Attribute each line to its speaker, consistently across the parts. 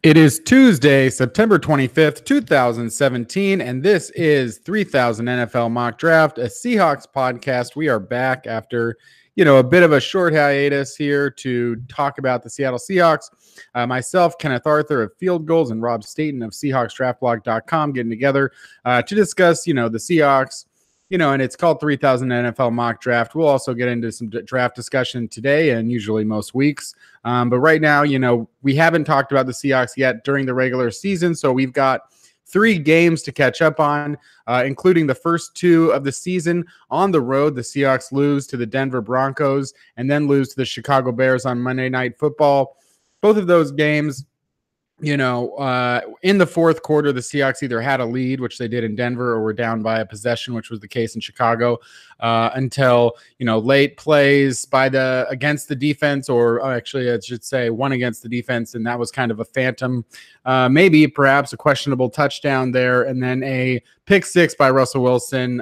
Speaker 1: It is Tuesday, September 25th, 2017, and this is 3000 NFL Mock Draft, a Seahawks podcast. We are back after, a bit of a short hiatus here to talk about the Seattle Seahawks. Myself, Kenneth Arthur of Field Goals, and Rob Staten of SeahawksDraftBlog.com getting together to discuss, the Seahawks. And it's called 3000 NFL Mock Draft. We'll also get into some draft discussion today and usually most weeks. But right now, we haven't talked about the Seahawks yet during the regular season. So we've got 3 games to catch up on, including the first 2 of the season on the road. The Seahawks lose to the Denver Broncos and then lose to the Chicago Bears on Monday Night Football. Both of those games, in the fourth quarter, the Seahawks either had a lead, which they did in Denver, or were down by a possession, which was the case in Chicago, until, late plays against the defense, or actually I should say one against the defense. And that was kind of a phantom, maybe perhaps a questionable touchdown there. And then a pick 6 by Russell Wilson,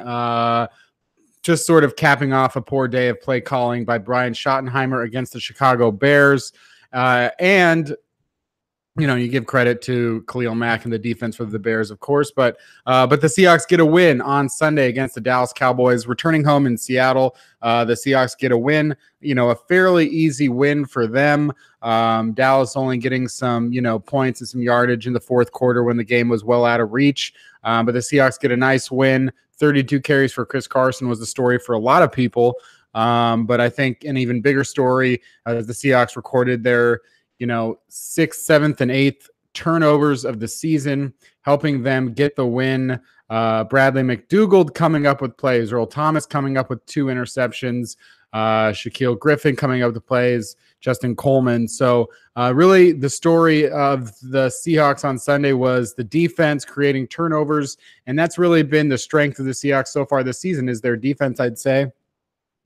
Speaker 1: just sort of capping off a poor day of play calling by Brian Schottenheimer against the Chicago Bears. And you give credit to Khalil Mack and the defense for the Bears, of course, but the Seahawks get a win on Sunday against the Dallas Cowboys, returning home in Seattle. The Seahawks get a win, a fairly easy win for them. Dallas only getting some, points and some yardage in the fourth quarter when the game was well out of reach. But the Seahawks get a nice win. 32 carries for Chris Carson was the story for a lot of people. But I think an even bigger story as the Seahawks recorded their 6th, 7th, and 8th turnovers of the season, helping them get the win. Bradley McDougald coming up with plays, Earl Thomas coming up with 2 interceptions, Shaquille Griffin coming up with plays, Justin Coleman. So really the story of the Seahawks on Sunday was the defense creating turnovers, and that's really been the strength of the Seahawks so far this season, is their defense, I'd say.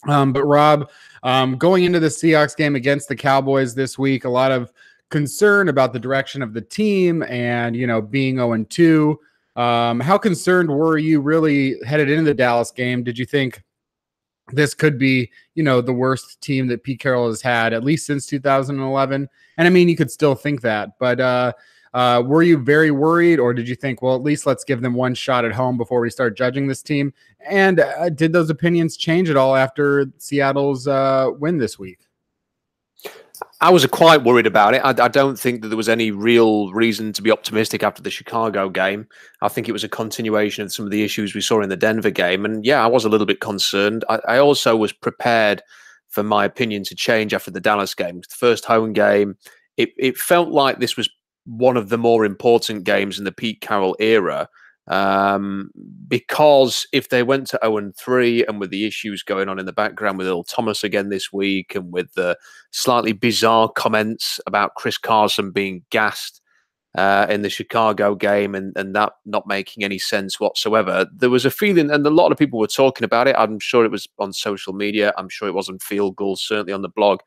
Speaker 1: But Rob, going into the Seahawks game against the Cowboys this week, a lot of concern about the direction of the team and, being 0-2. How concerned were you really headed into the Dallas game? Did you think this could be, the worst team that Pete Carroll has had, at least since 2011? And I mean, you could still think that, but were you very worried, or did you think, well, at least let's give them one shot at home before we start judging this team? And did those opinions change at all after Seattle's win this week?
Speaker 2: I was quite worried about it. I don't think that there was any real reason to be optimistic after the Chicago game. I think it was a continuation of some of the issues we saw in the Denver game. And yeah, I was a little bit concerned. I also was prepared for my opinion to change after the Dallas game. The first home game, it felt like this was one of the more important games in the Pete Carroll era, because if they went to 0-3 and with the issues going on in the background with Earl Thomas again this week, and with the slightly bizarre comments about Chris Carson being gassed in the Chicago game, and that not making any sense whatsoever, there was a feeling, and a lot of people were talking about it. I'm sure it was on social media. I'm sure it was on Field Goals, certainly on the blog.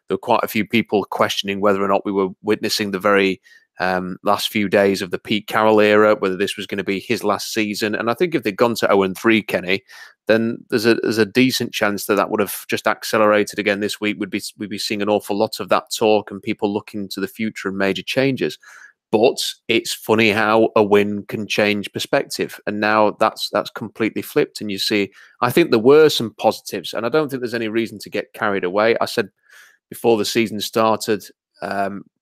Speaker 2: There were quite a few people questioning whether or not we were witnessing the very last few days of the Pete Carroll era, whether this was going to be his last season. And I think if they'd gone to 0-3, Kenny, then there's a decent chance that would have just accelerated again this week. We'd be seeing an awful lot of that talk and people looking to the future and major changes. But it's funny how a win can change perspective. And now that's completely flipped. And you see, I think there were some positives, and I don't think there's any reason to get carried away. I said before the season started,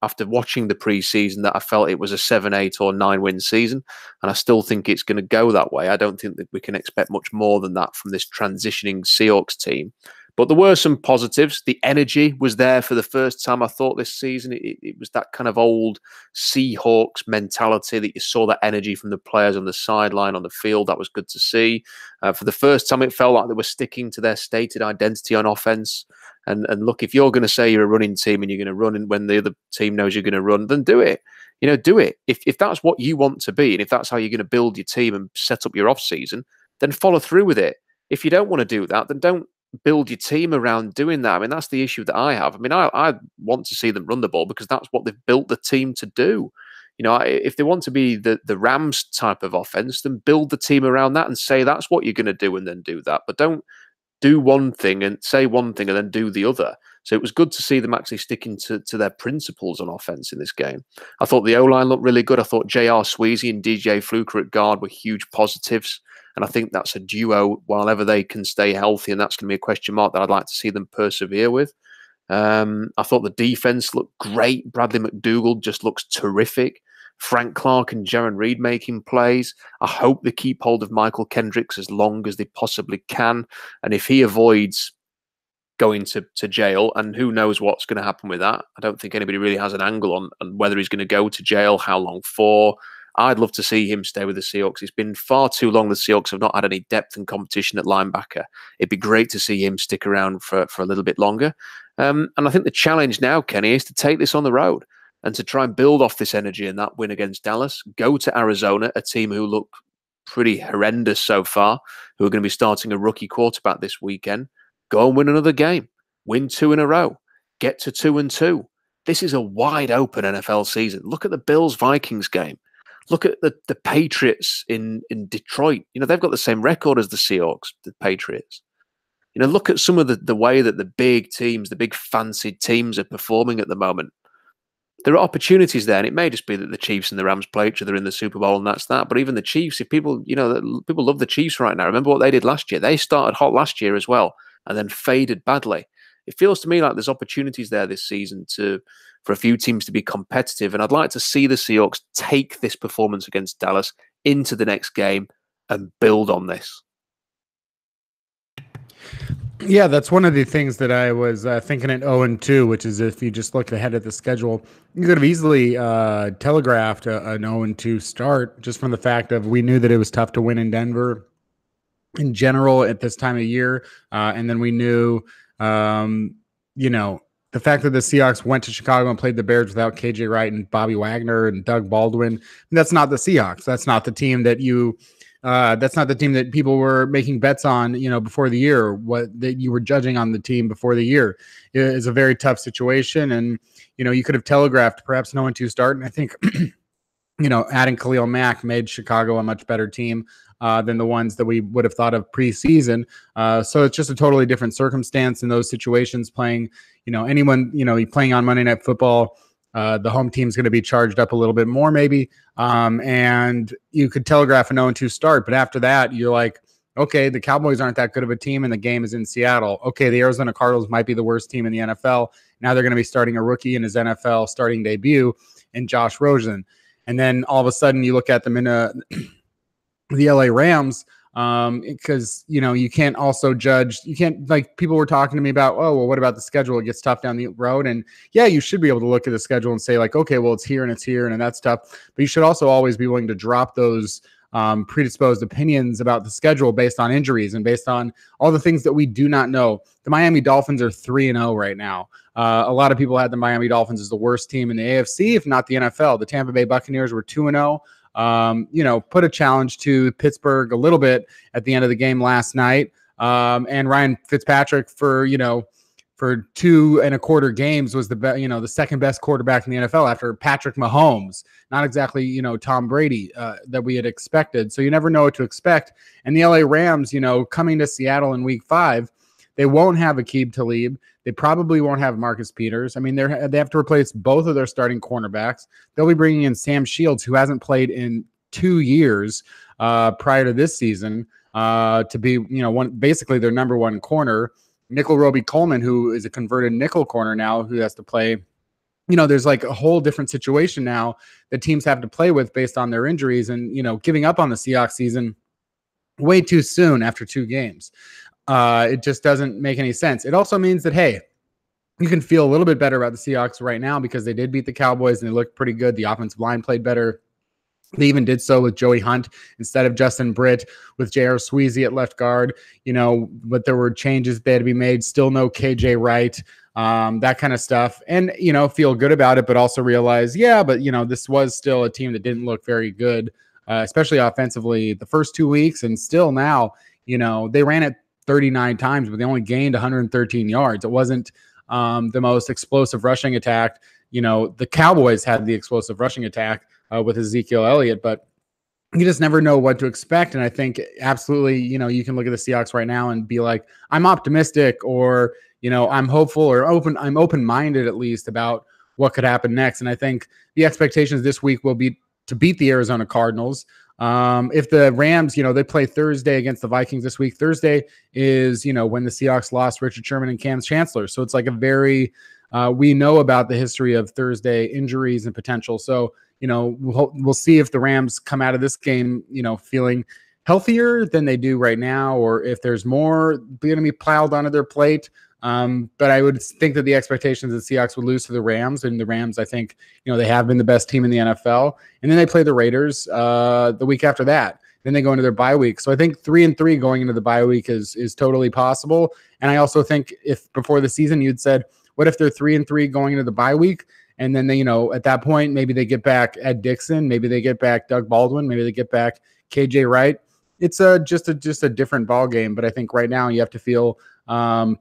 Speaker 2: after watching the preseason, that I felt it was a 7, 8, or 9 win season, and I still think it's going to go that way. I don't think that we can expect much more than that from this transitioning Seahawks team. But there were some positives. The energy was there for the first time, I thought, this season. It was that kind of old Seahawks mentality that you saw, that energy from the players on the sideline, on the field. That was good to see. For the first time, it felt like they were sticking to their stated identity on offense. And look, if you're going to say you're a running team and you're going to run when the other team knows you're going to run, then do it. Do it. If that's what you want to be, and if that's how you're going to build your team and set up your off season, then follow through with it. If you don't want to do that, then don't build your team around doing that. I mean, that's the issue that I have. I mean, I want to see them run the ball because that's what they've built the team to do. If they want to be the Rams type of offense, then build the team around that and say that's what you're going to do, and then do that. But don't do one thing and say one thing and then do the other. So it was good to see them actually sticking to their principles on offense in this game. I thought the O-line looked really good. I thought J.R. Sweezy and DJ Fluker at guard were huge positives. And I think that's a duo while ever they can stay healthy. And that's going to be a question mark that I'd like to see them persevere with. I thought the defense looked great. Bradley McDougald just looks terrific. Frank Clark and Jaron Reed making plays. I hope they keep hold of Michael Kendricks as long as they possibly can. And if he avoids going to jail, and who knows what's going to happen with that. I don't think anybody really has an angle on whether he's going to go to jail, how long for. I'd love to see him stay with the Seahawks. It's been far too long the Seahawks have not had any depth and competition at linebacker. It'd be great to see him stick around for a little bit longer. And I think the challenge now, Kenny, is to take this on the road and to try and build off this energy and that win against Dallas. Go to Arizona, a team who look pretty horrendous so far, who are going to be starting a rookie quarterback this weekend. Go and win another game. Win 2 in a row. Get to 2-2. This is a wide open NFL season. Look at the Bills-Vikings game. Look at the Patriots in Detroit. You know, they've got the same record as the Seahawks, the Patriots. You know, look at some of the way that the big teams, the big fancied teams are performing at the moment. There are opportunities there, and it may just be that the Chiefs and the Rams play each other in the Super Bowl, and that's that. But even the Chiefs, if people, you know, people love the Chiefs right now. Remember what they did last year? They started hot last year as well, and then faded badly. It feels to me like there's opportunities there this season for a few teams to be competitive, and I'd like to see the Seahawks take this performance against Dallas into the next game and build on this.
Speaker 1: Yeah, that's one of the things that I was thinking at 0-2, which is if you just look ahead at the schedule, you could have easily telegraphed an 0-2 start just from the fact of we knew that it was tough to win in Denver in general at this time of year. And then we knew, you know, the fact that the Seahawks went to Chicago and played the Bears without KJ Wright and Bobby Wagner and Doug Baldwin. That's not the Seahawks. That's not the team that that's not the team that people were making bets on, you know, before the year. What that you were judging on the team before the year is a very tough situation. And, you know, you could have telegraphed perhaps an 0-2 start. And I think, you know, adding Khalil Mack made Chicago a much better team than the ones that we would have thought of preseason. So it's just a totally different circumstance in those situations. Playing, you know, anyone, you know, playing on Monday Night Football, the home team's going to be charged up a little bit more maybe. And you could telegraph an 0-2 start, but after that, you're like, okay, the Cowboys aren't that good of a team and the game is in Seattle. Okay, the Arizona Cardinals might be the worst team in the NFL. Now they're going to be starting a rookie in his NFL starting debut in Josh Rosen. And then all of a sudden you look at them in the LA Rams, because, you know, you can't also judge, you can't, like people were talking to me about, oh, well, what about the schedule? It gets tough down the road. And yeah, you should be able to look at the schedule and say like, okay, well, it's here and that's tough. But you should also always be willing to drop those predisposed opinions about the schedule based on injuries and based on all the things that we do not know. The Miami Dolphins are 3-0 right now. A lot of people had the Miami Dolphins as the worst team in the AFC, if not the NFL. The Tampa Bay Buccaneers were 2-0. You know, put a challenge to Pittsburgh a little bit at the end of the game last night. And Ryan Fitzpatrick for 2 1/4 games was the second best quarterback in the NFL after Patrick Mahomes, not exactly, you know, Tom Brady, that we had expected. So you never know what to expect. And the LA Rams, you know, coming to Seattle in week 5, they won't have Aqib Talib. They probably won't have Marcus Peters. I mean, they have to replace both of their starting cornerbacks. They'll be bringing in Sam Shields, who hasn't played in 2 years prior to this season, to be, you know, basically their number one corner. Nickel Roby Coleman, who is a converted nickel corner now, who has to play. You know, there's like a whole different situation now that teams have to play with based on their injuries, and, you know, giving up on the Seahawks season way too soon after 2 games. It just doesn't make any sense. It also means that, hey, you can feel a little bit better about the Seahawks right now because they did beat the Cowboys and they looked pretty good. The offensive line played better. They even did so with Joey Hunt instead of Justin Britt, with J.R. Sweezy at left guard, you know, but there were changes that had to be made. Still no KJ Wright, that kind of stuff. And, you know, feel good about it, but also realize, yeah, but, you know, this was still a team that didn't look very good, especially offensively the first 2 weeks. And still now, you know, they ran it 39 times, but they only gained 113 yards. It wasn't the most explosive rushing attack. You know, the Cowboys had the explosive rushing attack with Ezekiel Elliott, but you just never know what to expect. And I think absolutely, you know, you can look at the Seahawks right now and be like, I'm optimistic, or, I'm hopeful or I'm open-minded at least about what could happen next. And I think the expectations this week will be to beat the Arizona Cardinals. If the Rams, they play Thursday against the Vikings this week. Thursday is, when the Seahawks lost Richard Sherman and Cam Chancellor. So it's like a very, we know about the history of Thursday injuries and potential. So, we'll see if the Rams come out of this game, feeling healthier than they do right now, or if there's more going to be piled onto their plate. But I would think that the expectations that Seahawks would lose to the Rams, and the Rams, I think, they have been the best team in the NFL. And then they play the Raiders the week after that. Then they go into their bye week. So I think 3-3 going into the bye week is totally possible. And I also think if before the season you'd said, what if they're 3-3 going into the bye week? And then they, at that point, maybe they get back Ed Dixon, maybe they get back Doug Baldwin, maybe they get back KJ Wright. It's just a different ball game. But I think right now you have to feel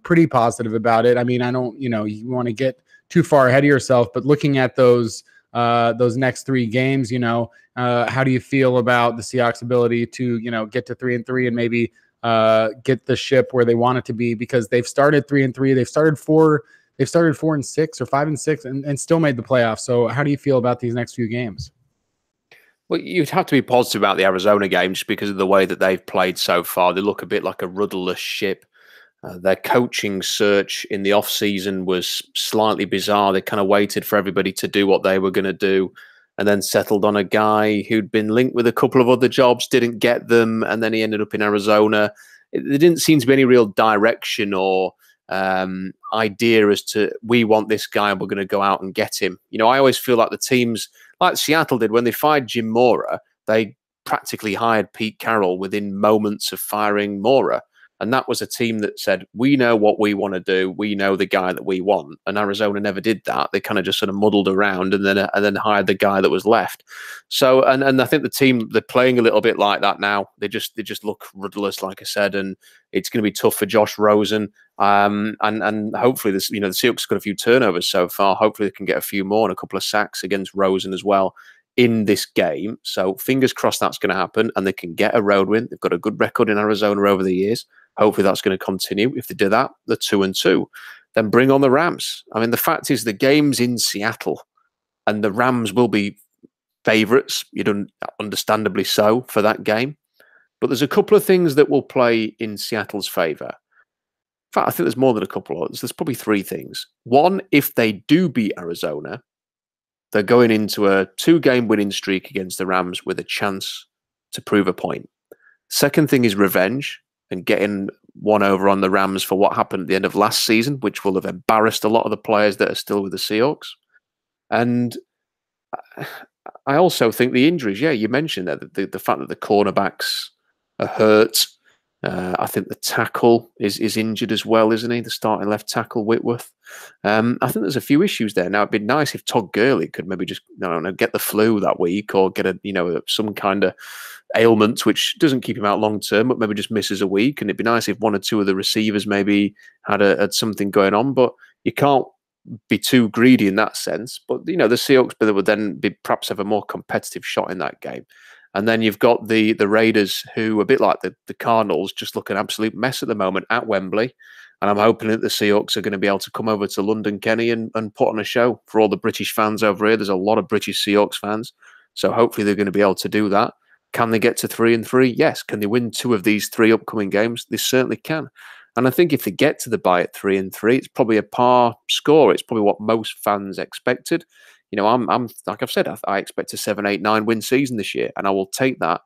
Speaker 1: pretty positive about it. I mean, I don't, you want to get too far ahead of yourself, but looking at those next 3 games, how do you feel about the Seahawks' ability to, get to 3-3 and maybe get the ship where they want it to be? Because they've started 3-3, they've started 4-6 or 5-6 and still made the playoffs. So how do you feel about these next few games?
Speaker 2: Well, you'd have to be positive about the Arizona game just because of the way that they've played so far. They look a bit like a rudderless ship. Their coaching search in the off-season was slightly bizarre. They kind of waited for everybody to do what they were going to do and then settled on a guy who'd been linked with a couple of other jobs, didn't get them, and then he ended up in Arizona. There didn't seem to be any real direction or idea as to, we want this guy and we're going to go out and get him. I always feel like the teams, like Seattle did when they fired Jim Mora, they practically hired Pete Carroll within moments of firing Mora. And that was a team that said, we know what we want to do. We know the guy that we want. And Arizona never did that. They kind of just sort of muddled around and then hired the guy that was left. So, and I think the team, they're playing a little bit like that now. They just look rudderless, like I said, and it's going to be tough for Josh Rosen. And hopefully this, the Seahawks got a few turnovers so far. Hopefully they can get a few more and a couple of sacks against Rosen as well in this game. So fingers crossed that's going to happen and they can get a road win. They've got a good record in Arizona over the years. Hopefully that's going to continue. If they do that, they're 2-2. Then bring on the Rams. I mean, the fact is the game's in Seattle and the Rams will be favourites, understandably so, for that game. But there's a couple of things that will play in Seattle's favour. In fact, I think there's more than a couple. There's probably 3 things. One, if they do beat Arizona, they're going into a 2-game winning streak against the Rams with a chance to prove a point. Second thing is revenge and getting one over on the Rams for what happened at the end of last season, which will have embarrassed a lot of the players that are still with the Seahawks. And I also think the injuries, you mentioned that the fact that the cornerbacks are hurt. I think the tackle is injured as well, isn't he? The starting left tackle, Whitworth. I think there's a few issues there. Now, it'd be nice if Todd Gurley could maybe just, get the flu that week or get some kind of ailment which doesn't keep him out long term, but maybe just misses a week. And it'd be nice if 1 or 2 of the receivers maybe had something going on. But you can't be too greedy in that sense. But the Seahawks would then perhaps have a more competitive shot in that game. And then you've got the Raiders, who, a bit like the Cardinals, just look an absolute mess at the moment at Wembley. And I'm hoping that the Seahawks are going to be able to come over to London, Kenny, and put on a show for all the British fans over here. There's a lot of British Seahawks fans. So hopefully they're going to be able to do that. Can they get to 3-3? Yes. Can they win 2 of these 3 upcoming games? They certainly can. And I think if they get to the bye at 3-3, it's probably a par score. It's probably what most fans expected. I'm like I've said, I expect a 7-8-9 win season this year, and I will take that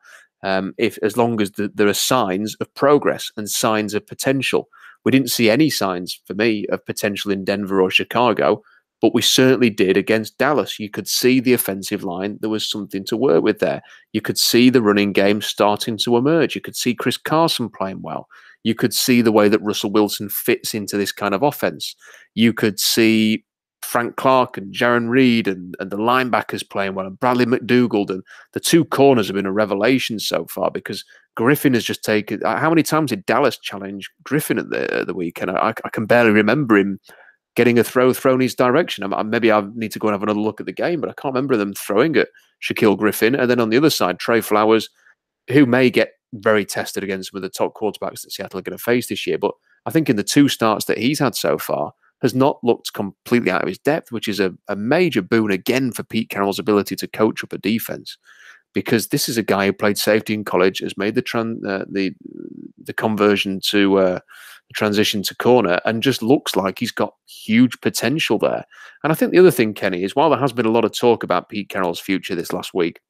Speaker 2: as long as there are signs of progress and signs of potential. We didn't see any signs for me of potential in Denver or Chicago, but we certainly did against Dallas. You could see the offensive line. There was something to work with there. You could see the running game starting to emerge. You could see Chris Carson playing well. You could see the way that Russell Wilson fits into this kind of offense. You could see Frank Clark and Jaron Reed and the linebackers playing well, and Bradley McDougald, and the 2 corners have been a revelation so far because Griffin has just taken. How many times did Dallas challenge Griffin at the weekend? I can barely remember him getting a throw thrown his direction. Maybe I need to go and have another look at the game, but I can't remember them throwing at Shaquille Griffin. And then on the other side, Trey Flowers, who may get very tested against some of the top quarterbacks that Seattle are going to face this year. But I think in the 2 starts that he's had so far, has not looked completely out of his depth, which is a major boon again for Pete Carroll's ability to coach up a defense. Because this is a guy who played safety in college, has made the conversion to transition to corner, and just looks like he's got huge potential there. And I think the other thing, Kenny, is while there has been a lot of talk about Pete Carroll's future this last week,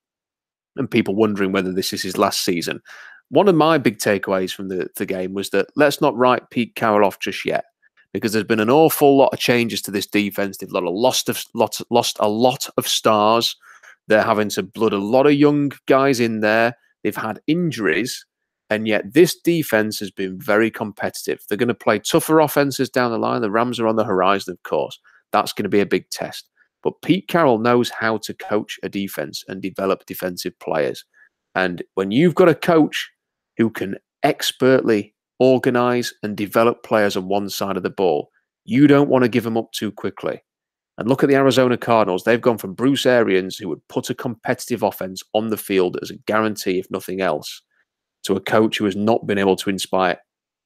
Speaker 2: and people wondering whether this is his last season, one of my big takeaways from the game was that let's not write Pete Carroll off just yet, because there's been an awful lot of changes to this defense. They've lost a lot of stars. They're having to blood a lot of young guys in there. They've had injuries, and yet this defense has been very competitive. They're going to play tougher offenses down the line. The Rams are on the horizon, of course. That's going to be a big test. But Pete Carroll knows how to coach a defense and develop defensive players. And when you've got a coach who can expertly organize and develop players on one side of the ball, you don't want to give them up too quickly. And look at the Arizona Cardinals. They've gone from Bruce Arians, who would put a competitive offense on the field as a guarantee, if nothing else, to a coach who has not been able to inspire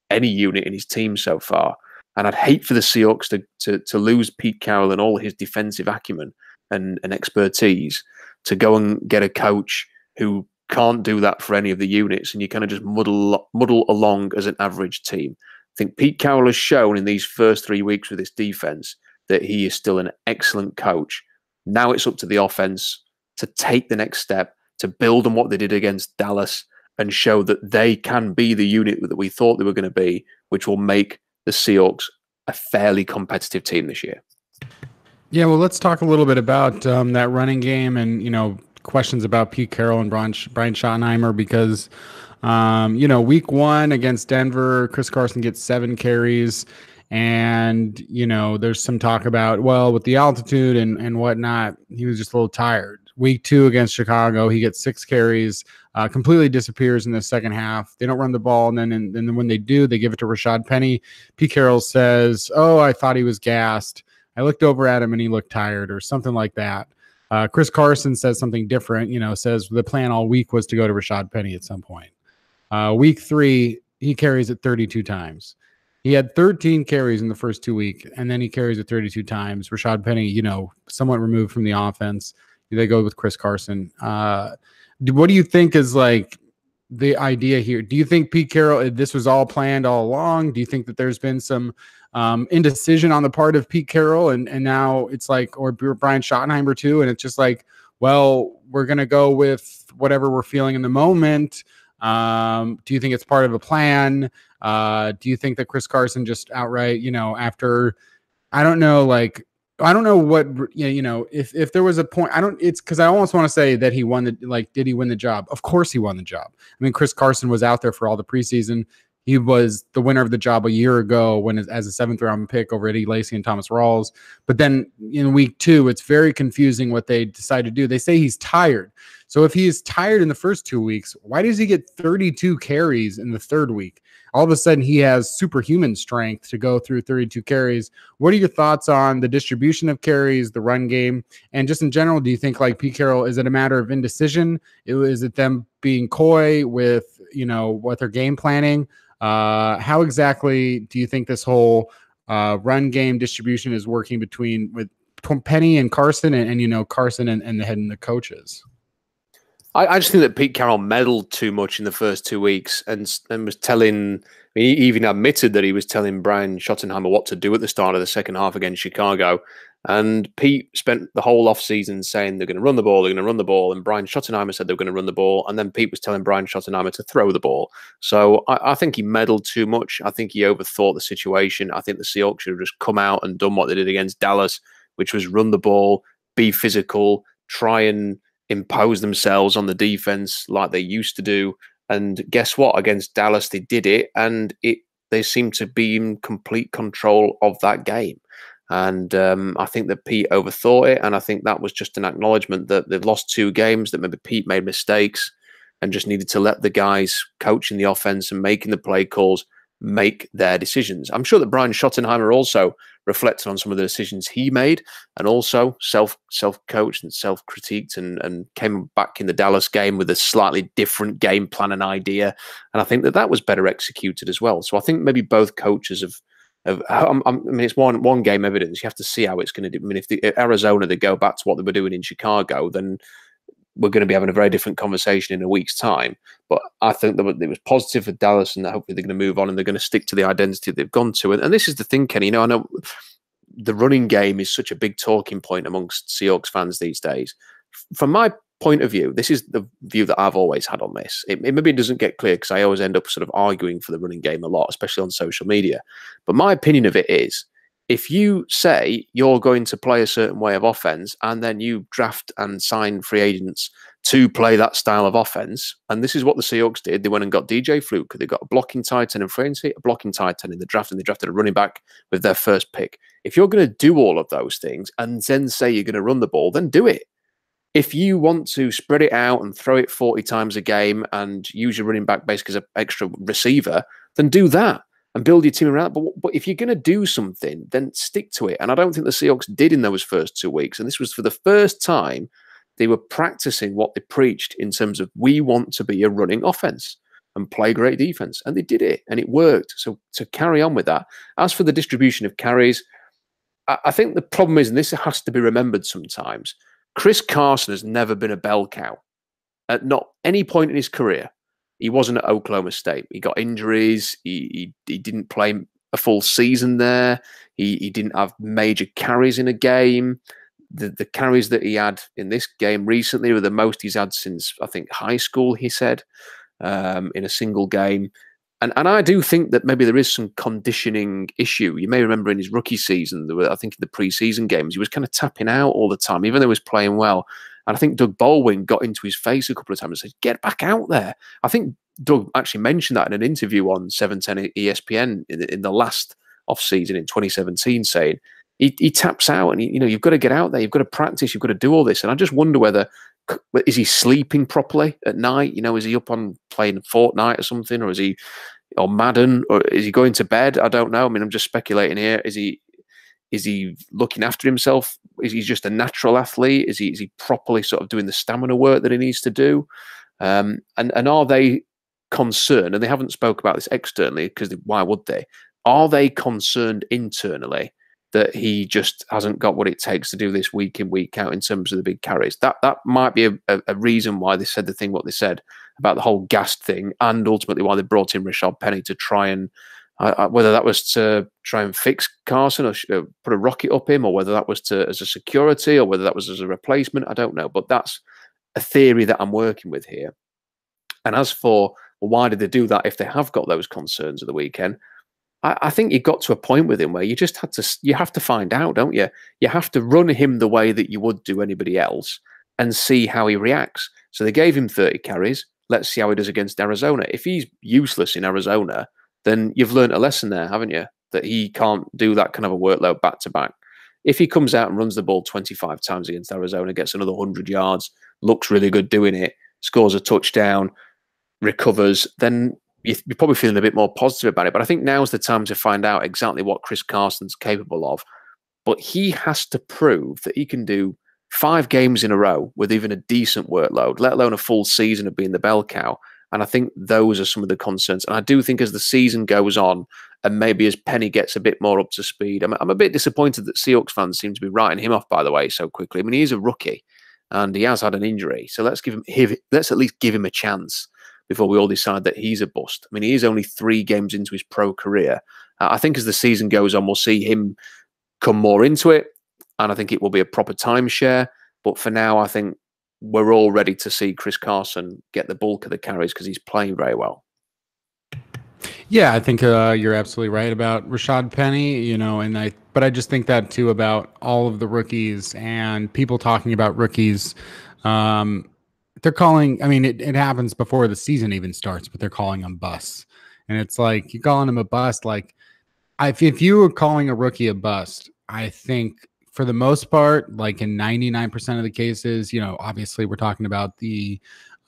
Speaker 2: any unit in his team so far. And I'd hate for the Seahawks to lose Pete Carroll and all his defensive acumen and expertise to go and get a coach who can't do that for any of the units, and you kind of just muddle along as an average team. I think Pete Carroll has shown in these first 3 weeks with this defense that he is still an excellent coach. Now it's up to the offense to take the next step, to build on what they did against Dallas and show that they can be the unit that we thought they were going to be, which will make the Seahawks a fairly competitive team this year.
Speaker 1: Yeah, well, let's talk a little bit about that running game and, questions about Pete Carroll and Brian Schottenheimer, because, week 1 against Denver, Chris Carson gets 7 carries. And, there's some talk about, well, with the altitude and whatnot, he was just a little tired. Week 2 against Chicago, he gets 6 carries, completely disappears in the second half. They don't run the ball. And then when they do, they give it to Rashad Penny. Pete Carroll says, "Oh, I thought he was gassed. I looked over at him and he looked tired," or something like that. Chris Carson says something different, says the plan all week was to go to Rashad Penny at some point. Week 3, he carries it 32 times. He had 13 carries in the first 2 weeks, and then he carries it 32 times. Rashad Penny, somewhat removed from the offense. They go with Chris Carson. What do you think is like the idea here? Do you think Pete Carroll, this was all planned all along? Do you think that there's been some indecision on the part of Pete Carroll, and now it's like, or Brian Schottenheimer too, and it's just like, well, we're going to go with whatever we're feeling in the moment? Do you think it's part of a plan? Do you think that Chris Carson just outright, after, I don't know what, if there was a point, it's because I almost want to say that he won did he win the job? Of course he won the job. I mean, Chris Carson was out there for all the preseason. He was the winner of the job a year ago as a 7th round pick over Eddie Lacy and Thomas Rawls. But then in week 2, it's very confusing what they decide to do. They say he's tired. So if he is tired in the first 2 weeks, why does he get 32 carries in the 3rd week? All of a sudden he has superhuman strength to go through 32 carries. What are your thoughts on the distribution of carries, the run game, and just in general? Do you think, like Pete Carroll, is it a matter of indecision? Is it them being coy with, what they're game planning? How exactly do you think this whole run game distribution is working between Penny and Carson and Carson and the head and the coaches?
Speaker 2: I just think that Pete Carroll meddled too much in the first 2 weeks and was telling, he even admitted that he was telling Brian Schottenheimer what to do at the start of the second half against Chicago. And Pete spent the whole offseason saying they're going to run the ball, they're going to run the ball. And Brian Schottenheimer said they were going to run the ball. And then Pete was telling Brian Schottenheimer to throw the ball. So I think he meddled too much. I think he overthought the situation. I think the Seahawks should have just come out and done what they did against Dallas, which was run the ball, be physical, try and impose themselves on the defense like they used to do. And guess what? Against Dallas, they did it, and they seemed to be in complete control of that game. And I think that Pete overthought it, and I think that was just an acknowledgement that they've lost 2 games, that maybe Pete made mistakes and just needed to let the guys coaching the offense and making the play calls make their decisions. I'm sure that Brian Schottenheimer also reflected on some of the decisions he made, and also self-coached and self-critiqued, and came back in the Dallas game with a slightly different game plan and idea. And I think that was better executed as well. So I think maybe both coaches have. I mean, it's one game evidence. You have to see how it's going to do. I mean, if Arizona, they go back to what they were doing in Chicago, then we're going to be having a very different conversation in a week's time. But I think that it was positive for Dallas, and that hopefully they're going to move on and they're going to stick to the identity they've gone to. And this is the thing, Kenny. I know the running game is such a big talking point amongst Seahawks fans these days. From my point of view, this is the view that I've always had on this. It maybe doesn't get clear because I always end up sort of arguing for the running game a lot, especially on social media. But my opinion of it is, if you say you're going to play a certain way of offense and then you draft and sign free agents to play that style of offense, and this is what the Seahawks did. They went and got DJ Fluke. They got a blocking tight end in free agency, a blocking tight end in the draft, and they drafted a running back with their first pick. If you're going to do all of those things and then say you're going to run the ball, then do it. If you want to spread it out and throw it 40 times a game and use your running back basically as an extra receiver, then do that and build your team around it. But if you're going to do something, then stick to it. And I don't think the Seahawks did in those first 2 weeks. And this was for the first time they were practicing what they preached in terms of, we want to be a running offense and play great defense. And they did it, and it worked. So to carry on with that. As for the distribution of carries, I think the problem is, and this has to be remembered sometimes, Chris Carson has never been a bell cow. At not any point in his career. He wasn't at Oklahoma State. He got injuries. He didn't play a full season there. He didn't have major carries in a game. The carries that he had in this game recently were the most he's had since, I think, high school, he said, in a single game. And I do think that maybe there is some conditioning issue. You may remember in his rookie season, I think in the preseason games, he was kind of tapping out all the time, even though he was playing well. And I think Doug Baldwin got into his face a couple of times and said, get back out there. I think Doug actually mentioned that in an interview on 710 ESPN in the last offseason in 2017, saying he taps out and you've got to get out there. You've got to practice. You've got to do all this. And I just wonder whether, is he sleeping properly at night? Is he up on playing Fortnite or something? Or is he, or Madden? Or is he going to bed? I don't know. I mean, I'm just speculating here. Is he looking after himself? Is he just a natural athlete? Is he properly sort of doing the stamina work that he needs to do? And are they concerned? And they haven't spoke about this externally, because why would they? Are they concerned internally that he just hasn't got what it takes to do this week in, week out in terms of the big carries? That might be a reason why they said what they said about the whole Gast thing, and ultimately why they brought in Rashad Penny to try and whether that was to try and fix Carson or put a rocket up him, or whether that was as a security, or whether that was as a replacement, I don't know. But that's a theory that I'm working with here. And as for, well, why did they do that if they have got those concerns at the weekend? I think you got to a point with him where you just have to find out, don't you? You have to run him the way that you would do anybody else and see how he reacts. So they gave him 30 carries. Let's see how he does against Arizona. If he's useless in Arizona, then you've learned a lesson there, haven't you? That he can't do that kind of a workload back to back. If he comes out and runs the ball 25 times against Arizona, gets another 100 yards, looks really good doing it, scores a touchdown, recovers, then you're probably feeling a bit more positive about it. But I think now's the time to find out exactly what Chris Carson's capable of. But he has to prove that he can do 5 games in a row with even a decent workload, let alone a full season of being the bell cow. And I think those are some of the concerns. And I do think as the season goes on, and maybe as Penny gets a bit more up to speed, I'm a bit disappointed that Seahawks fans seem to be writing him off, by the way, so quickly. I mean, he is a rookie and he has had an injury. So let's at least give him a chance before we all decide that he's a bust. I mean, he is only 3 games into his pro career. I think as the season goes on, we'll see him come more into it. And I think it will be a proper timeshare. But for now, I think we're all ready to see Chris Carson get the bulk of the carries because he's playing very well.
Speaker 1: Yeah, I think you're absolutely right about Rashad Penny, but I just think that too about all of the rookies and people talking about rookies. They're calling, I mean, it happens before the season even starts, but they're calling them busts. And it's like, you're calling them a bust. Like, if you were calling a rookie a bust, I think for the most part, like in 99% of the cases, obviously we're talking about the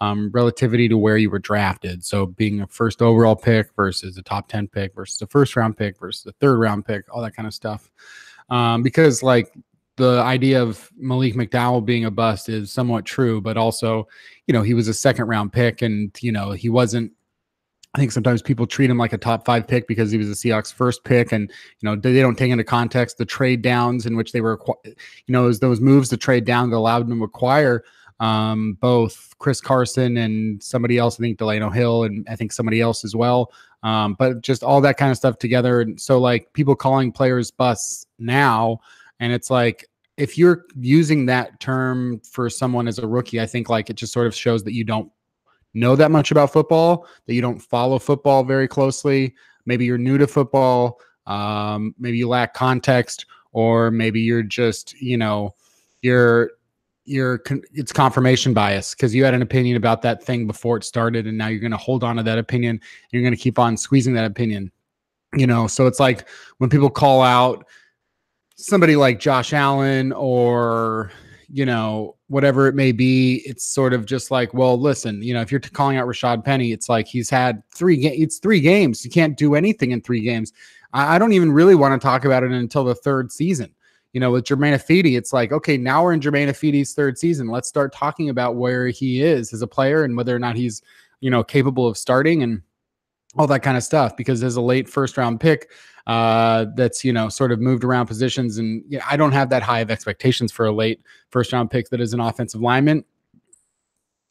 Speaker 1: relativity to where you were drafted. So being a first overall pick versus a top 10 pick versus a first round pick versus a third round pick, all that kind of stuff. Because like the idea of Malik McDowell being a bust is somewhat true, but also, he was a second round pick and, he wasn't, I think sometimes people treat him like a top 5 pick because he was the Seahawks first pick. And, they don't take into context the trade downs in which they were, those moves to trade down that allowed them to acquire both Chris Carson and somebody else, I think Delano Hill, and I think somebody else as well. But just all that kind of stuff together. And so like people calling players busts now, and it's like, if you're using that term for someone as a rookie, I think like it just sort of shows that you don't know that much about football, that you don't follow football very closely. Maybe you're new to football. Maybe you lack context, or maybe you're just, it's confirmation bias because you had an opinion about that thing before it started. And now you're going to hold on to that opinion. And you're going to keep on squeezing that opinion, so it's like when people call out somebody like Josh Allen or, whatever it may be, it's sort of just like, well, listen, if you're calling out Rashad Penny, it's like he's had 3 games. You can't do anything in 3 games. I don't even really want to talk about it until the 3rd season. With Jermaine Afidi, it's like, okay, now we're in Jermaine Afidi's 3rd season. Let's start talking about where he is as a player and whether or not he's, capable of starting and all that kind of stuff. Because as a late first round pick, that's, sort of moved around positions. And I don't have that high of expectations for a late first round pick that is an offensive lineman.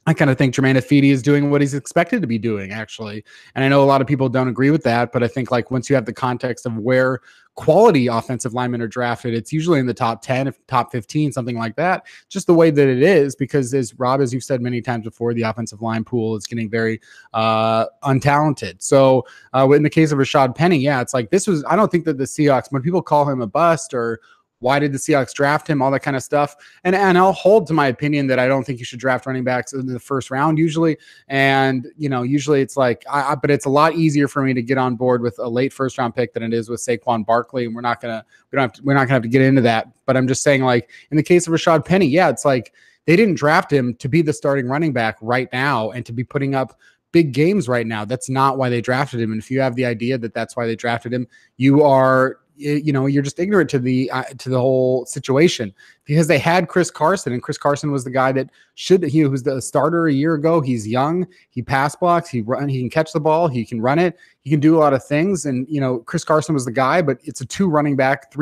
Speaker 1: I kind of think Jermaine Afidi is doing what he's expected to be doing, actually. And I know a lot of people don't agree with that, but I think like once you have the context of where quality offensive linemen are drafted, it's usually in the top 10, top 15, something like that, just the way that it is, because as Rob, as you've said many times before, the offensive line pool is getting very untalented. So in the case of Rashad Penny, it's like I don't think that the Seahawks, when people call him a bust or why did the Seahawks draft him, all that kind of stuff. And I'll hold to my opinion that I don't think you should draft running backs in the first round usually. And, usually it's like, but it's a lot easier for me to get on board with a late first round pick than it is with Saquon Barkley. And we're not going to have to get into that. But I'm just saying, like, in the case of Rashad Penny, it's like they didn't draft him to be the starting running back right now and to be putting up big games right now. That's not why they drafted him. And if you have the idea that that's why they drafted him, you're just ignorant to the whole situation, because they had Chris Carson, and Chris Carson was the guy that he was the starter a year ago. He's young, he pass blocks, he can catch the ball, he can run it, he can do a lot of things. And Chris Carson was the guy, but it's a 3 running back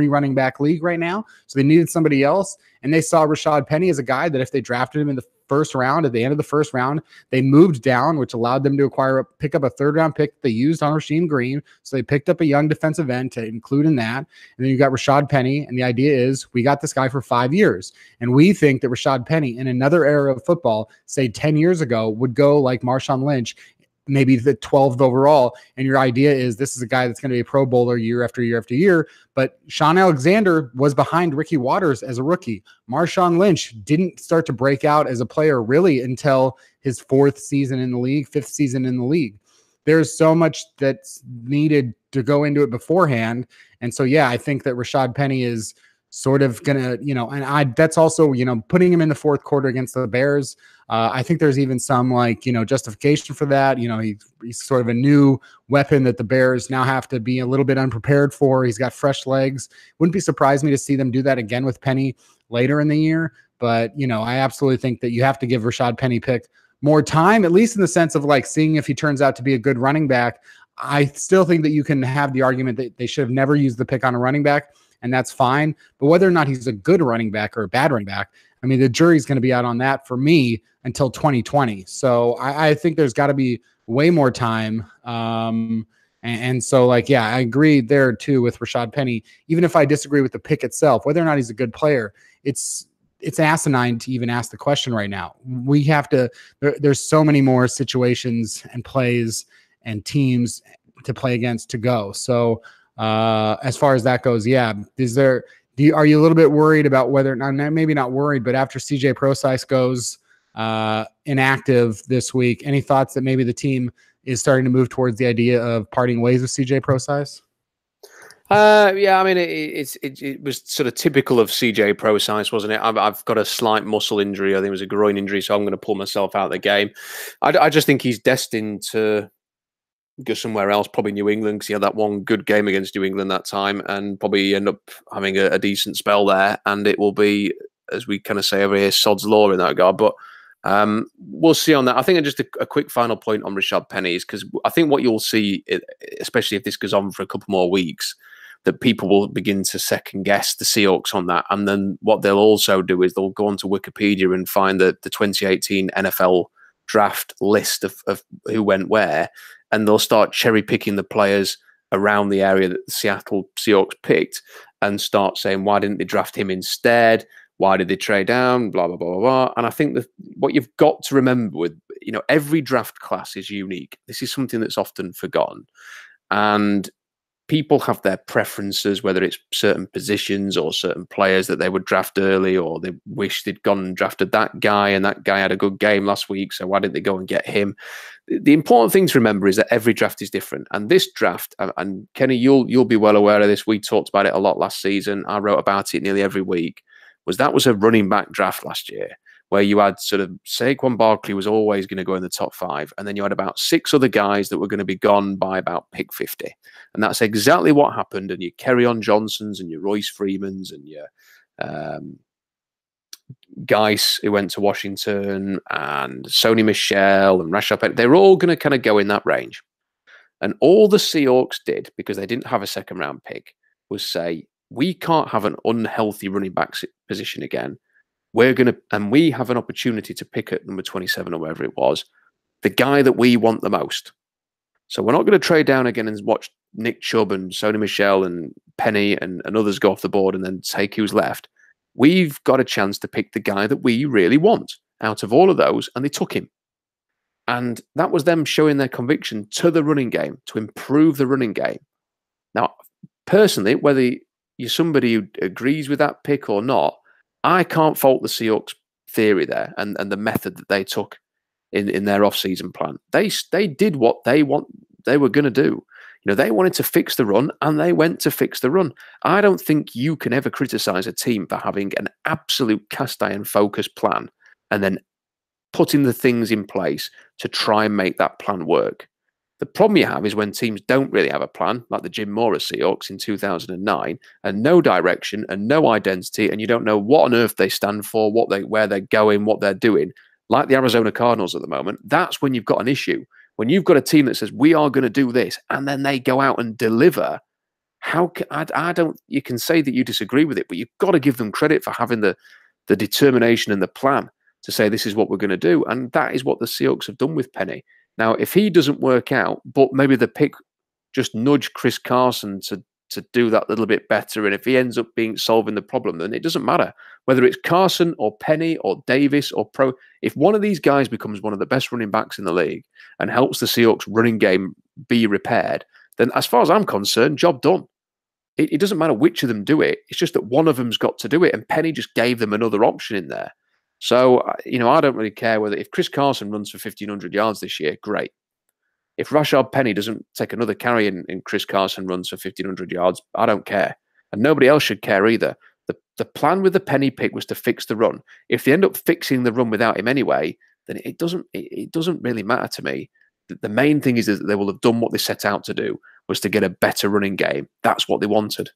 Speaker 1: league right now. So they needed somebody else, and they saw Rashad Penny as a guy that if they drafted him in the first round, at the end of the first round, they moved down, which allowed them to pick up a 3rd round pick they used on Rasheem Green. So they picked up a young defensive end to include in that. And then you got Rashad Penny. And the idea is we got this guy for 5 years. And we think that Rashad Penny in another era of football, say 10 years ago, would go like Marshawn Lynch, maybe the 12th overall. And your idea is this is a guy that's going to be a Pro Bowler year after year after year. But Sean Alexander was behind Ricky Waters as a rookie. Marshawn Lynch didn't start to break out as a player really until his 4th season in the league, 5th season in the league. There's so much that's needed to go into it beforehand. And so, I think that Rashad Penny is sort of gonna, that's also, putting him in the 4th quarter against the Bears. I think there's even some justification for that. He's sort of a new weapon that the Bears now have to be a little bit unprepared for. He's got fresh legs. Wouldn't be surprised me to see them do that again with Penny later in the year. But, I absolutely think that you have to give Rashad Penny pick more time, at least in the sense of like seeing if he turns out to be a good running back. I still think that you can have the argument that they should have never used the pick on a running back, and that's fine. But whether or not he's a good running back or a bad running back, I mean, the jury's going to be out on that for me until 2020. So I think there's got to be way more time. And so, I agree there too with Rashad Penny. Even if I disagree with the pick itself, whether or not he's a good player, it's asinine to even ask the question right now. We have to. There's so many more situations and plays and teams to play against to go. So as far as that goes, are you a little bit worried about whether or not, maybe not worried, but after CJ Prosise goes inactive this week, any thoughts that maybe the team is starting to move towards the idea of parting ways with CJ Prosise?
Speaker 2: Yeah, I mean, it was sort of typical of CJ Procise, wasn't it? I've got a slight muscle injury. I think it was a groin injury, so I'm going to pull myself out of the game. I just think he's destined to go somewhere else, probably New England, because he had that one good game against New England that time, and probably end up having a decent spell there. And it will be, as we kind of say over here, sod's law in that regard. But we'll see on that. I think just a quick final point on Rashad Penny is because I think what you'll see, especially if this goes on for a couple more weeks, that people will begin to second guess the Seahawks on that. And then what they'll also do is they'll go onto Wikipedia and find the 2018 NFL draft list of who went where, and they'll start cherry picking the players around the area that the Seattle Seahawks picked and start saying, why didn't they draft him instead? Why did they trade down? Blah, blah, blah, blah, blah. And I think that what you've got to remember with, every draft class is unique. This is something that's often forgotten. And people have their preferences, whether it's certain positions or certain players that they would draft early, or they wish they'd gone and drafted that guy, and that guy had a good game last week, so why didn't they go and get him? The important thing to remember is that every draft is different. And this draft, and Kenny, you'll be well aware of this. We talked about it a lot last season. I wrote about it nearly every week. That was a running back draft last year, where you had sort of Saquon Barkley was always going to go in the top 5. And then you had about 6 other guys that were going to be gone by about pick 50. And that's exactly what happened. And your Kerryon Johnsons and your Royce Freemans and your Geis, who went to Washington, and Sony Michel and Rashad Penny, they were all going to kind of go in that range. And all the Seahawks did, because they didn't have a second round pick, was say, we can't have an unhealthy running back position again. And we have an opportunity to pick at number 27 or wherever it was, the guy that we want the most. So we're not going to trade down again and watch Nick Chubb and Sony Michel and Penny and others go off the board and then take who's left. We've got a chance to pick the guy that we really want out of all of those, and they took him. And that was them showing their conviction to the running game, to improve the running game. Now, personally, whether you're somebody who agrees with that pick or not, I can't fault the Seahawks theory there and the method that they took in their off-season plan. They did what they were going to do. They wanted to fix the run, and they went to fix the run. I don't think you can ever criticize a team for having an absolute cast-iron focused plan and then putting the things in place to try and make that plan work. The problem you have is when teams don't really have a plan, like the Jim Mora Seahawks in 2009, and no direction and no identity, and you don't know what on earth they stand for, where they're going, what they're doing, like the Arizona Cardinals at the moment. That's when you've got an issue. When you've got a team that says, we are going to do this, and then they go out and deliver, you can say that you disagree with it, but you've got to give them credit for having the determination and the plan to say, this is what we're going to do. And that is what the Seahawks have done with Penny. Now, if he doesn't work out, but maybe the pick just nudge Chris Carson to do that little bit better, and if he ends up solving the problem, then it doesn't matter whether it's Carson or Penny or Davis or if one of these guys becomes one of the best running backs in the league and helps the Seahawks running game be repaired, then as far as I'm concerned, job done. It doesn't matter which of them do it. It's just that one of them's got to do it, and Penny just gave them another option in there. So, I don't really care if Chris Carson runs for 1,500 yards this year, great. If Rashad Penny doesn't take another carry and Chris Carson runs for 1,500 yards, I don't care. And nobody else should care either. The plan with the Penny pick was to fix the run. If they end up fixing the run without him anyway, then it doesn't really matter to me. The main thing is that they will have done what they set out to do, was to get a better running game. That's what they wanted.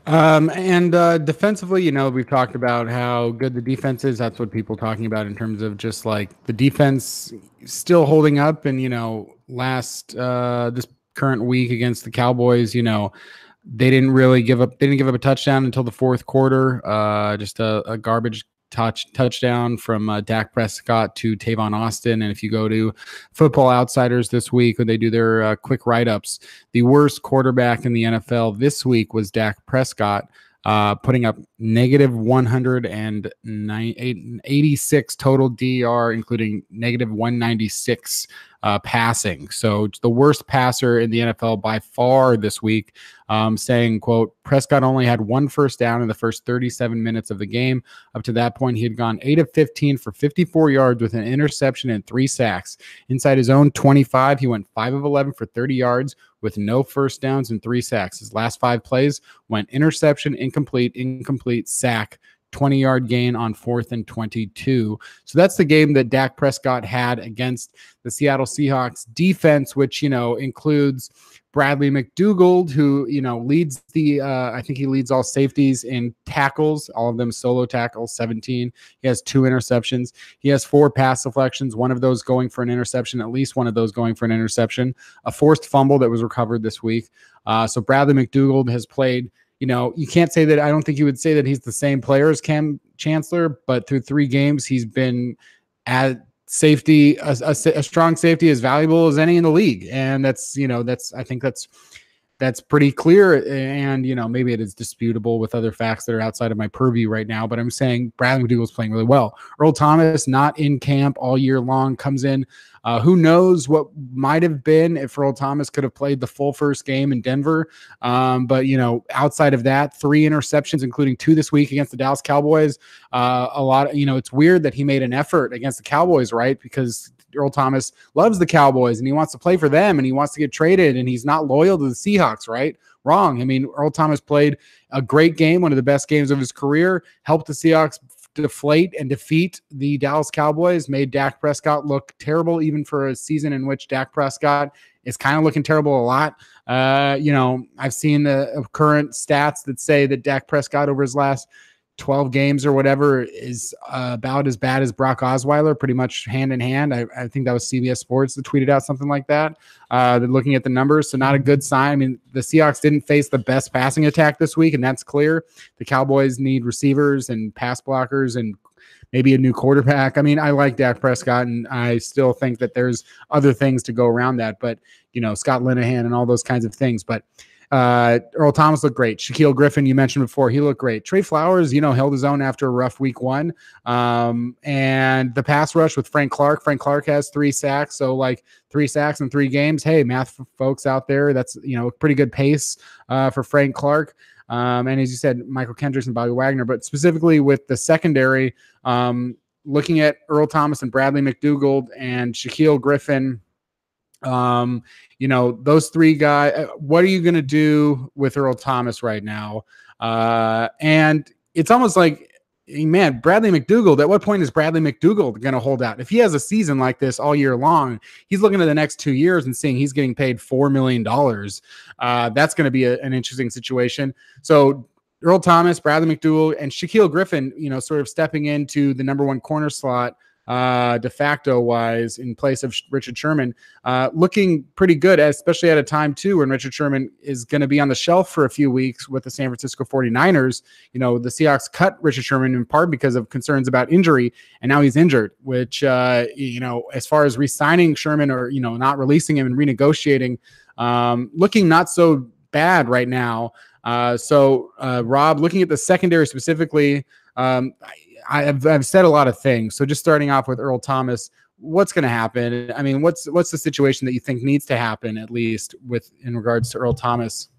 Speaker 1: And defensively, we've talked about how good the defense is. That's what people are talking about in terms of just like the defense still holding up. And, this current week against the Cowboys, they didn't really give up. They didn't give up a touchdown until the fourth quarter. Just a garbage touchdown from Dak Prescott to Tavon Austin. And if you go to Football Outsiders this week, when they do their quick write-ups, the worst quarterback in the NFL this week was Dak Prescott, putting up negative 186 total DR, including negative 196 passing. So the worst passer in the NFL by far this week, saying, quote, Prescott only had 1 first down in the first 37 minutes of the game. Up to that point, he had gone 8 of 15 for 54 yards with an interception and 3 sacks. Inside his own 25, he went 5 of 11 for 30 yards with no first downs and 3 sacks. His last 5 plays went interception, incomplete, sack, 20-yard gain on 4th and 22. So that's the game that Dak Prescott had against the Seattle Seahawks defense, which, includes Bradley McDougald, who, leads I think he leads all safeties in tackles, all of them solo tackles, 17. He has 2 interceptions. He has 4 pass deflections, one of those going for an interception, at least one of those going for an interception, a forced fumble that was recovered this week. So Bradley McDougald has played, you can't say that. I don't think you would say that he's the same player as Cam Chancellor, but through 3 games, he's been at safety, a strong safety, as valuable as any in the league. And I think that's pretty clear. And, maybe it is disputable with other facts that are outside of my purview right now, but I'm saying Bradley McDougald's playing really well. Earl Thomas, not in camp all year long, comes in. Who knows what might have been if Earl Thomas could have played the full first game in Denver. But, outside of that, 3 interceptions, including 2 this week against the Dallas Cowboys. A lot of, it's weird that he made an effort against the Cowboys, right? Because Earl Thomas loves the Cowboys and he wants to play for them and he wants to get traded and he's not loyal to the Seahawks, right? Wrong. I mean, Earl Thomas played a great game, one of the best games of his career, helped the Seahawks deflate and defeat the Dallas Cowboys, made Dak Prescott look terrible, even for a season in which Dak Prescott is kind of looking terrible a lot. I've seen the current stats that say that Dak Prescott over his last 12 games or whatever is about as bad as Brock Osweiler, pretty much hand in hand. I think that was CBS Sports that tweeted out something like that. Looking at the numbers, so not a good sign. I mean, the Seahawks didn't face the best passing attack this week, and that's clear. The Cowboys need receivers and pass blockers and maybe a new quarterback. I mean, I like Dak Prescott, and I still think that there's other things to go around that, but, Scott Linehan and all those kinds of things. But Earl Thomas looked great. Shaquille Griffin, you mentioned before, he looked great. Trey Flowers, held his own after a rough week 1. And the pass rush with Frank Clark. Frank Clark has 3 sacks. So 3 sacks in 3 games. Hey, math folks out there, that's, a pretty good pace for Frank Clark. And as you said, Michael Kendricks and Bobby Wagner, but specifically with the secondary, looking at Earl Thomas and Bradley McDougald and Shaquille Griffin, those 3 guys, what are you going to do with Earl Thomas right now? And it's almost like, man, Bradley McDougald, at what point is Bradley McDougald going to hold out? If he has a season like this all year long, he's looking at the next 2 years and seeing he's getting paid $4 million. That's going to be an interesting situation. So Earl Thomas, Bradley McDougald, and Shaquille Griffin, sort of stepping into the number 1 corner slot, de facto wise, in place of Richard Sherman, looking pretty good, especially at a time too when Richard Sherman is going to be on the shelf for a few weeks with the San Francisco 49ers. The Seahawks cut Richard Sherman in part because of concerns about injury, and now he's injured, which, as far as re-signing Sherman or, not releasing him and renegotiating, looking not so bad right now. Rob, looking at the secondary specifically, I've said a lot of things. So just starting off with Earl Thomas, what's going to happen? I mean, what's the situation that you think needs to happen, at least in regards to Earl Thomas?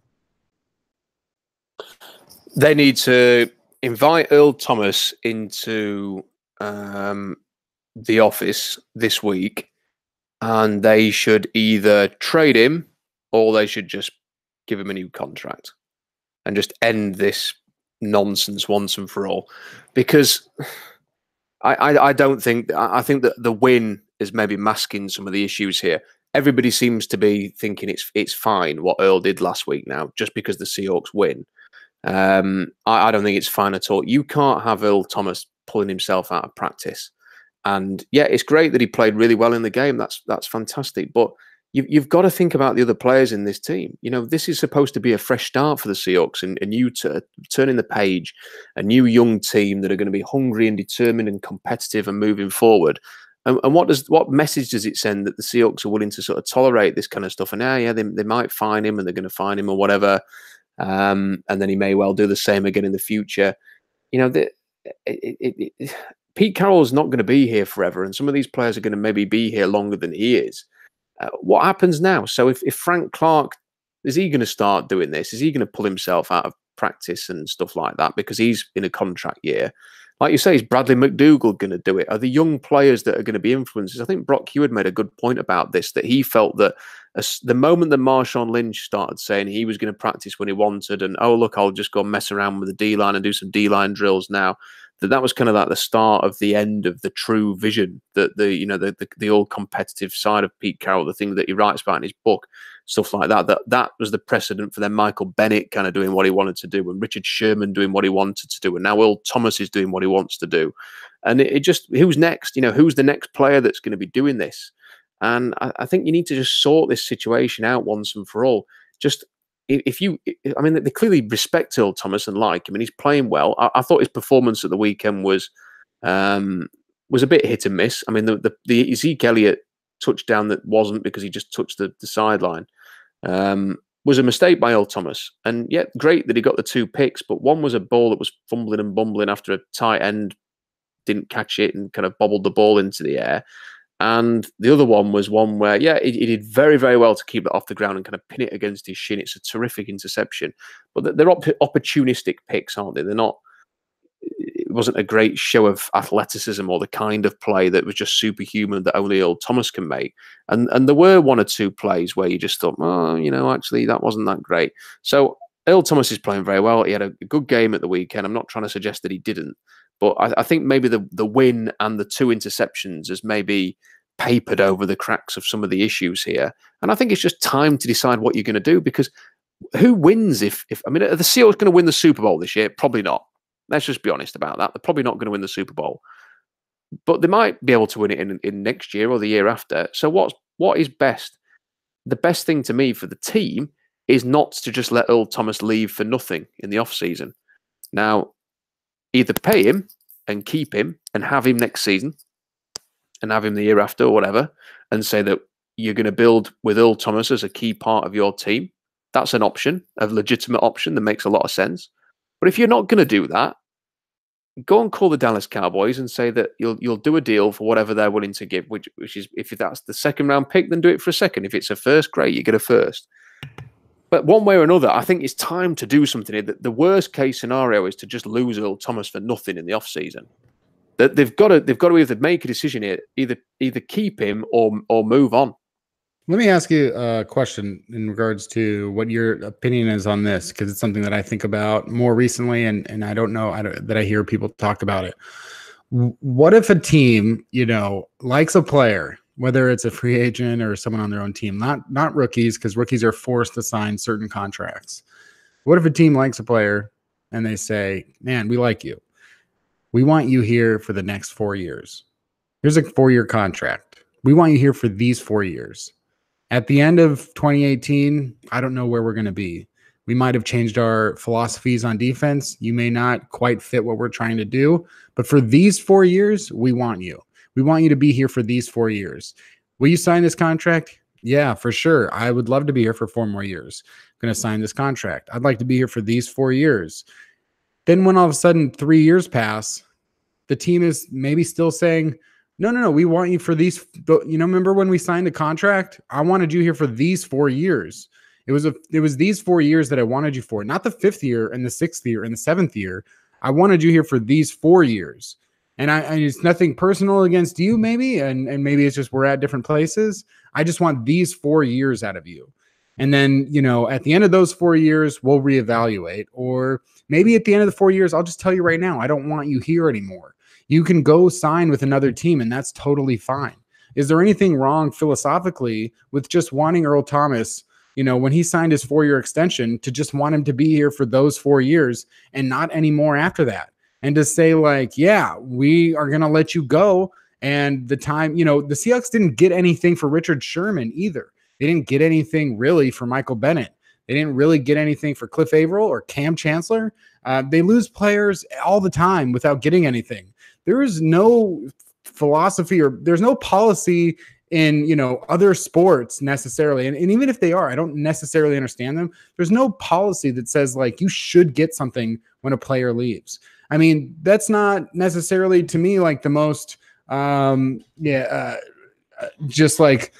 Speaker 2: They need to invite Earl Thomas into the office this week, and they should either trade him or they should just give him a new contract and just end this nonsense once and for all. Because I think that the win is maybe masking some of the issues here. Everybody seems to be thinking it's fine what Earl did last week now, just because the Seahawks win. I don't think it's fine at all. You can't have Earl Thomas pulling himself out of practice. And yeah, it's great that he played really well in the game. That's fantastic. But you've got to think about the other players in this team. This is supposed to be a fresh start for the Seahawks, and a new turning the page, a new young team that are going to be hungry and determined and competitive and moving forward. And what message does it send that the Seahawks are willing to sort of tolerate this kind of stuff? And they might fine him, and they're going to fine him or whatever, and then he may well do the same again in the future. Pete Carroll's not going to be here forever, and some of these players are going to maybe be here longer than he is. What happens now? So if Frank Clark, is he going to start doing this? Is he going to pull himself out of practice and stuff like that because he's in a contract year? Like you say, is Bradley McDougall going to do it? Are the young players that are going to be influencers? I think Brock Hewitt made a good point about this, that he felt that the moment that Marshawn Lynch started saying he was going to practice when he wanted and, oh, look, I'll just go mess around with the D-line and do some D-line drills now, that was kind of like the start of the end of the true vision, that the all competitive side of Pete Carroll, the thing that he writes about in his book, stuff like that was the precedent for then Michael Bennett kind of doing what he wanted to do, and Richard Sherman doing what he wanted to do, and now Earl Thomas is doing what he wants to do. And it just, who's next? Who's the next player that's going to be doing this? And I think you need to just sort this situation out once and for all. Just they clearly respect Earl Thomas and like him, and he's playing well. I thought his performance at the weekend was a bit hit and miss. I mean, the Zeke Elliott touchdown that wasn't because he just touched the sideline was a mistake by Earl Thomas. And yet, great that he got the 2 picks, but one was a ball that was fumbling and bumbling after a tight end didn't catch it and kind of bobbled the ball into the air. And the other one was one where, he did very, very well to keep it off the ground and kind of pin it against his shin. It's a terrific interception. But they're opportunistic picks, aren't they? They're not. It wasn't a great show of athleticism or the kind of play that was just superhuman that only Earl Thomas can make. And there were 1 or 2 plays where you just thought, actually, that wasn't that great. So Earl Thomas is playing very well. He had a good game at the weekend. I'm not trying to suggest that he didn't. But I think maybe the win and the 2 interceptions has maybe papered over the cracks of some of the issues here. And I think it's just time to decide what you're going to do, because who wins if are the Seahawks going to win the Super Bowl this year? Probably not. Let's just be honest about that. They're probably not going to win the Super Bowl. But they might be able to win it in next year or the year after. So what is best? The best thing to me for the team is not to just let Earl Thomas leave for nothing in the offseason. Now, either pay him and keep him and have him next season and have him the year after or whatever, and say that you're going to build with Earl Thomas as a key part of your team. That's an option, a legitimate option that makes a lot of sense. But if you're not going to do that, go and call the Dallas Cowboys and say that you'll do a deal for whatever they're willing to give, which is, if that's the 2nd round pick, then do it for a 2nd. If it's a 1st, great, you get a 1st. But one way or another, I think it's time to do something here. The worst case scenario is to just lose Earl Thomas for nothing in the offseason. They've got to either make a decision here, either keep him or move on.
Speaker 1: Let me ask you a question in regards to what your opinion is on this, because it's something that I think about more recently, and I don't know that I hear people talk about it. What if a team, likes a player, whether it's a free agent or someone on their own team, not rookies, because rookies are forced to sign certain contracts. What if a team likes a player and they say, man, we like you. We want you here for the next 4 years. Here's a 4-year contract. We want you here for these 4 years. At the end of 2018, I don't know where we're going to be. We might have changed our philosophies on defense. You may not quite fit what we're trying to do, but for these 4 years, we want you. We want you to be here for these 4 years. Will you sign this contract? Yeah, for sure. I would love to be here for 4 more years. I'm going to sign this contract. I'd like to be here for these 4 years. Then when all of a sudden 3 years pass, the team is maybe still saying, no, we want you for these. Remember when we signed the contract? I wanted you here for these 4 years. It was these 4 years that I wanted you for, not the 5th year and the 6th year and the 7th year. I wanted you here for these 4 years. And it's nothing personal against you, maybe, and maybe it's just we're at different places. I just want these 4 years out of you. And then, at the end of those 4 years, we'll reevaluate. Or maybe at the end of the 4 years, I'll just tell you right now, I don't want you here anymore. You can go sign with another team, and that's totally fine. Is there anything wrong philosophically with just wanting Earl Thomas, when he signed his 4-year extension, to just want him to be here for those 4 years and not anymore after that? And to say, like, yeah, we are going to let you go. And the time, the Seahawks didn't get anything for Richard Sherman either. They didn't get anything really for Michael Bennett. They didn't really get anything for Cliff Averill or Cam Chancellor. They lose players all the time without getting anything. There is no philosophy or there's no policy in, other sports necessarily. And even if they are, I don't necessarily understand them. There's no policy that says, like, you should get something when a player leaves. I mean, that's not necessarily to me like the most, just like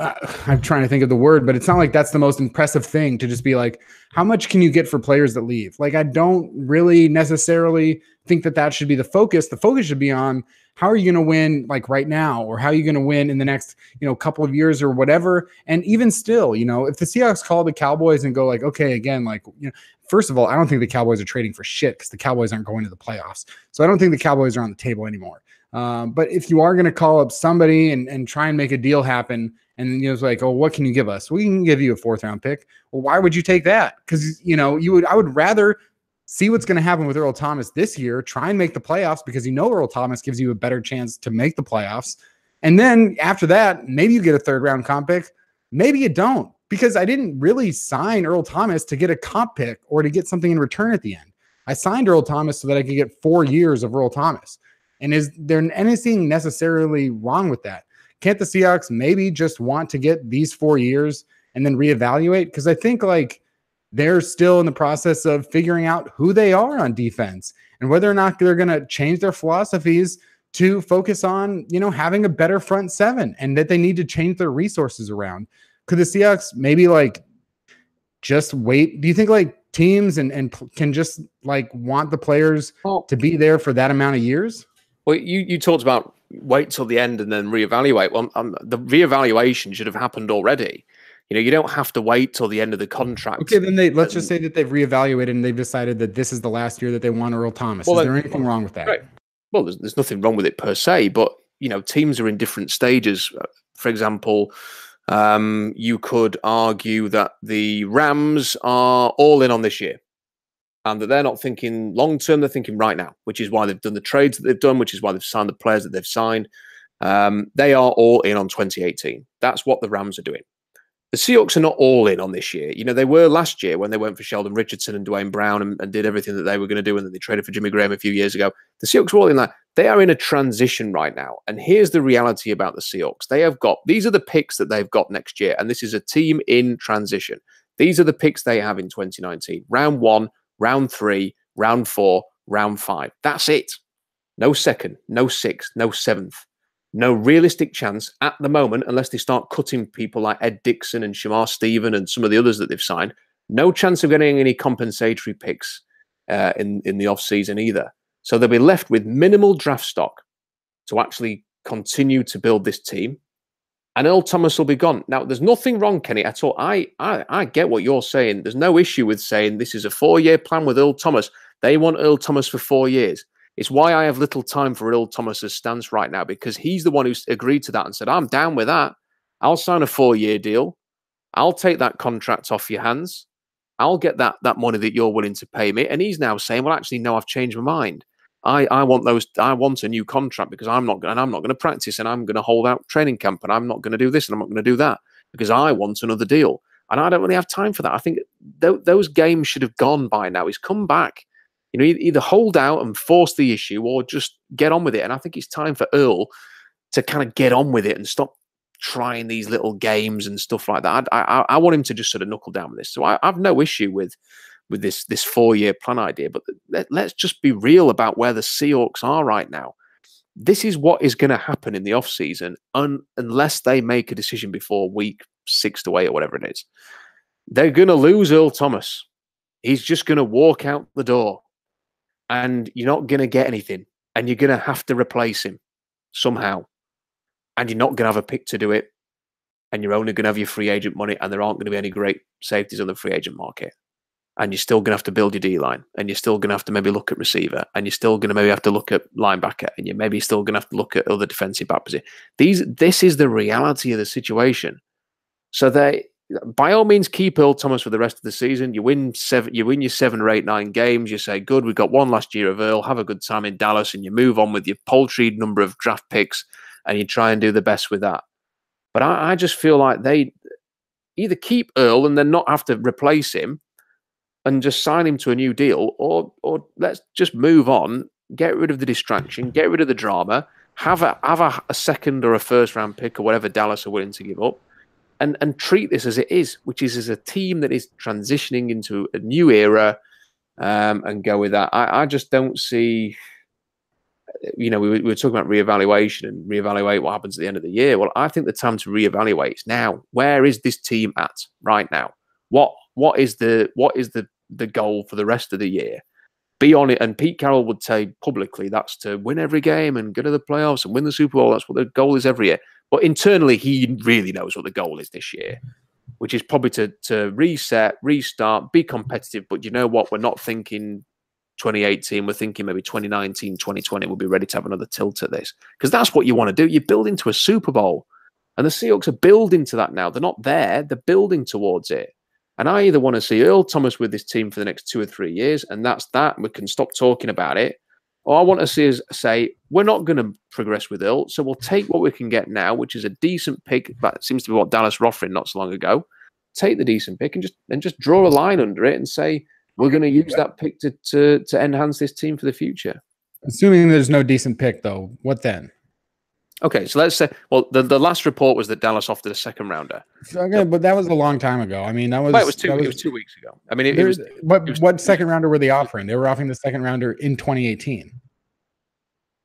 Speaker 1: I'm trying to think of the word, but it's not like that's the most impressive thing to just be like, how much can you get for players that leave? Like, I don't really necessarily think that that should be the focus. The focus should be on how are you going to win like right now, or how are you going to win in the next, couple of years or whatever. And even still, if the Seahawks call the Cowboys and go like, okay, again, like, first of all, I don't think the Cowboys are trading for shit because the Cowboys aren't going to the playoffs. So I don't think the Cowboys are on the table anymore. But if you are going to call up somebody and try and make a deal happen, and it's like, oh, what can you give us? We can give you a 4th round pick. Well, why would you take that? Because I would rather see what's going to happen with Earl Thomas this year, try and make the playoffs, because Earl Thomas gives you a better chance to make the playoffs. And then after that, maybe you get a 3rd round comp pick. Maybe you don't, because I didn't really sign Earl Thomas to get a comp pick or to get something in return at the end. I signed Earl Thomas so that I could get 4 years of Earl Thomas. And is there anything necessarily wrong with that? Can't the Seahawks maybe just want to get these 4 years and then reevaluate? Because I think like they're still in the process of figuring out who they are on defense and whether or not they're going to change their philosophies to focus on, having a better front 7, and that they need to change their resources around. Could the Seahawks maybe like just wait? Do you think like teams and can just like want the players to be there for that amount of years?
Speaker 2: Well, you talked about wait till the end and then reevaluate. Well, the reevaluation should have happened already. You don't have to wait till the end of the contract.
Speaker 1: Okay, then let's just say that they've reevaluated and they've decided that this is the last year that they want Earl Thomas. Well, is there anything wrong with that?
Speaker 2: Right. Well, there's nothing wrong with it per se, but teams are in different stages. For example, you could argue that the Rams are all in on this year, and that they're not thinking long term, they're thinking right now, which is why they've done the trades that they've done, which is why they've signed the players that they've signed. They are all in on 2018. That's what the Rams are doing. The Seahawks are not all in on this year. They were last year when they went for Sheldon Richardson and Dwayne Brown and did everything that they were going to do, and then they traded for Jimmy Graham a few years ago. The Seahawks were all in that. They are in a transition right now. And here's the reality about the Seahawks. These are the picks that they've got next year, and this is a team in transition. These are the picks they have in 2019. Round 1, round 3, round 4, round 5. That's it. No 2nd, no 6th, no 7th. No realistic chance at the moment, unless they start cutting people like Ed Dixon and Shamar Stephen and some of the others that they've signed. No chance of getting any compensatory picks in the offseason either. So they'll be left with minimal draft stock to actually continue to build this team. And Earl Thomas will be gone. Now, there's nothing wrong, Kenny, at all. I get what you're saying. There's no issue with saying this is a 4-year plan with Earl Thomas. They want Earl Thomas for 4 years. It's why I have little time for Earl Thomas's stance right now, because he's the one who's agreed to that and said, I'm down with that. I'll sign a 4-year deal. I'll take that contract off your hands. I'll get that money that you're willing to pay me. And he's now saying, well, actually, no, I've changed my mind. I want a new contract because I'm not going to practice, and I'm going to hold out training camp, and I'm not going to do this and I'm not going to do that because I want another deal. And I don't really have time for that. I think those games should have gone by now. He's come back. Either hold out and force the issue or just get on with it. And I think it's time for Earl to kind of get on with it and stop trying these little games and stuff like that. I want him to just sort of knuckle down with this. So I have no issue with this 4-year plan idea. But let's just be real about where the Seahawks are right now. This is what is going to happen in the offseason unless they make a decision before week 6 to 8 or whatever it is. They're going to lose Earl Thomas. He's just going to walk out the door. And you're not going to get anything. And you're going to have to replace him somehow. And you're not going to have a pick to do it. And you're only going to have your free agent money. And there aren't going to be any great safeties on the free agent market. And you're still going to have to build your D-line. And you're still going to have to maybe look at receiver. And you're still going to maybe have to look at linebacker. And you're maybe still going to have to look at other defensive back position. This is the reality of the situation. So by all means, keep Earl Thomas for the rest of the season. You win your 7 or 8, 9 games. You say, good, we've got one last year of Earl. Have a good time in Dallas, and you move on with your paltry number of draft picks, and you try and do the best with that. But I just feel like they either keep Earl and then not have to replace him and just sign him to a new deal, or let's just move on, get rid of the distraction, get rid of the drama, have a 2nd or a 1st round pick or whatever Dallas are willing to give up. And treat this as it is, which is as a team that is transitioning into a new era, and go with that. I just don't see we were talking about reevaluation and reevaluate what happens at the end of the year. Well, I think the time to reevaluate is now. Where is this team at right now? What is the goal for the rest of the year? Be on it. And Pete Carroll would say publicly that's to win every game and go to the playoffs and win the Super Bowl. That's what the goal is every year. But internally, he really knows what the goal is this year, which is probably to reset, restart, be competitive. But you know what? We're not thinking 2018. We're thinking maybe 2019, 2020. We'll be ready to have another tilt at this, because that's what you want to do. You build into a Super Bowl, and the Seahawks are building to that now. They're not there. They're building towards it. And I either want to see Earl Thomas with this team for the next 2 or 3 years, and that's that. We can stop talking about it. Or I want to see us say, we're not going to progress with Earl, so we'll take what we can get now, which is a decent pick. That seems to be what Dallas were offering not so long ago. Take the decent pick and just draw a line under it and say, we're going to use that pick to enhance this team for the future.
Speaker 1: Assuming there's no decent pick, though, what then?
Speaker 2: Okay, so let's say, well, the last report was that Dallas offered a second rounder.
Speaker 1: Okay, but that was a long time ago. I mean, that was,
Speaker 2: well, it was 2 weeks ago. I mean, it was.
Speaker 1: What second rounder were they offering? They were offering the second rounder in 2018.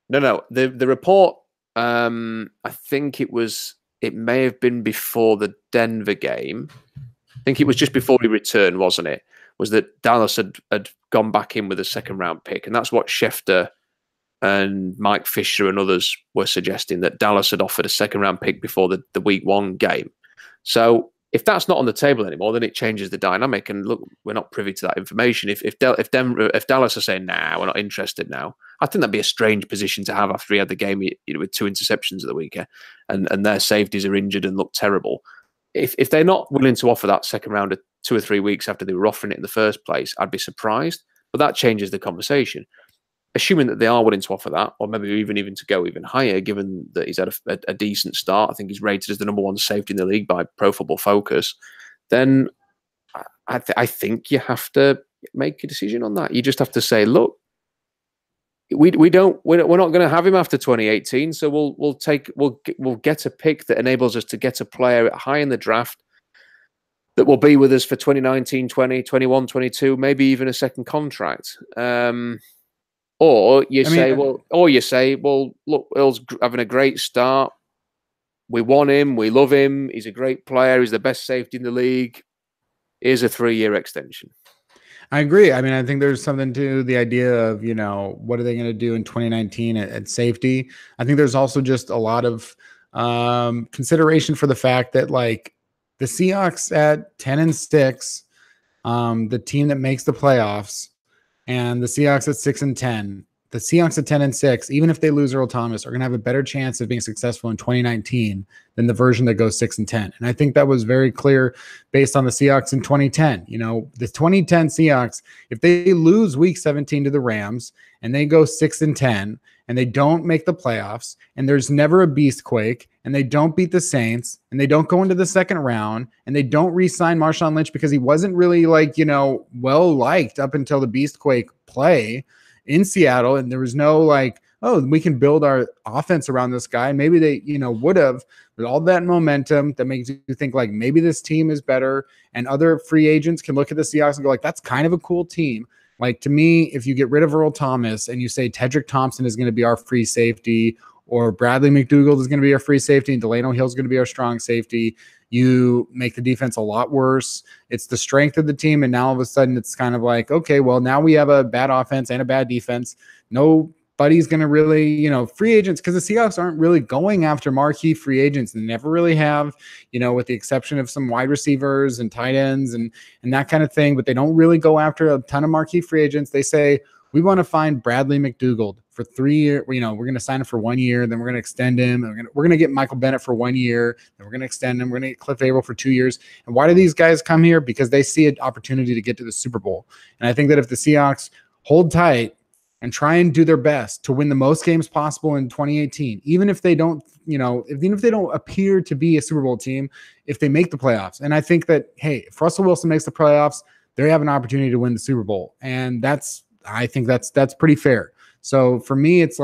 Speaker 2: No. The report, I think it may have been before the Denver game. I think it was just before he returned, wasn't it? Was that Dallas had gone back in with a second round pick, and that's what Schefter and Mike Fisher and others were suggesting, that Dallas had offered a second round pick before the week 1 game. So if that's not on the table anymore, then it changes the dynamic. And look, we're not privy to that information. If Dallas are saying, nah, we're not interested now, I think that'd be a strange position to have after he had the game with 2 interceptions of the weekend, and their safeties are injured and look terrible. If they're not willing to offer that second round 2 or 3 weeks after they were offering it in the first place, I'd be surprised. But that changes the conversation. Assuming that they are willing to offer that, or maybe even to go even higher, given that he's had a decent start. I think he's rated as the #1 safety in the league by Pro Football Focus. Then I think you have to make a decision on that. You just have to say, look, we're not going to have him after 2018, so we'll get a pick that enables us to get a player high in the draft that will be with us for 2019, 20, 21, 22, maybe even a second contract. Or you say, well, look, Earl's having a great start. We want him. We love him. He's a great player. He's the best safety in the league. Here's a 3-year extension.
Speaker 1: I agree. I mean, I think there's something to the idea of, what are they going to do in 2019 at safety? I think there's also just a lot of consideration for the fact that, like, the Seahawks at 10-6, the team that makes the playoffs, and the Seahawks at 6-10. The Seahawks at 10-6, even if they lose Earl Thomas, are going to have a better chance of being successful in 2019 than the version that goes 6-10. And I think that was very clear based on the Seahawks in 2010. The 2010 Seahawks, if they lose Week 17 to the Rams and they go 6-10 and they don't make the playoffs and there's never a beastquake and they don't beat the Saints and they don't go into the second round and they don't re-sign Marshawn Lynch because he wasn't really well liked up until the beastquake play in Seattle, and there was no we can build our offense around this guy. Maybe they, would have, with all that momentum that makes you think maybe this team is better, and other free agents can look at the Seahawks and go that's kind of a cool team. To me, if you get rid of Earl Thomas and you say Tedrick Thompson is going to be our free safety, or Bradley McDougald is going to be our free safety, and Delano Hill is going to be our strong safety, you make the defense a lot worse. It's the strength of the team, and now all of a sudden it's kind of okay, well, now we have a bad offense and a bad defense. Nobody's going to really, free agents, because the Seahawks aren't really going after marquee free agents. They never really have, with the exception of some wide receivers and tight ends and that kind of thing, but they don't really go after a ton of marquee free agents. They say, we want to find Bradley McDougald for 3 years. We're going to sign him for 1 year. Then we're going to extend him. And we're going to get Michael Bennett for 1 year. Then we're going to extend him. We're going to get Cliff Averill for 2 years. And why do these guys come here? Because they see an opportunity to get to the Super Bowl. And I think that if the Seahawks hold tight and try and do their best to win the most games possible in 2018, even if they don't, even if they don't appear to be a Super Bowl team, if they make the playoffs. And I think that, hey, if Russell Wilson makes the playoffs, they have an opportunity to win the Super Bowl. And I think that's pretty fair. So for me, it's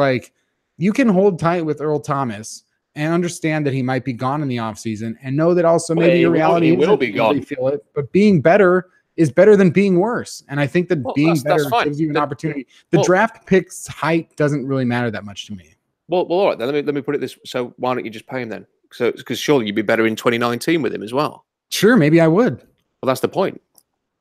Speaker 1: you can hold tight with Earl Thomas and understand that he might be gone in the offseason, and know that also maybe your reality
Speaker 2: will be gone.
Speaker 1: Feel it, but being better is better than being worse. And I think that being
Speaker 2: that's
Speaker 1: better
Speaker 2: fine.
Speaker 1: gives you an opportunity. The draft picks height doesn't really matter that much to me.
Speaker 2: Well, all right, then let me put it this. So why don't you just pay him then? So because surely you'd be better in 2019 with him as well.
Speaker 1: Sure, maybe I would.
Speaker 2: Well, that's the point.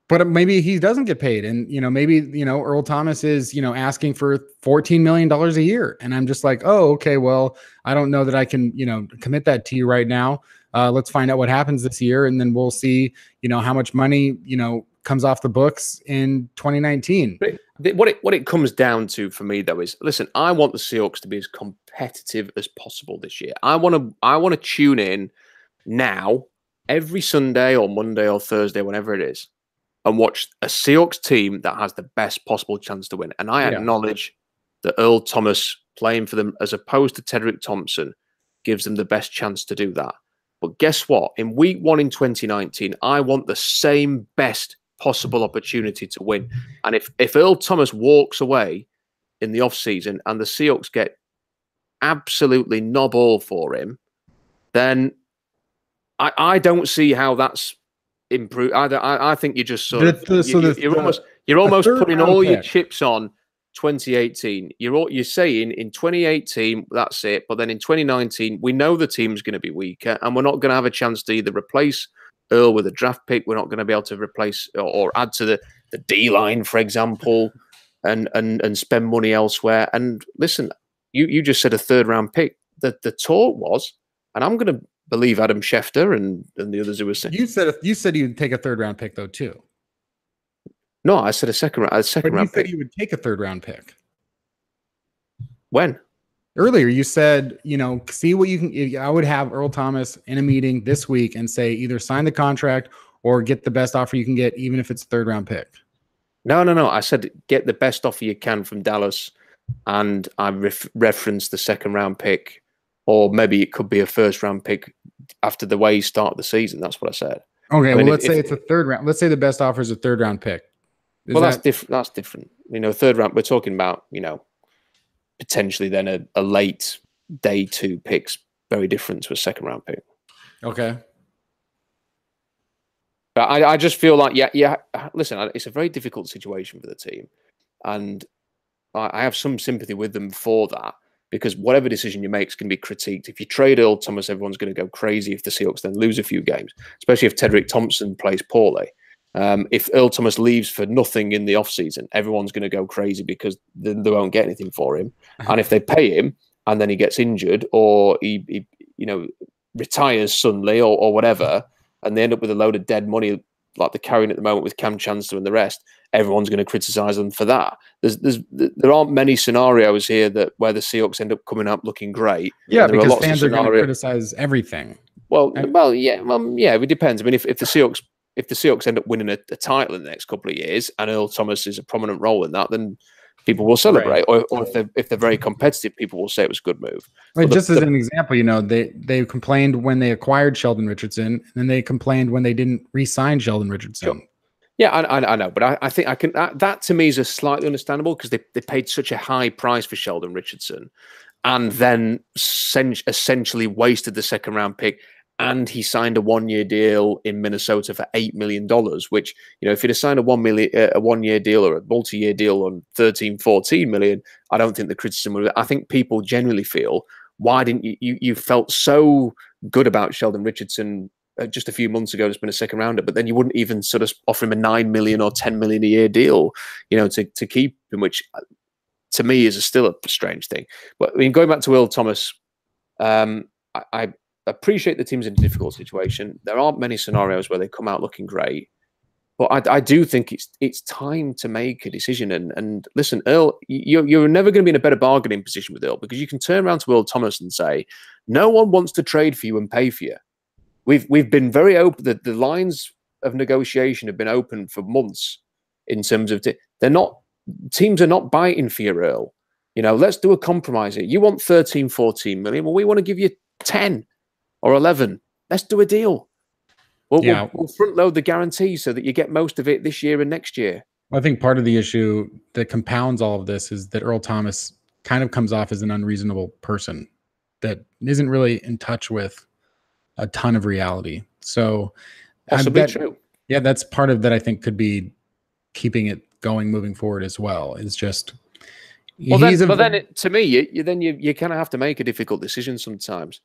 Speaker 1: But maybe he doesn't get paid. And, maybe, Earl Thomas is, asking for $14 million a year. And I'm just like, oh, okay, well, I don't know that I can, commit that to you right now. Let's find out what happens this year. And then we'll see, how much money, comes off the books in 2019.
Speaker 2: What it comes down to for me, though, is, listen, I want the Seahawks to be as competitive as possible this year. I want to tune in now every Sunday or Monday or Thursday, whenever it is, and watch a Seahawks team that has the best possible chance to win. And I acknowledge that Earl Thomas playing for them as opposed to Tedrick Thompson gives them the best chance to do that. But guess what? In week 1 in 2019, I want the same best possible opportunity to win. And if Earl Thomas walks away in the offseason and the Seahawks get absolutely no ball for him, then I don't see how that's improved. I think you just sort of you're almost putting all your chips on 2018. You're saying in 2018 that's it, but then in 2019 we know the team's going to be weaker, and we're not going to have a chance to either replace Earl with a draft pick. We're not going to be able to replace or add to the D line, for example, and spend money elsewhere. And listen, you just said a 3rd round pick. The talk was, and I'm going to believe Adam Schefter and the others who were saying.
Speaker 1: You said you'd take a 3rd round pick though too.
Speaker 2: No, I said a second round
Speaker 1: you
Speaker 2: pick.
Speaker 1: Said you would take a 3rd round pick.
Speaker 2: When?
Speaker 1: Earlier, you said, see what you can. I would have Earl Thomas in a meeting this week and say either sign the contract or get the best offer you can get, even if it's a 3rd round pick.
Speaker 2: No. I said get the best offer you can from Dallas, and I referenced the 2nd round pick, or maybe it could be a 1st round pick after the way you start the season. That's what I said.
Speaker 1: Okay, let's say it's a 3rd round. Let's say the best offer is a 3rd round pick.
Speaker 2: That's different. That's different. 3rd round. We're talking about potentially then a late day 2 pick's very different to a 2nd round pick.
Speaker 1: Okay.
Speaker 2: But I just feel like listen, it's a very difficult situation for the team, and I have some sympathy with them for that, because whatever decision you make is going to be critiqued. If you trade Earl Thomas, everyone's going to go crazy if the Seahawks then lose a few games, especially if Tedrick Thompson plays poorly. If Earl Thomas leaves for nothing in the offseason, everyone's going to go crazy because they won't get anything for him. And if they pay him and then he gets injured, or he retires suddenly or whatever, and they end up with a load of dead money like they're carrying at the moment with Cam Chancellor and the rest, everyone's going to criticize them for that. There aren't many scenarios here where the Seahawks end up coming up looking great.
Speaker 1: Yeah, because fans are going to criticize everything.
Speaker 2: Well, it depends. I mean, if the Seahawks end up winning a title in the next couple of years, and Earl Thomas is a prominent role in that, then people will celebrate. Right. Or if they're very competitive, people will say it was a good move.
Speaker 1: Right, just as an example, they complained when they acquired Sheldon Richardson, and then they complained when they didn't re-sign Sheldon Richardson.
Speaker 2: Sure. Yeah, I know, but I think I can. That to me is a slightly understandable, because they paid such a high price for Sheldon Richardson, and then essentially wasted the 2nd round pick. And he signed a 1-year deal in Minnesota for $8 million, which, if he'd have signed a 1-year deal or a multi-year deal on 13-14 million, I don't think the criticism would. I think people generally feel, why didn't you felt so good about Sheldon Richardson just a few months ago, it's been a 2nd rounder, but then you wouldn't even sort of offer him a $9 million or $10 million a year deal, to keep him, which to me is still a strange thing. But I mean, going back to Earl Thomas, I appreciate the team's in a difficult situation. There aren't many scenarios where they come out looking great, but I do think it's time to make a decision. And listen, Earl, you're never going to be in a better bargaining position with Earl, because you can turn around to Earl Thomas and say, no one wants to trade for you and pay for you. We've been very open. The lines of negotiation have been open for months in terms of teams are not biting for your Earl. Let's do a compromise here. You want 13-14 million. Well, we want to give you 10 or 11. Let's do a deal. We'll front load the guarantee so that you get most of it this year and next year.
Speaker 1: I think part of the issue that compounds all of this is that Earl Thomas kind of comes off as an unreasonable person that isn't really in touch with a ton of reality. So
Speaker 2: possibly true.
Speaker 1: Yeah, that's part of that. I think could be keeping it going moving forward as well. It's just
Speaker 2: to me, you kind of have to make a difficult decision sometimes,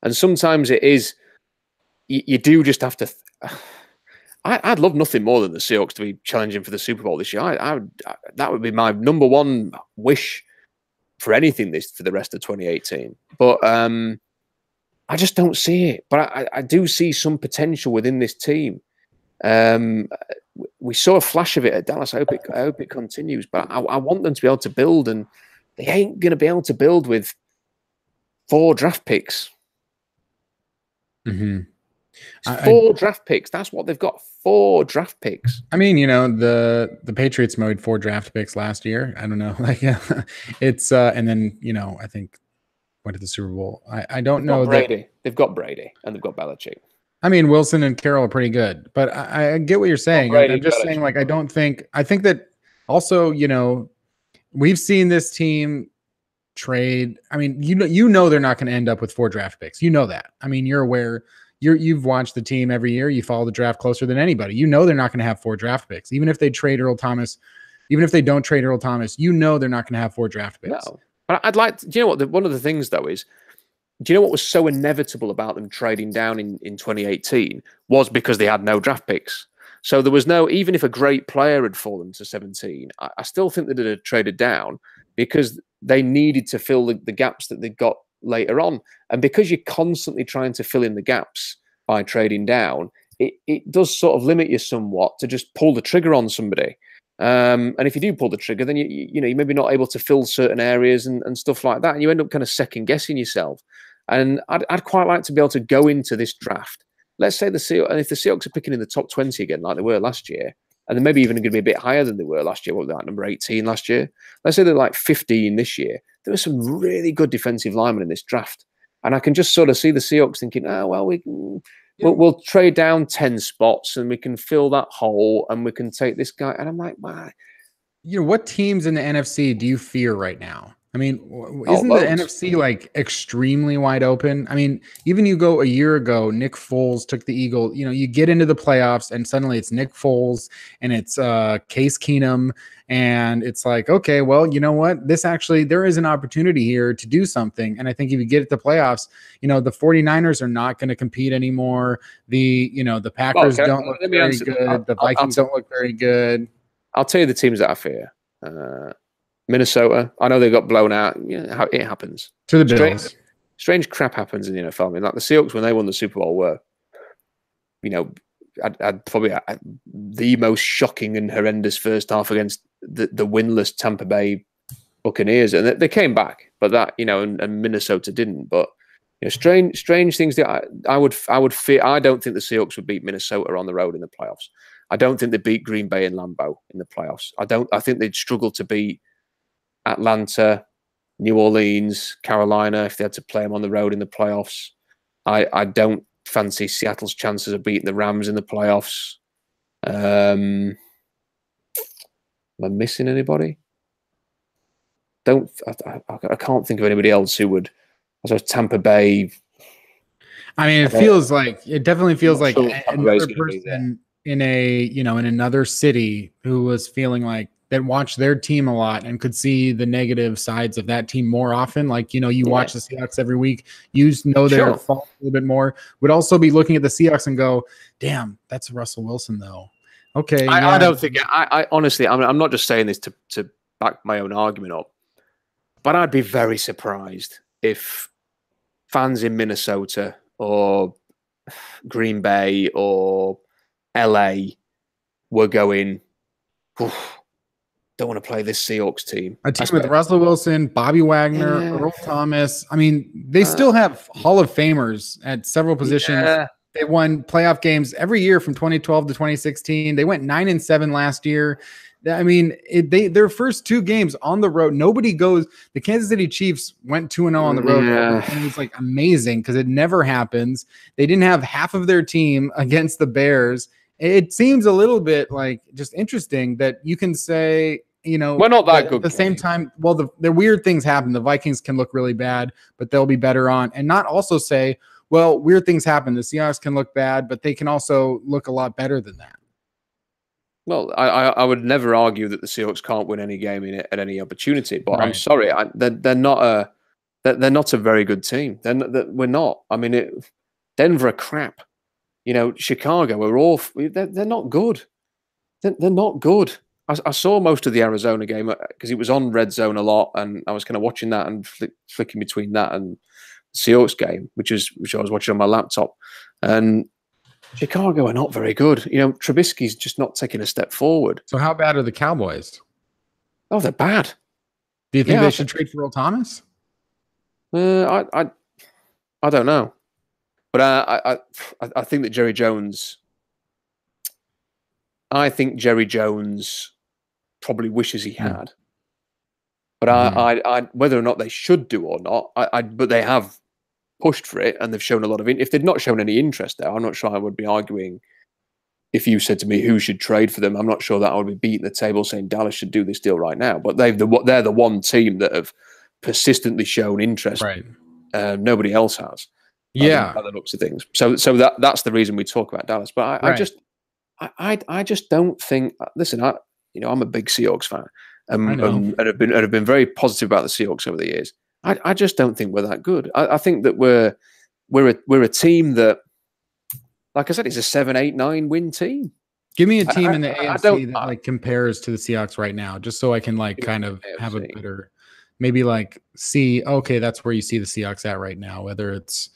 Speaker 2: and sometimes it is you do just have to. I'd love nothing more than the Seahawks to be challenging for the Super Bowl this year. That would be my number one wish for anything for the rest of 2018. But I just don't see it. But I do see some potential within this team. We saw a flash of it at Dallas. I hope it continues. But I want them to be able to build, and they ain't going to be able to build with 4 draft picks.
Speaker 1: Mm-hmm.
Speaker 2: 4 draft picks. That's what they've got. 4 draft picks.
Speaker 1: I mean, the Patriots made 4 draft picks last year. I don't know, it's and then I think went to the Super Bowl. I don't know
Speaker 2: Brady. They've got Brady and they've got Belichick.
Speaker 1: I mean, Wilson and Carroll are pretty good, but I get what you're saying. I'm just saying, like, I think that also, we've seen this team trade. I mean, they're not going to end up with 4 draft picks. You know that. I mean, you're aware. You've watched the team every year. You follow the draft closer than anybody. They're not going to have 4 draft picks. Even if they trade Earl Thomas, even if they don't trade Earl Thomas, they're not going to have 4 draft picks.
Speaker 2: No. But I'd like to, do you know what? One of the things, though, is, do you know what was so inevitable about them trading down in 2018 was because they had no draft picks. So there was no, even if a great player had fallen to 17, I still think that they'd have traded down because they needed to fill the gaps that they got later on. And because you're constantly trying to fill in the gaps by trading down, it does sort of limit you somewhat to just pull the trigger on somebody. And if you do pull the trigger, then you're maybe not able to fill certain areas and stuff like that. And you end up kind of second guessing yourself. And I'd quite like to be able to go into this draft. Let's say the Seahawks, and if the Seahawks are picking in the top 20 again, like they were last year, and they're maybe even going to be a bit higher than they were last year. What was that, number 18 last year? Let's say they're like 15 this year. There were some really good defensive linemen in this draft. And I can just sort of see the Seahawks thinking, we'll trade down 10 spots and we can fill that hole and we can take this guy. And I'm like, why?
Speaker 1: What teams in the NFC do you fear right now? I mean, isn't the NFC like extremely wide open? I mean, even you go a year ago, Nick Foles took the Eagle. You get into the playoffs and suddenly it's Nick Foles and it's Case Keenum. And it's like, okay, well, you know what? There is an opportunity here to do something. And I think if you get at the playoffs, the 49ers are not going to compete anymore. The Packers don't look very good. The Vikings don't look very good.
Speaker 2: I'll tell you the teams that I fear. Minnesota. I know they got blown out. It happens.
Speaker 1: To the Bills.
Speaker 2: Strange crap happens in the NFL. I mean, like the Seahawks when they won the Super Bowl were, I'd probably the most shocking and horrendous first half against the winless Tampa Bay Buccaneers, and they came back, but that and Minnesota didn't. But strange things that I would fear. I don't think the Seahawks would beat Minnesota on the road in the playoffs. I don't think they beat Green Bay in Lambeau in the playoffs. I think they'd struggle to beat Atlanta, New Orleans, Carolina if they had to play them on the road in the playoffs. I don't fancy Seattle's chances of beating the Rams in the playoffs. Am I missing anybody? I can't think of anybody else who would. I suppose Tampa Bay.
Speaker 1: I mean, it definitely feels like another person in another city who was feeling like that watched their team a lot and could see the negative sides of that team more often. Like, you watch the Seahawks every week, their fault a little bit more, would also be looking at the Seahawks and go, damn, that's Russell Wilson though. Okay.
Speaker 2: I don't think I honestly, I'm not just saying this to back my own argument up, but I'd be very surprised if fans in Minnesota or Green Bay or LA were going, don't want to play this Seahawks team.
Speaker 1: A team with Russell Wilson, Bobby Wagner, Earl Thomas. I mean, they still have Hall of Famers at several positions. Yeah. They won playoff games every year from 2012 to 2016. They went 9-7 last year. I mean, their first 2 games on the road, nobody goes. The Kansas City Chiefs went 2-0 on the road, and it was like amazing because it never happens. They didn't have half of their team against the Bears. It seems a little bit like just interesting that you can say, we're not that good. At the same time, well, the weird things happen. The Vikings can look really bad, but they'll be better on, and not also say, well, weird things happen. The Seahawks can look bad, but they can also look a lot better than that.
Speaker 2: Well, I would never argue that the Seahawks can't win any game at any opportunity, but I'm
Speaker 1: Right.
Speaker 2: sorry, they're not they're not a very good team. We're not. I mean, Denver are crap. Chicago are awful. They're not good. They're not good. I saw most of the Arizona game because it was on Red Zone a lot, and I was kind of watching that and flicking between that and the Seahawks game, which I was watching on my laptop. And Chicago are not very good. Trubisky's just not taking a step forward.
Speaker 1: So how bad are the Cowboys?
Speaker 2: Oh, they're bad.
Speaker 1: Do you think they should trade for Earl Thomas?
Speaker 2: I don't know, but I think that Jerry Jones. I think Jerry Jones probably wishes he had. But I whether or not they should do or not, but they have pushed for it and they've shown a lot of if they'd not shown any interest there, I'm not sure I would be arguing. If you said to me who should trade for them, I'm not sure that I would be beating the table saying Dallas should do this deal right now. But they're the one team that have persistently shown interest.
Speaker 1: Right.
Speaker 2: Nobody else has.
Speaker 1: Yeah.
Speaker 2: By the looks of things. So that's the reason we talk about Dallas. But I just don't think. Listen, I'm a big Seahawks fan, and have been very positive about the Seahawks over the years. I just don't think we're that good. I think that we're a team that, like I said, it's a 7, 8, 9 win team.
Speaker 1: Give me a team in the AFC that compares to the Seahawks right now, just so I can kind of have a better, maybe see. Okay, that's where you see the Seahawks at right now. Whether it's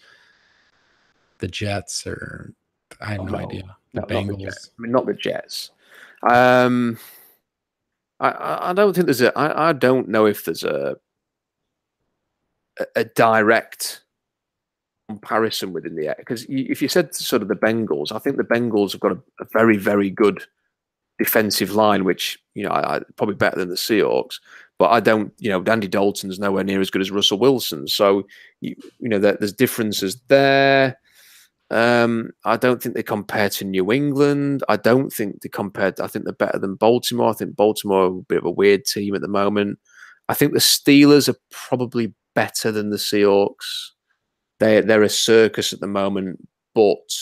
Speaker 1: the Jets or I have no idea. The Bengals.
Speaker 2: Not the Jets. I don't think there's I don't know if there's a direct comparison within the air, because if you said sort of the Bengals, I think the Bengals have got a very, very good defensive line, which probably better than the Seahawks. But I don't, Andy Dalton's nowhere near as good as Russell Wilson. So there's differences there. I don't think they compare to New England. I don't think they compare. I think they're better than Baltimore. I think Baltimore are a bit of a weird team at the moment. I think the Steelers are probably better than the Seahawks. They're a circus at the moment, but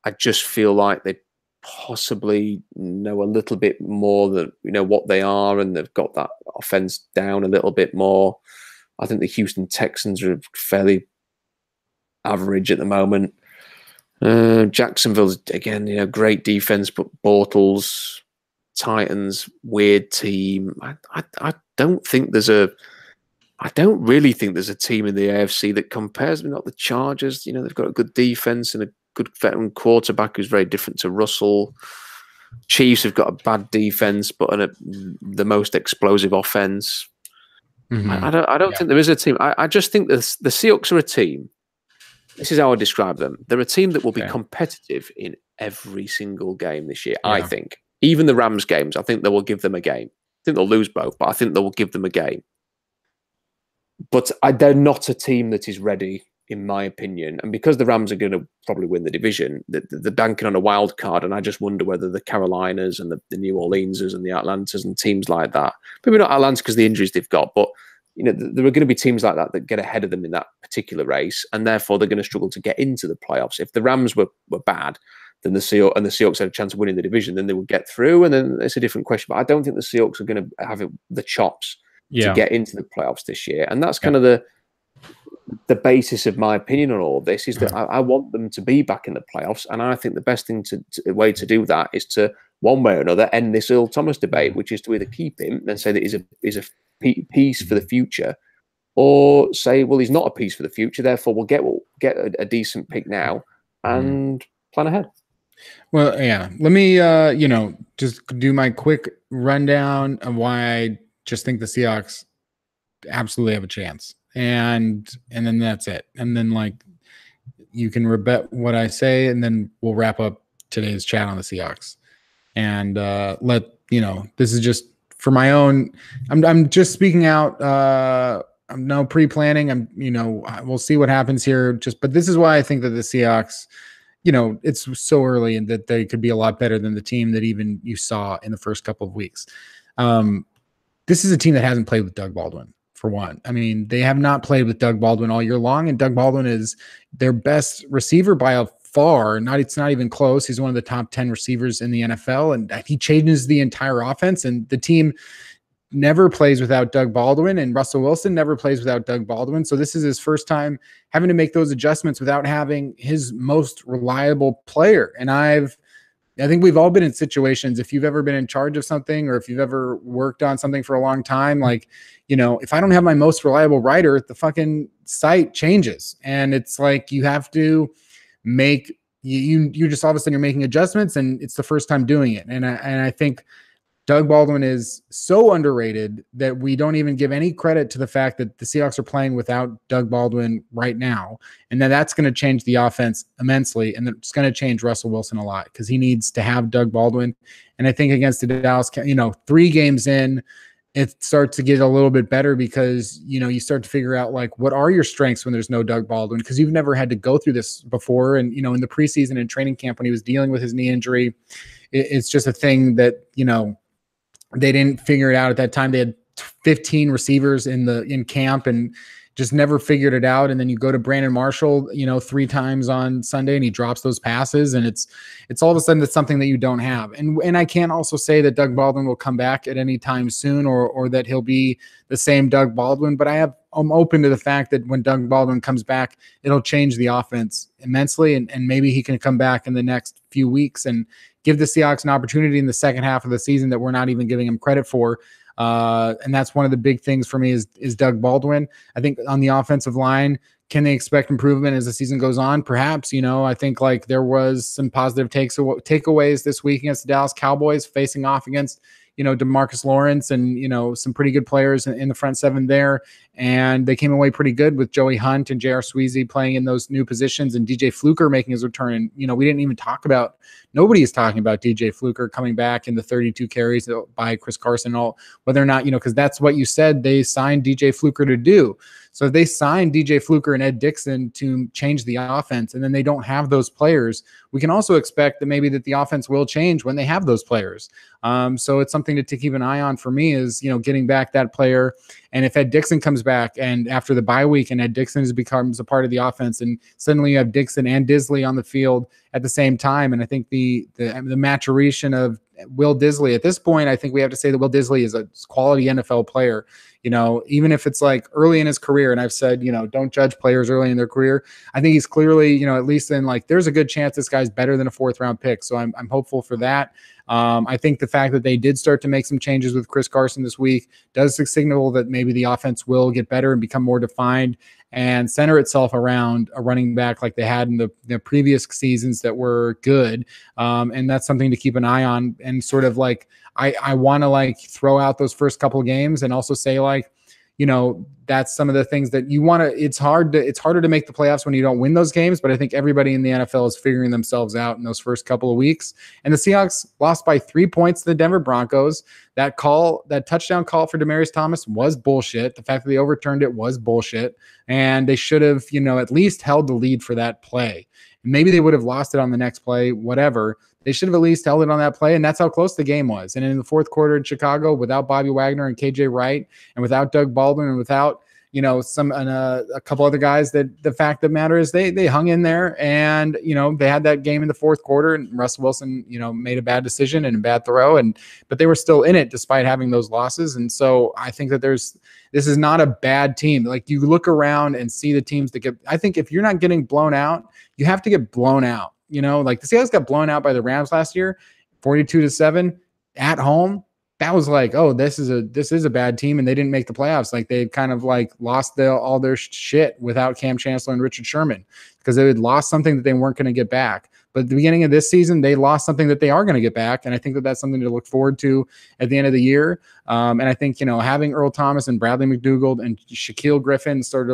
Speaker 2: I just feel like they possibly know a little bit more than what they are, and they've got that offense down a little bit more. I think the Houston Texans are fairly average at the moment. Jacksonville's again, great defense, but Bortles, Titans, weird team. I don't think there's I don't really think there's a team in the AFC that compares. Not the Chargers. They've got a good defense and a good veteran quarterback who's very different to Russell. Chiefs have got a bad defense, but the most explosive offense. I don't think there is a team. I just think the Seahawks are a team. This is how I describe them. They're a team that will be competitive in every single game this year. I think even the Rams games, I think they will give them a game. I think they'll lose both, but I think they will give them a game. But they're not a team that is ready, in my opinion. And because the Rams are going to probably win the division, they're banking on a wild card. And I just wonder whether the Carolinas and the New Orleanses and the Atlantas and teams like that, maybe not Atlanta because of the injuries they've got, but there are going to be teams like that get ahead of them in that particular race, and therefore they're going to struggle to get into the playoffs. If the Rams were bad, then the Seahawks had a chance of winning the division, then they would get through, and then it's a different question. But I don't think the Seahawks are going to have the chops to get into the playoffs this year, and that's kind of the basis of my opinion on all of this. Is that I want them to be back in the playoffs, and I think the best way to do that is to, one way or another, end this Earl Thomas debate, which is to either keep him and say that he's a piece for the future, or say, well, he's not a piece for the future, therefore we'll get a decent pick now and plan ahead.
Speaker 1: Well, yeah. Let me just do my quick rundown of why I just think the Seahawks absolutely have a chance, and then that's it. And then you can rebut what I say, and then we'll wrap up today's chat on the Seahawks. And this is just for my own. I'm just speaking out. I'm no pre-planning. We'll see what happens here. But this is why I think that the Seahawks, it's so early and that they could be a lot better than the team that even you saw in the first couple of weeks. This is a team that hasn't played with Doug Baldwin, for one. I mean, they have not played with Doug Baldwin all year long, and Doug Baldwin is their best receiver by a far, it's not even close. He's one of the top 10 receivers in the NFL, and he changes the entire offense, and the team never plays without Doug Baldwin, and Russell Wilson never plays without Doug Baldwin. So this is his first time having to make those adjustments without having his most reliable player. And I think we've all been in situations, if you've ever been in charge of something or if you've ever worked on something for a long time, like, if I don't have my most reliable writer, the fucking site changes. And it's like, you have to make, you just all of a sudden you're making adjustments, and it's the first time doing it. And I think Doug Baldwin is so underrated that we don't even give any credit to the fact that the Seahawks are playing without Doug Baldwin right now. And then that's going to change the offense immensely. And it's going to change Russell Wilson a lot because he needs to have Doug Baldwin. And I think against the Dallas, 3 games in, it starts to get a little bit better because, you start to figure out, like, what are your strengths when there's no Doug Baldwin? Because you've never had to go through this before. And, in the preseason and training camp when he was dealing with his knee injury, it's just a thing that, they didn't figure it out at that time. They had 15 receivers in camp and just never figured it out. And then you go to Brandon Marshall, 3 times on Sunday, and he drops those passes, and it's all of a sudden it's something that you don't have. And I can't also say that Doug Baldwin will come back at any time soon, or that he'll be the same Doug Baldwin. But I'm open to the fact that when Doug Baldwin comes back, it'll change the offense immensely, and maybe he can come back in the next few weeks and give the Seahawks an opportunity in the second half of the season that we're not even giving him credit for. And that's one of the big things for me is Doug Baldwin. I think on the offensive line, can they expect improvement as the season goes on? Perhaps, I think like there was some positive takeaways this week against the Dallas Cowboys, facing off against, DeMarcus Lawrence and, some pretty good players in the front seven there. And they came away pretty good with Joey Hunt and J.R. Sweezy playing in those new positions and DJ Fluker making his return. And, we didn't even nobody is talking about DJ Fluker coming back in the 32 carries by Chris Carson, whether or not, because that's what you said they signed DJ Fluker to do. So if they signed DJ Fluker and Ed Dickson to change the offense, and then they don't have those players, we can also expect that maybe that the offense will change when they have those players. So it's something to keep an eye on for me is, getting back that player. And if Ed Dickson comes back and after the bye week and Ed Dickson becomes a part of the offense, and suddenly you have Dickson and Disley on the field at the same time. And I think the maturation of Will Disley at this point, I think we have to say that Will Disley is a quality NFL player, even if it's like early in his career. And I've said, don't judge players early in their career. I think he's clearly, at least in like, there's a good chance this guy's better than a 4th round pick. So I'm hopeful for that. I think the fact that they did start to make some changes with Chris Carson this week does signal that maybe the offense will get better and become more defined and center itself around a running back like they had in the previous seasons that were good. And that's something to keep an eye on. And sort of like, I want to like throw out those first couple of games and also say like, that's some of the things that you want to, it's harder to make the playoffs when you don't win those games. But I think everybody in the NFL is figuring themselves out in those first couple of weeks. And the Seahawks lost by 3 points to the Denver Broncos. That touchdown call for Demaryius Thomas was bullshit. The fact that they overturned it was bullshit. And they should have, at least held the lead for that play. Maybe they would have lost it on the next play, whatever. They should have at least held it on that play, and that's how close the game was. And in the fourth quarter in Chicago, without Bobby Wagner and KJ Wright, and without Doug Baldwin, and without a couple other guys, that the fact that matters, they hung in there, and they had that game in the fourth quarter. And Russell Wilson, made a bad decision and a bad throw, but they were still in it despite having those losses. And so I think that this is not a bad team. Like you look around and see the teams that get. I think if you're not getting blown out, you have to get blown out. Like the Seahawks got blown out by the Rams last year, 42-7 at home. That was like, oh, this is a bad team, and they didn't make the playoffs. Like they kind of like lost all their shit without Cam Chancellor and Richard Sherman because they had lost something that they weren't going to get back. But at the beginning of this season, they lost something that they are going to get back, and I think that that's something to look forward to at the end of the year. And I think having Earl Thomas and Bradley McDougald and Shaquille Griffin start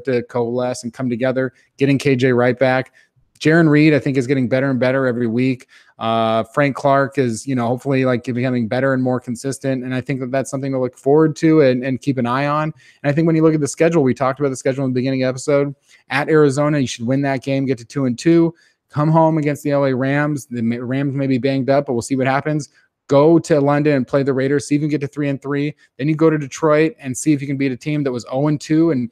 Speaker 1: to coalesce and come together, getting KJ Wright back. Jaron Reed, I think, is getting better and better every week. Frank Clark is, hopefully like becoming better and more consistent. And I think that that's something to look forward to and keep an eye on. And I think when you look at the schedule, we talked about the schedule in the beginning of the episode. At Arizona, you should win that game, get to 2-2, come home against the LA Rams. The Rams may be banged up, but we'll see what happens. Go to London and play the Raiders, see if you can get to 3-3. Then you go to Detroit and see if you can beat a team that was 0-2. And,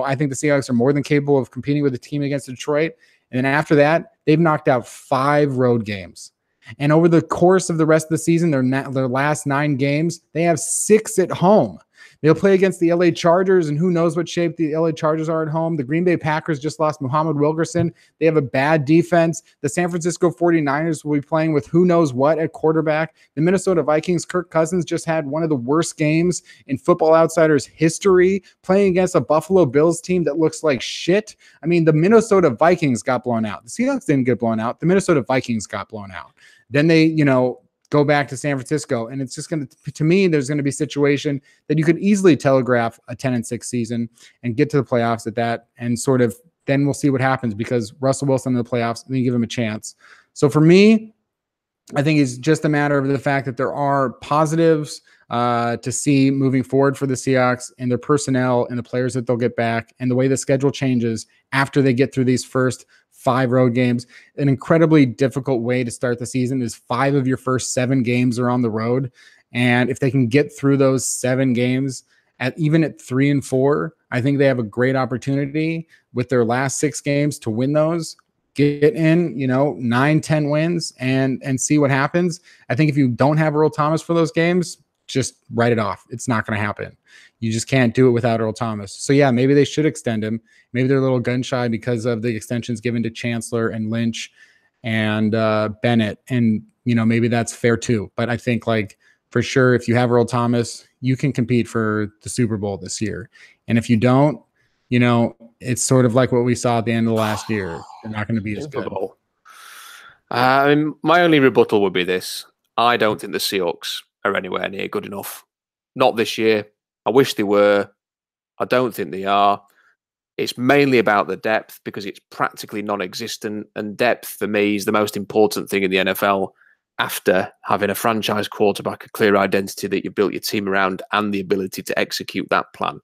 Speaker 1: I think the Seahawks are more than capable of competing with a team against Detroit. And then after that, they've knocked out 5 road games. And over the course of the rest of the season, their last 9 games, they have 6 at home. They'll play against the LA Chargers, and who knows what shape the LA Chargers are at home. The Green Bay Packers just lost Muhammad Wilkerson. They have a bad defense. The San Francisco 49ers will be playing with who knows what at quarterback. The Minnesota Vikings, Kirk Cousins just had one of the worst games in Football Outsiders history, playing against a Buffalo Bills team that looks like shit. I mean, the Minnesota Vikings got blown out. The Seahawks didn't get blown out. The Minnesota Vikings got blown out. Then they, go back to San Francisco, and it's just going to me, there's going to be a situation that you could easily telegraph a 10-6 season and get to the playoffs at that, and sort of then we'll see what happens, because Russell Wilson in the playoffs, then you give him a chance. So for me, I think it's just a matter of the fact that there are positives to see moving forward for the Seahawks and their personnel and the players that they'll get back, and the way the schedule changes after they get through these first 5 road games. An incredibly difficult way to start the season is 5 of your first 7 games are on the road. And if they can get through those 7 games even at 3-4, I think they have a great opportunity with their last 6 games to win those, get in, 9-10 wins and see what happens. I think if you don't have Earl Thomas for those games, just write it off. It's not going to happen. You just can't do it without Earl Thomas. So yeah, maybe they should extend him. Maybe they're a little gun shy because of the extensions given to Chancellor and Lynch and Bennett. And, maybe that's fair too. But I think, like, for sure, if you have Earl Thomas, you can compete for the Super Bowl this year. And if you don't, it's sort of like what we saw at the end of the last year. They're not going to be as good.
Speaker 2: My only rebuttal would be this. I don't think the Seahawks are anywhere near good enough. Not this year. I wish they were. I don't think they are. It's mainly about the depth, because it's practically non-existent. And depth, for me, is the most important thing in the NFL, after having a franchise quarterback, a clear identity that you built your team around, and the ability to execute that plan.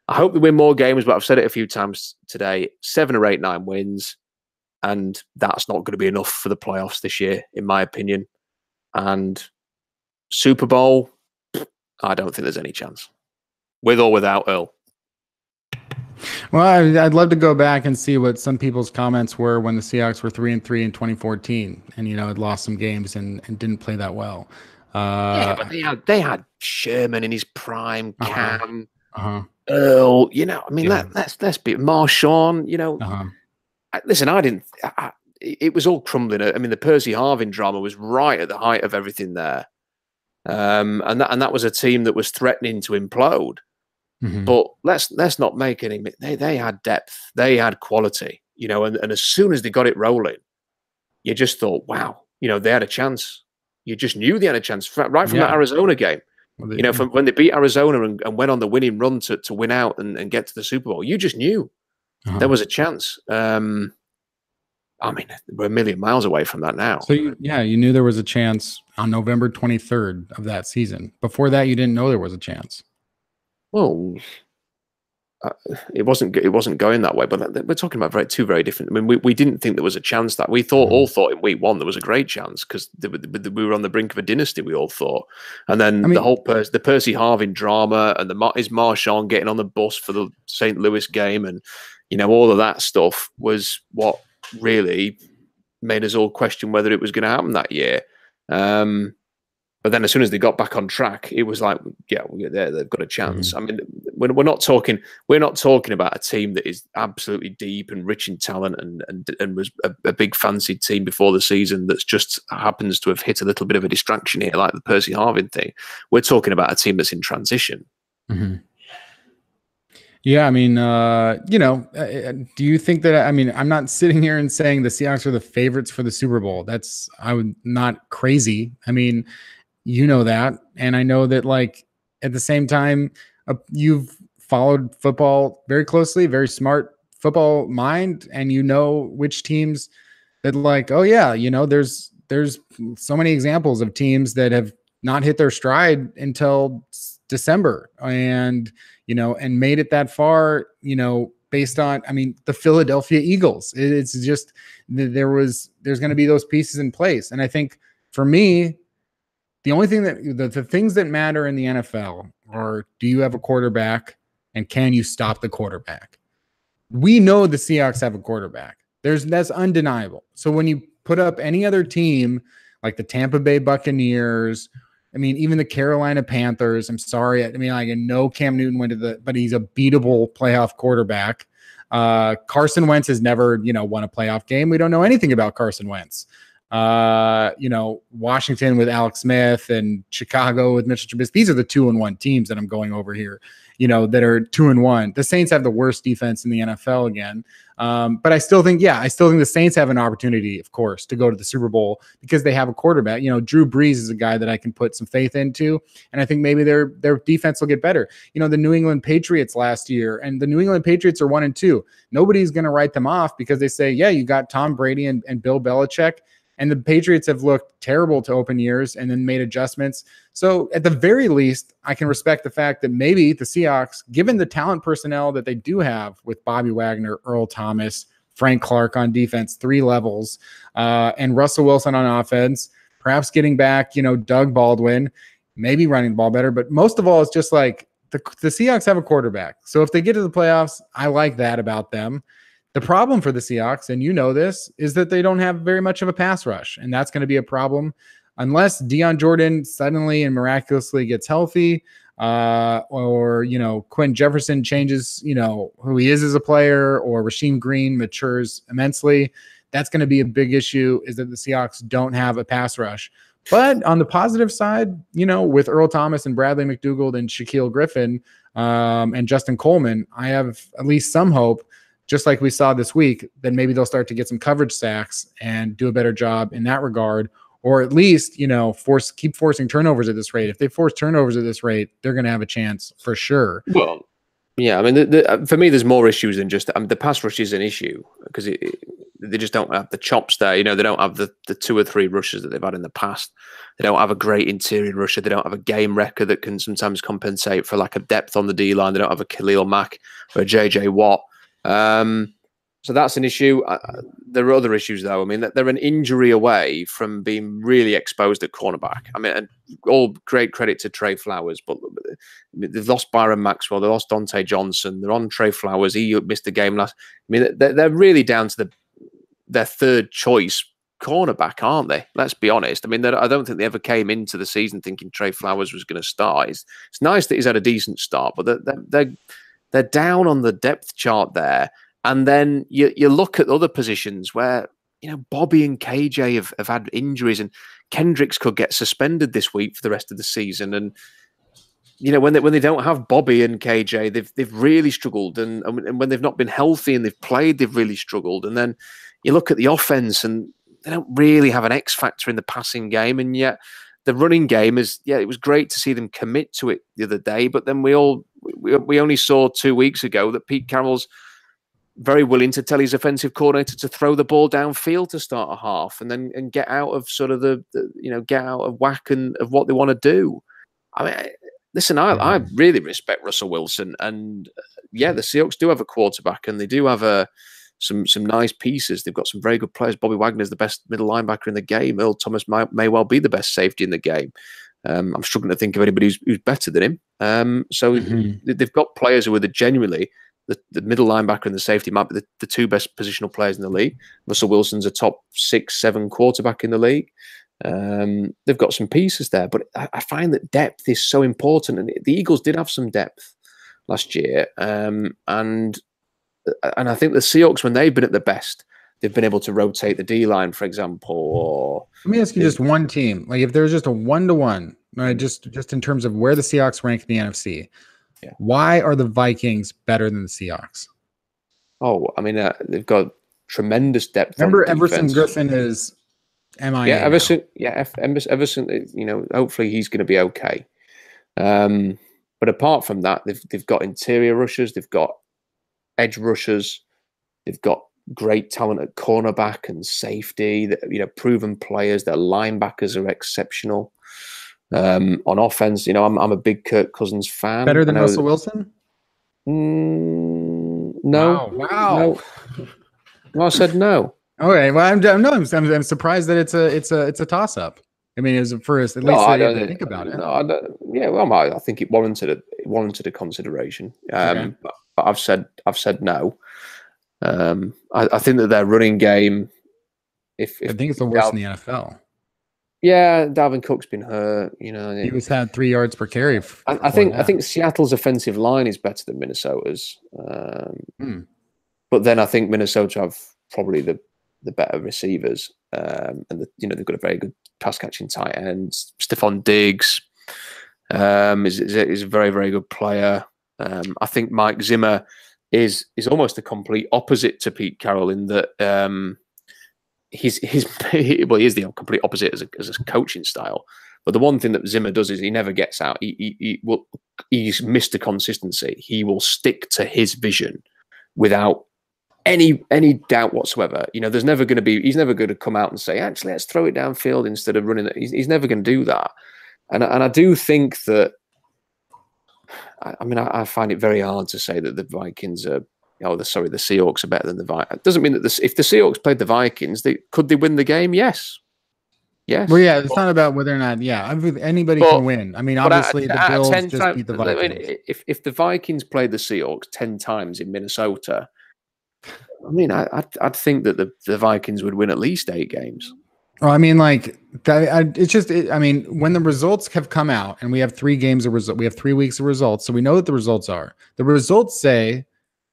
Speaker 2: I hope they win more games, but I've said it a few times today, 7 or 8, 9 wins. And that's not going to be enough for the playoffs this year, in my opinion. And Super Bowl, I don't think there's any chance, with or without Earl.
Speaker 1: Well, I'd love to go back and see what some people's comments were when the Seahawks were 3-3 in 2014, and had lost some games and didn't play that well.
Speaker 2: Yeah, but they had Sherman in his prime, Cam, Earl. Let's be Marshawn. Listen, it was all crumbling. I mean, the Percy Harvin drama was right at the height of everything there. And that was a team that was threatening to implode. Mm-hmm. But let's not make any. They had depth, they had quality, and as soon as they got it rolling, you just thought, wow, they had a chance. You just knew they had a chance right from that Arizona game. Well, from when they beat Arizona and went on the winning run to win out and get to the Super Bowl, you just knew there was a chance. We're a million miles away from that now.
Speaker 1: So you knew there was a chance on November 23rd of that season. Before that, you didn't know there was a chance.
Speaker 2: Well, it wasn't going that way. But we're talking about two very different. I mean, we didn't think there was a chance. That we all thought in week 1 there was a great chance, because we were on the brink of a dynasty. We all thought, and then the Percy Harvin drama and is Marshawn getting on the bus for the St. Louis game, and all of that stuff was what really made us all question whether it was going to happen that year. But then as soon as they got back on track, it was like, yeah, they've got a chance. Mm-hmm. I mean, we're not talking about a team that is absolutely deep and rich in talent and was a big fancied team before the season that's just happens to have hit a little bit of a distraction here, like the Percy Harvin thing. We're talking about a team that's in transition.
Speaker 1: Mm-hmm. Yeah, I mean, do you think that, I'm not sitting here and saying the Seahawks are the favorites for the Super Bowl. Not crazy. I mean, that. And I know that, like, at the same time, you've followed football very closely, very smart football mind. And which teams that, like, oh yeah, there's so many examples of teams that have not hit their stride until December and made it that far, based on, the Philadelphia Eagles. It's just, there's going to be those pieces in place. And I think for me, the only thing that the things that matter in the NFL are, do you have a quarterback and can you stop the quarterback? We know the Seahawks have a quarterback. That's undeniable. So when you put up any other team like the Tampa Bay Buccaneers, I mean, even the Carolina Panthers, I'm sorry. I mean, I know Cam Newton went to but he's a beatable playoff quarterback. Carson Wentz has never, won a playoff game. We don't know anything about Carson Wentz. Washington with Alex Smith and Chicago with Mitchell Trubisky. These are the 2-1 teams that I'm going over here, that are 2-1. The Saints have the worst defense in the NFL again. But I still think the Saints have an opportunity, of course, to go to the Super Bowl because they have a quarterback. Drew Brees is a guy that I can put some faith into. And I think maybe their defense will get better. The New England Patriots last year, and the New England Patriots are 1-2. Nobody's going to write them off because they say, yeah, you got Tom Brady and Bill Belichick. And the Patriots have looked terrible to open years and then made adjustments. So at the very least, I can respect the fact that maybe the Seahawks, given the talent personnel that they do have with Bobby Wagner, Earl Thomas, Frank Clark on defense, 3 levels, and Russell Wilson on offense, perhaps getting back, Doug Baldwin, maybe running the ball better. But most of all, it's just like the Seahawks have a quarterback. So if they get to the playoffs, I like that about them. The problem for the Seahawks, and this, is that they don't have very much of a pass rush, and that's going to be a problem unless Deion Jordan suddenly and miraculously gets healthy, or Quentin Jefferson changes, who he is as a player, or Rasheem Green matures immensely. That's going to be a big issue, is that the Seahawks don't have a pass rush. But on the positive side, with Earl Thomas and Bradley McDougald and Shaquille Griffin and Justin Coleman, I have at least some hope, just like we saw this week, then maybe they'll start to get some coverage sacks and do a better job in that regard, or at least, keep forcing turnovers at this rate. If they force turnovers at this rate, they're going to have a chance for sure.
Speaker 2: Well, yeah, I mean, for me, there's more issues than just the pass rush is an issue because they just don't have the chops there. They don't have the 2 or 3 rushes that they've had in the past. They don't have a great interior rusher. They don't have a game record that can sometimes compensate for lack of depth on the D-line. They don't have a Khalil Mack or a JJ Watt. So that's an issue. There are other issues, though. I mean, they're an injury away from being really exposed at cornerback. I mean, and all great credit to Trey Flowers, but they've lost Byron Maxwell, they lost Dante Johnson, they're on Trey Flowers. He missed a game last. I mean, they're really down to their third choice cornerback, aren't they? Let's be honest. I mean, I don't think they ever came into the season thinking Trey Flowers was going to start. It's nice that he's had a decent start, but they're down on the depth chart there. And then you look at other positions where, Bobby and KJ have had injuries, and Kendricks could get suspended this week for the rest of the season. And, when they don't have Bobby and KJ, they've really struggled. And when they've not been healthy and they've played, they've really struggled. And then you look at the offense and they don't really have an X factor in the passing game. And yet the running game it was great to see them commit to it the other day. But then we only saw 2 weeks ago that Pete Carroll's very willing to tell his offensive coordinator to throw the ball downfield to start a half and get out of sort of get out of whack and of what they want to do. I mean, listen, I really respect Russell Wilson, and the Seahawks do have a quarterback, and they do have some nice pieces. They've got some very good players. Bobby Wagner is the best middle linebacker in the game. Earl Thomas may well be the best safety in the game. I'm struggling to think of anybody who's better than him. So they've got players who are genuinely the middle linebacker and the safety might be the 2 best positional players in the league. Russell Wilson's a top 6-7 quarterback in the league. They've got some pieces there, but I find that depth is so important. And the Eagles did have some depth last year. And I think the Seahawks, when they've been at the best, they've been able to rotate the D-line, for example. Or
Speaker 1: let me ask you just one team. Like if there's just a 1-to-1, just in terms of where the Seahawks rank in the NFC, why are the Vikings better than the Seahawks?
Speaker 2: Oh, I mean, they've got tremendous depth.
Speaker 1: Remember, Everson Griffin is MIA.
Speaker 2: Yeah, Everson. Yeah, Everson. Hopefully he's going to be okay. But apart from that, they've got interior rushers, they've got edge rushers, they've got great talent at cornerback and safety. Proven players. Their linebackers are exceptional. On offense, I'm a big Kirk Cousins fan.
Speaker 1: Better than Russell Wilson?
Speaker 2: No.
Speaker 1: Wow.
Speaker 2: No, I said no.
Speaker 1: Okay. Well, I'm surprised that it's a toss up. I mean, as first, at least I didn't think about it.
Speaker 2: No, I don't, yeah. Well, I think it warranted a consideration.
Speaker 1: Okay.
Speaker 2: But I've said no. I think that their running game, if
Speaker 1: I think it's the worst in the NFL.
Speaker 2: Yeah, Dalvin Cook's been hurt. You know,
Speaker 1: He was had 3 yards per carry.
Speaker 2: I think Seattle's offensive line is better than Minnesota's. But then I think Minnesota have probably the better receivers, and they've got a very good pass catching tight end. Stephon Diggs is a very, very good player. I think Mike Zimmer is almost the complete opposite to Pete Carroll in that he is the complete opposite as a coaching style. But the one thing that Zimmer does is he never gets out. He's Mr. Consistency. He will stick to his vision without any doubt whatsoever. He's never going to come out and say, actually, let's throw it downfield instead of running it. He's never going to do that. And I do think that, I find it very hard to say that the Vikings are, the Seahawks are better than the Vikings. It doesn't mean that if the Seahawks played the Vikings, could they win the game? Yes. Yes.
Speaker 1: Well, yeah, it's not about whether or not. Yeah, anybody can win. Obviously the Bills just beat the Vikings.
Speaker 2: If the Vikings played the Seahawks 10 times in Minnesota, I'd think that the Vikings would win at least 8 games.
Speaker 1: Well, it's just. When the results have come out, and we have 3 games of results, we have 3 weeks of results, so we know what the results are. The results say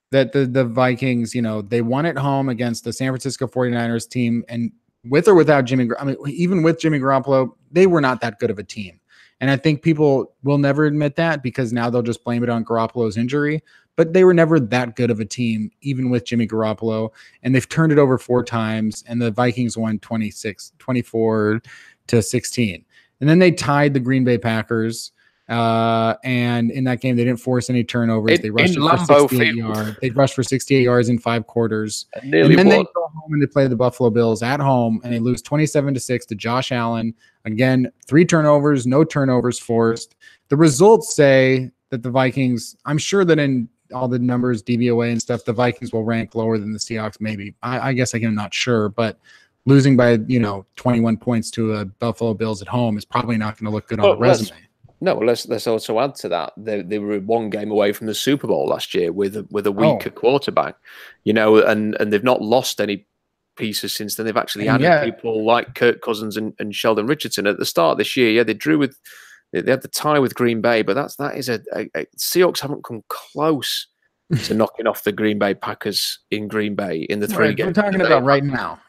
Speaker 1: that the Vikings, they won at home against the San Francisco 49ers team, and with or without Jimmy, even with Jimmy Garoppolo, they were not that good of a team. And I think people will never admit that because now they'll just blame it on Garoppolo's injury. But they were never that good of a team, even with Jimmy Garoppolo. And they've turned it over 4 times, and the Vikings won 24-16. And then they tied the Green Bay Packers. And in that game, they didn't force any turnovers. They rushed for 68 yards. They rushed for 68 yards in 5 quarters. And then they go home and they play the Buffalo Bills at home, and they lose 27-6 to Josh Allen. Again, 3 turnovers, no turnovers forced. The results say that the Vikings, I'm sure that in all the numbers, DVOA and stuff, the Vikings will rank lower than the Seahawks. Maybe. I guess I'm not sure, but losing by 21 points to a Buffalo Bills at home is probably not going to look good on the resume.
Speaker 2: Let's also add to that. They were 1 game away from the Super Bowl last year with a weaker quarterback, and they've not lost any pieces since then. They've actually added people like Kirk Cousins and Sheldon Richardson at the start of this year. Yeah, they had the tie with Green Bay, but that is a Seahawks haven't come close to knocking off the Green Bay Packers in Green Bay in the 3 games.
Speaker 1: We're talking about right now.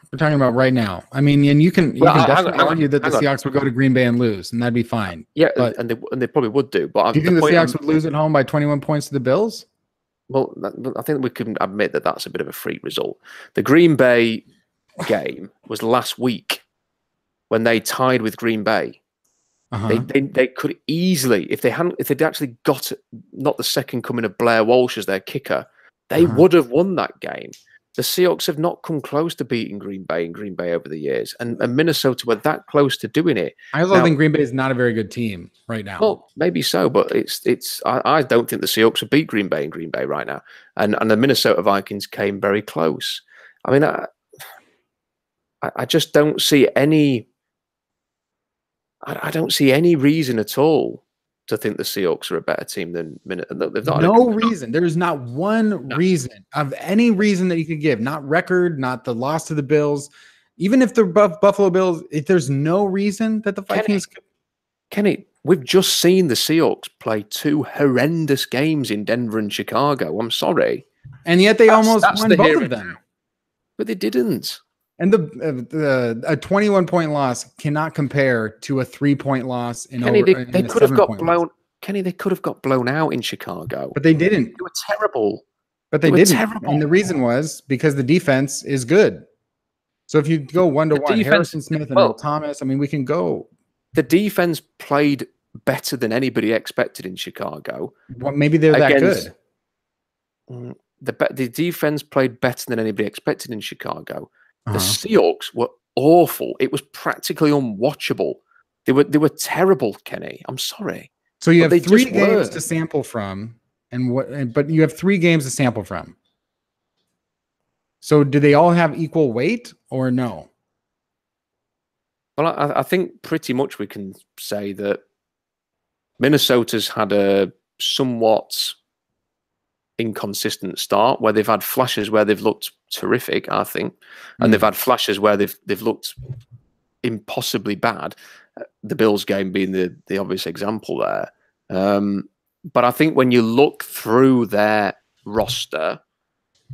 Speaker 1: And you can definitely argue that the Seahawks would go to Green Bay and lose, and that'd be fine.
Speaker 2: Yeah, and they probably would do. But
Speaker 1: do you think the Seahawks would lose at home by 21 points to the Bills?
Speaker 2: Well, I think we can admit that that's a bit of a freak result. The Green Bay game was last week when they tied with Green Bay. They could easily, if they'd actually got not the second coming of Blair Walsh as their kicker, they would have won that game. The Seahawks have not come close to beating Green Bay over the years, and Minnesota were that close to doing it.
Speaker 1: I also think Green Bay is not a very good team right now.
Speaker 2: Well, maybe so, but I don't think the Seahawks would beat Green Bay right now, and the Minnesota Vikings came very close. I just don't see any. I don't see any reason at all to think the Seahawks are a better team than Minnesota.
Speaker 1: No reason. There's not one reason of any reason that you could give. Not record, not the loss to the Bills. Even if the Buffalo Bills, if there's no reason that the Vikings
Speaker 2: Kenny, we've just seen the Seahawks play 2 horrendous games in Denver and Chicago. I'm sorry.
Speaker 1: And yet they almost won both of them.
Speaker 2: But they didn't.
Speaker 1: And a 21-point loss cannot compare to a 3-point loss in
Speaker 2: Kenny, they could have got blown. Kenny, they could have got blown out in Chicago,
Speaker 1: but they didn't.
Speaker 2: They were terrible.
Speaker 1: But they didn't. Terrible. And the reason was because the defense is good. So if you go 1-to-1, Harrison Smith and Earl Thomas, we can go.
Speaker 2: The defense played better than anybody expected in Chicago.
Speaker 1: Well, maybe they're that good.
Speaker 2: The defense played better than anybody expected in Chicago. The Seahawks were awful. It was practically unwatchable. They were terrible, Kenny. I'm sorry.
Speaker 1: So you have 3 games to sample from, but you have 3 games to sample from. So do they all have equal weight or no?
Speaker 2: Well, I think pretty much we can say that Minnesota's had a somewhat inconsistent start where they've had flashes where they've looked terrific, I think, and they've had flashes where they've looked impossibly bad. The Bills game being the obvious example there. But I think when you look through their roster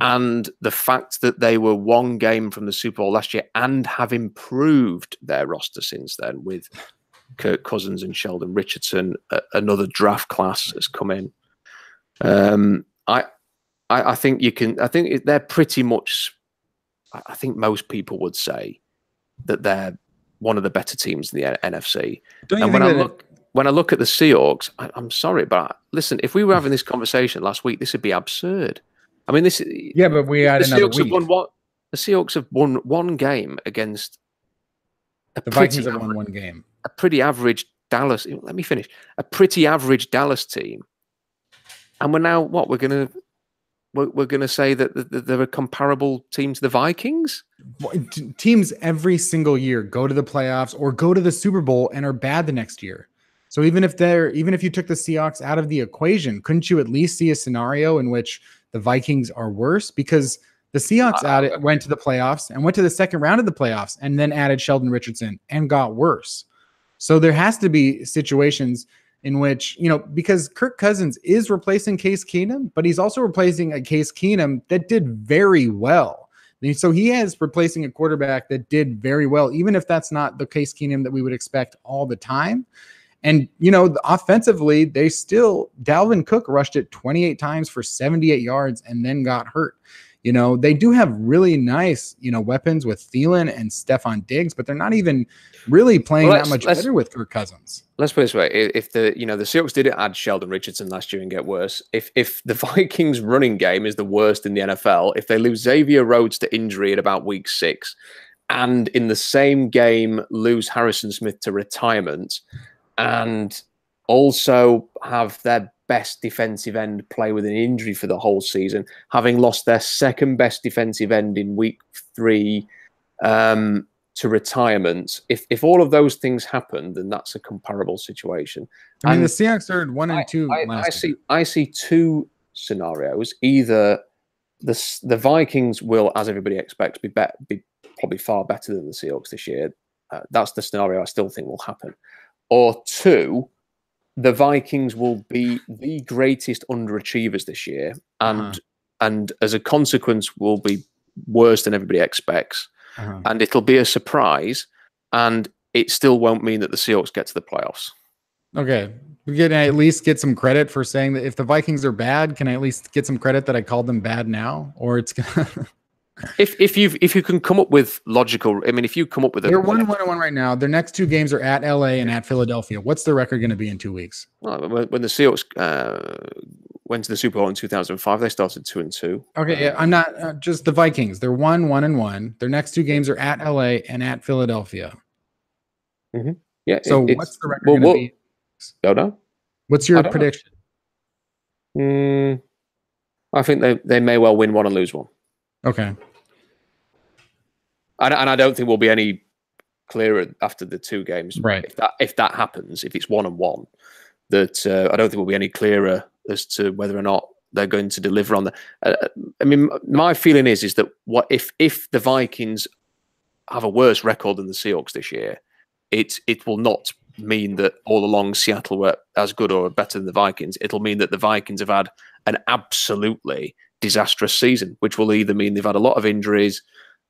Speaker 2: and the fact that they were one game from the Super Bowl last year and have improved their roster since then with Kirk Cousins and Sheldon Richardson, another draft class has come in. I think you can. I think they're pretty much. I think most people would say that they're one of the better teams in the NFC. And when I look at the Seahawks, I'm sorry, but listen, if we were having this conversation last week, this would be absurd. I mean,
Speaker 1: but we had another week.
Speaker 2: The Seahawks have won one game against
Speaker 1: the Vikings have won one game.
Speaker 2: A pretty average Dallas. Let me finish. A pretty average Dallas team, and we're now what we're gonna say that they're a comparable team to the Vikings.
Speaker 1: Teams every single year go to the playoffs or go to the Super Bowl and are bad the next year. So even if you took the Seahawks out of the equation, couldn't you at least see a scenario in which the Vikings are worse? Because the Seahawks went to the playoffs and went to the second round of the playoffs and then added Sheldon Richardson and got worse. So there has to be situations in which, because Kirk Cousins is replacing Case Keenum, but he's also replacing a Case Keenum that did very well. So he is replacing a quarterback that did very well, even if that's not the Case Keenum that we would expect all the time. And, offensively, Dalvin Cook rushed it 28 times for 78 yards and then got hurt. They do have really nice, weapons with Thielen and Stephon Diggs, but they're not even really playing that much better with Kirk Cousins.
Speaker 2: Let's put it this way. If the Seahawks didn't add Sheldon Richardson last year and get worse, if the Vikings running game is the worst in the NFL, if they lose Xavier Rhodes to injury at about week 6 and in the same game lose Harrison Smith to retirement and also have their best defensive end play with an injury for the whole season, having lost their second best defensive end in week 3 to retirement. If all of those things happen, then that's a comparable situation.
Speaker 1: I mean, the Seahawks are 1-2.
Speaker 2: I see two scenarios. Either the Vikings will, as everybody expects, be probably far better than the Seahawks this year. That's the scenario I still think will happen. Or 2, the Vikings will be the greatest underachievers this year, and as a consequence will be worse than everybody expects, and it'll be a surprise, and it still won't mean that the Seahawks get to the playoffs.
Speaker 1: Okay, we can at least get some credit for saying that if the Vikings are bad, can I at least get some credit that I called them bad now, or it's gonna.
Speaker 2: If you can come up with logical, I mean, if you come up with
Speaker 1: they're 1-1 right now. Their next 2 games are at LA and at Philadelphia. What's the record going to be in 2 weeks?
Speaker 2: Well, when the Seahawks went to the Super Bowl in 2005, they started 2-2.
Speaker 1: Okay, yeah, I'm not just the Vikings. They're 1-1. Their next 2 games are at LA and at Philadelphia.
Speaker 2: Mm-hmm. Yeah.
Speaker 1: So what's the record going to be?
Speaker 2: Don't know.
Speaker 1: What's your prediction?
Speaker 2: I think they may well win one and lose one.
Speaker 1: Okay.
Speaker 2: And I don't think we'll be any clearer after the 2 games.
Speaker 1: Right.
Speaker 2: If that happens, if it's 1-1, that I don't think we'll be any clearer as to whether or not they're going to deliver on the. I mean, my feeling is that what if the Vikings have a worse record than the Seahawks this year, it will not mean that all along Seattle were as good or better than the Vikings. It'll mean that the Vikings have had an absolutely disastrous season, which will either mean they've had a lot of injuries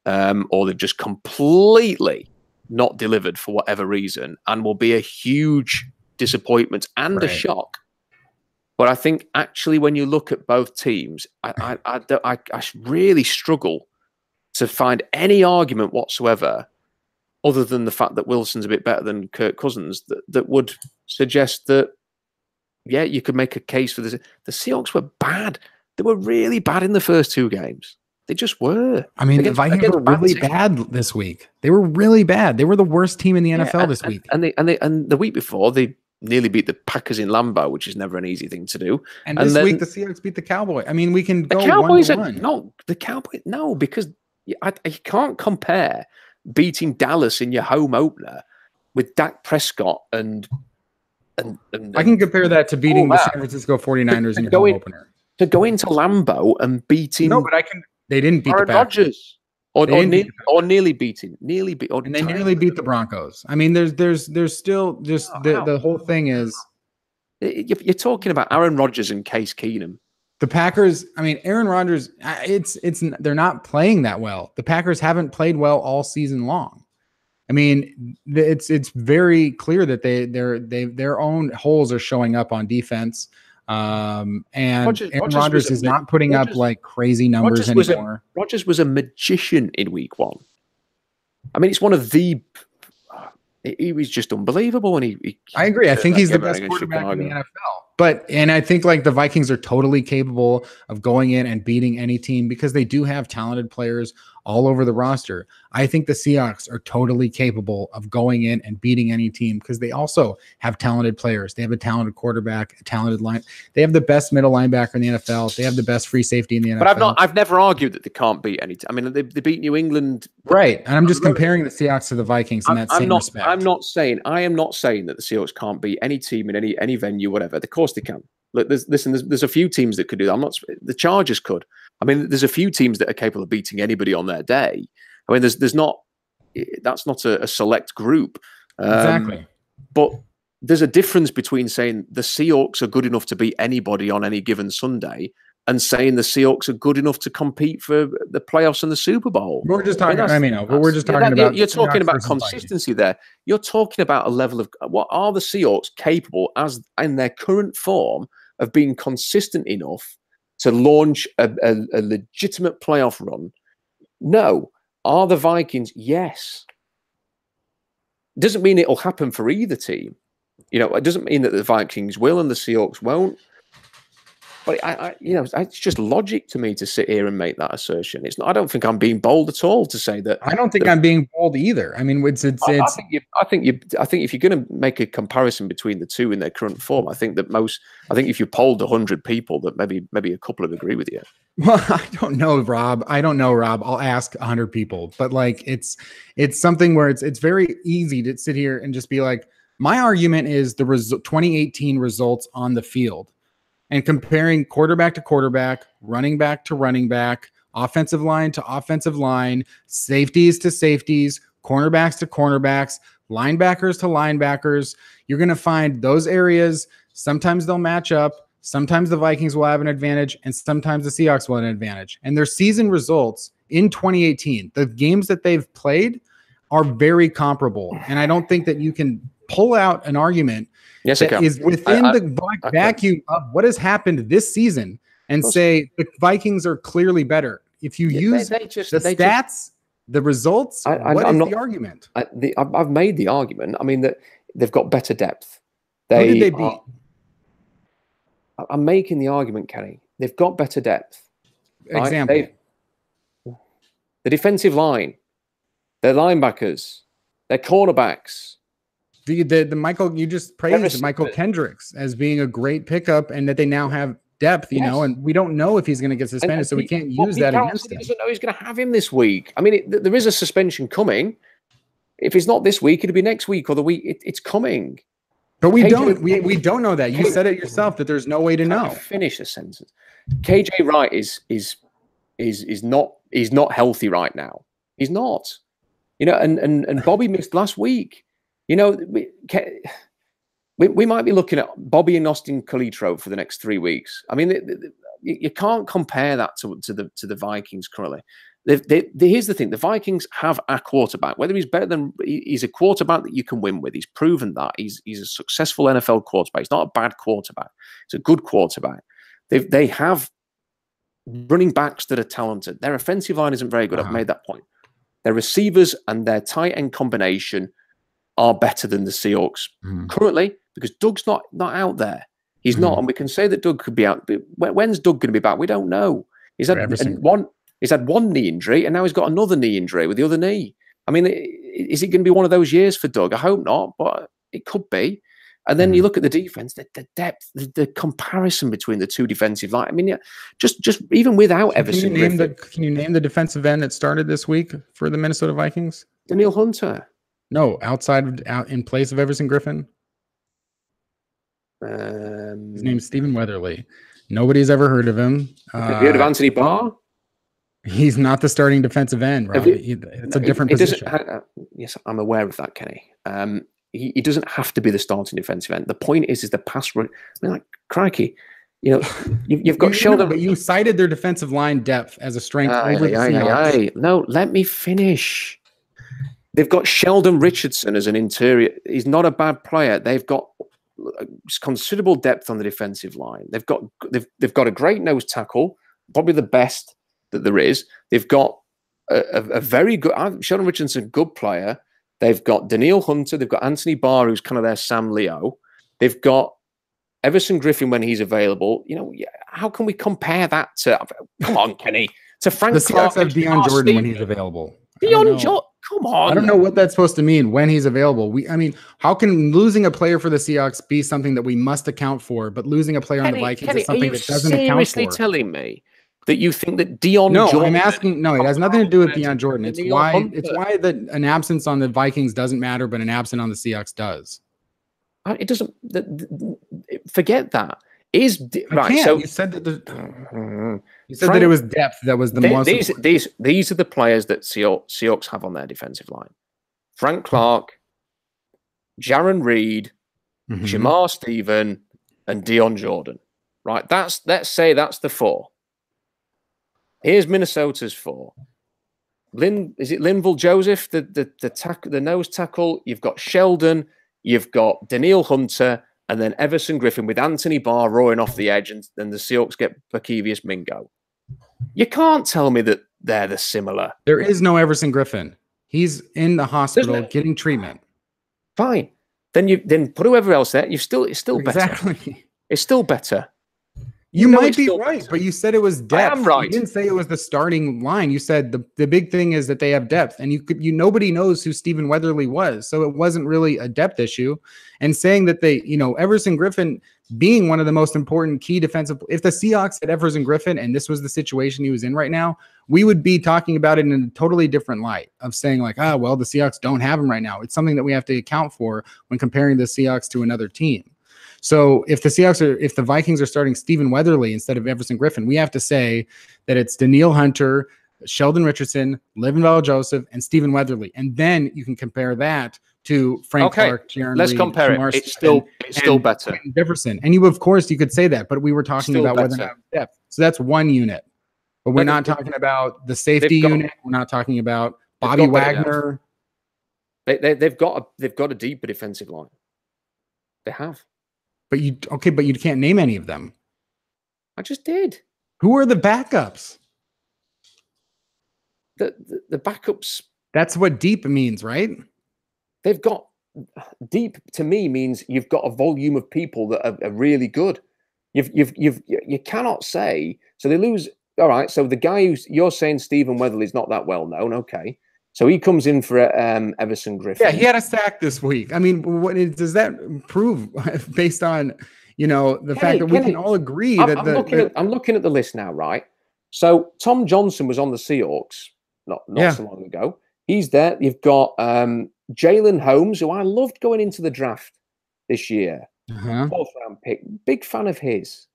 Speaker 2: or they've just completely not delivered for whatever reason, and will be a huge disappointment and a shock. But I think actually when you look at both teams, I really struggle to find any argument whatsoever other than the fact that Wilson's a bit better than Kirk Cousins that would suggest that, yeah, you could make a case for this. The Seahawks were bad. They were really bad in the first 2 games. They just were.
Speaker 1: I mean, the Vikings were really bad this week. They were really bad. They were the worst team in the NFL this week.
Speaker 2: And the week before, they nearly beat the Packers in Lambeau, which is never an easy thing to do.
Speaker 1: And this week, the Seahawks beat the Cowboys. I mean, we can go
Speaker 2: Cowboys
Speaker 1: 1-1.
Speaker 2: The Cowboys, no, because you can't compare beating Dallas in your home opener with Dak Prescott and
Speaker 1: I can compare that to beating the San Francisco 49ers in your home opener.
Speaker 2: to go into Lambeau and beating.
Speaker 1: No, but they didn't beat
Speaker 2: Aaron
Speaker 1: the Packers.
Speaker 2: Rodgers. Or nearly beating.
Speaker 1: And they nearly beat the Broncos. I mean, there's still just the whole thing is.
Speaker 2: You're talking about Aaron Rodgers and Case Keenum.
Speaker 1: The Packers, I mean, Aaron Rodgers, they're not playing that well. The Packers haven't played well all season long. I mean, it's very clear that their own holes are showing up on defense. And Aaron Rodgers is not putting up like crazy numbers anymore.
Speaker 2: Rodgers was a magician in week 1. I mean, it's one of the. He was just unbelievable, and
Speaker 1: I agree. I think he's the best quarterback in the NFL. And I think like the Vikings are totally capable of going in and beating any team because they do have talented players all over the roster. I think the Seahawks are totally capable of going in and beating any team because they also have talented players. They have a talented quarterback, a talented line. They have the best middle linebacker in the NFL. They have the best free safety in the NFL.
Speaker 2: But I've never argued that they can't beat any team. I mean, they beat New England.
Speaker 1: Right. And I'm just comparing the Seahawks to the Vikings in that same respect.
Speaker 2: I am not saying that the Seahawks can't beat any team in any venue, whatever. Of course they can. Look, there's a few teams that could do that. The Chargers could. I mean, there's a few teams that are capable of beating anybody on their day. I mean, that's not a select group.
Speaker 1: Exactly.
Speaker 2: But there's a difference between saying the Seahawks are good enough to beat anybody on any given Sunday and saying the Seahawks are good enough to compete for the playoffs and the Super Bowl.
Speaker 1: We're just talking. But we're just talking about.
Speaker 2: You're talking about consistency there. You're talking about a level of what are the Seahawks capable as in their current form of being consistent enough to launch a legitimate playoff run? No. Are the Vikings? Yes. Doesn't mean it'll happen for either team. It doesn't mean that the Vikings will and the Seahawks won't. But it's just logic to me to sit here and make that assertion. It's not. I don't think I'm being bold at all to say that.
Speaker 1: I don't think I'm being bold either. I mean, it's.
Speaker 2: I think if you're going to make a comparison between the two in their current form, I think if you polled 100 people, that maybe a couple would agree with you.
Speaker 1: Well, I don't know, Rob. I'll ask 100 people, but like it's something where it's very easy to sit here and just be like, my argument is the 2018 results on the field. And comparing quarterback to quarterback, running back to running back, offensive line to offensive line, safeties to safeties, cornerbacks to cornerbacks, linebackers to linebackers, you're going to find those areas. Sometimes they'll match up. Sometimes the Vikings will have an advantage, and sometimes the Seahawks will have an advantage. And their season results in 2018, the games that they've played are very comparable. And I don't think that you can pull out an argument that is within the vacuum of what has happened this season and say the Vikings are clearly better. If you use the stats, the results, what is the argument?
Speaker 2: I've made the argument. I mean, that they've got better depth.
Speaker 1: Who did they beat?
Speaker 2: I'm making the argument, Kenny. They've got better depth. Right?
Speaker 1: Example.
Speaker 2: The defensive line, their linebackers, their cornerbacks.
Speaker 1: The Michael, you just praised Michael Kendricks as being a great pickup and that they now have depth, and we don't know if he's going to get suspended, so we can't use that against him.
Speaker 2: He doesn't know he's going to have him this week. I mean, there is a suspension coming. If it's not this week, it'll be next week or the week. It's coming.
Speaker 1: But we don't know that. You said it yourself that there's no way to know.
Speaker 2: Finish the sentence. KJ Wright is not healthy right now. He's not. And Bobby missed last week. We might be looking at Bobby and Austin Calitro for the next 3 weeks. I mean, you can't compare that to the Vikings currently. Here's the thing: the Vikings have a quarterback. Whether he's better than he's a quarterback that you can win with. He's proven that he's a successful NFL quarterback. He's not a bad quarterback. He's a good quarterback. They have running backs that are talented. Their offensive line isn't very good. I've made that point. Their receivers and their tight end combination are better than the Seahawks currently because Doug's not out there. He's not, and we can say that Doug could be out. But when's Doug going to be back? We don't know. He's had one knee injury, and now he's got another knee injury with the other knee. I mean, is it going to be one of those years for Doug? I hope not, but it could be. And then you look at the defense, the depth, the comparison between the two defensive line. I mean, just even without Everson Griffin.
Speaker 1: Can you name the defensive end that started this week for the Minnesota Vikings?
Speaker 2: Daniel Hunter.
Speaker 1: No, out in place of Everson Griffin.
Speaker 2: His
Speaker 1: name's Stephen Weatherly. Nobody's ever heard of him.
Speaker 2: Have you heard of Anthony Barr?
Speaker 1: He's not the starting defensive end, Rob. It's a different position.
Speaker 2: Yes, I'm aware of that, Kenny. He doesn't have to be the starting defensive end. The point is the pass rush. I mean, like, crikey, you've got Sheldon.
Speaker 1: But you cited their defensive line depth as a strength over the Seahawks.
Speaker 2: No, let me finish. They've got Sheldon Richardson as an interior. He's not a bad player. They've got considerable depth on the defensive line. They've got a great nose tackle, probably the best that there is. They've got a very good Sheldon Richardson, good player. They've got Danielle Hunter. They've got Anthony Barr, who's kind of their Sam Leo. They've got Everson Griffin when he's available. How can we compare that to? Come on, Kenny. To Frank.
Speaker 1: The Seahawks have Deion Jordan when he's available.
Speaker 2: Deion Jordan. Come on.
Speaker 1: I don't know what that's supposed to mean when he's available. How can losing a player for the Seahawks be something that we must account for, but losing a player on the Vikings is something that doesn't account for?
Speaker 2: Are you seriously telling me that you think that Deion Jordan...
Speaker 1: No, I'm asking... No, it has nothing to do with Deion Jordan. It's why that an absence on the Vikings doesn't matter, but an absence on the Seahawks does.
Speaker 2: It doesn't... Forget that. Right, so
Speaker 1: you said that that it was depth that was the most.
Speaker 2: These are the players that Seahawks have on their defensive line: Frank Clark, Jaron Reed, Jamar Stephen, and Deion Jordan. Right, let's say that's the four. Here's Minnesota's four. Is it Linval Joseph, the nose tackle? You've got Sheldon, you've got Danielle Hunter. And then Everson Griffin with Anthony Barr roaring off the edge, and then the Seahawks get Bakevious Mingo. You can't tell me that they're the similar.
Speaker 1: There is no Everson Griffin. He's in the hospital getting treatment.
Speaker 2: Fine. Then put whoever else there. It's still better.
Speaker 1: Exactly.
Speaker 2: It's still better.
Speaker 1: You might be right, but you said it was depth.
Speaker 2: I am right.
Speaker 1: You didn't say it was the starting line. You said the big thing is that they have depth, and nobody knows who Stephen Weatherly was, so it wasn't really a depth issue. And saying that Everson Griffin being one of the most important key defensive, if the Seahawks had Everson Griffin and this was the situation he was in right now, we would be talking about it in a totally different light of saying like, the Seahawks don't have him right now. It's something that we have to account for when comparing the Seahawks to another team. So if the Vikings are starting Stephen Weatherly instead of Everson Griffin, we have to say that it's Danielle Hunter, Sheldon Richardson, Linval Joseph, and Stephen Weatherly. And then you can compare that to Frank Clark, Jaron
Speaker 2: Let's
Speaker 1: Reed,
Speaker 2: compare
Speaker 1: Jamar
Speaker 2: it. It's still better.
Speaker 1: Jefferson. And you could say that, but we were talking about whether or not depth. So that's one unit. But we're not talking about the safety unit. We're not talking about Bobby Wagner.
Speaker 2: They've got a deeper defensive line. They have.
Speaker 1: But you can't name any of them.
Speaker 2: I just did.
Speaker 1: Who are the backups?
Speaker 2: The backups.
Speaker 1: That's what deep means, right?
Speaker 2: They've got deep. To me, means you've got a volume of people that are really good. You cannot say so. They lose. All right. So the guy you're saying Stephen Weatherly is not that well known. Okay. So he comes in for Everson Griffin.
Speaker 1: Yeah, he had a sack this week. I mean, what does that prove based on, the fact that we can all agree that
Speaker 2: I'm looking at the list now, right? So Tom Johnson was on the Seahawks not so long ago. He's there. You've got Jalen Holmes, who I loved going into the draft this year. Fourth round pick. Big fan of his.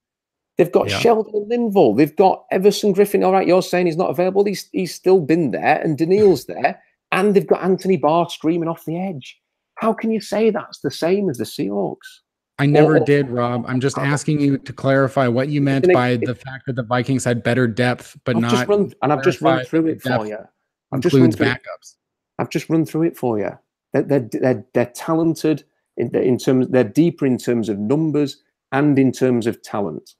Speaker 2: They've got Sheldon Linval. They've got Everson Griffin. All right, you're saying he's not available. He's still been there, and Danielle's there. And they've got Anthony Barr screaming off the edge. How can you say that's the same as the Seahawks?
Speaker 1: I never did, Rob. I'm just asking you to clarify what you meant by the fact that the Vikings had better depth, but I've
Speaker 2: just run through it for you.
Speaker 1: Includes backups.
Speaker 2: I've just run through it for you. They're talented in terms. They're deeper in terms of numbers and in terms of talent.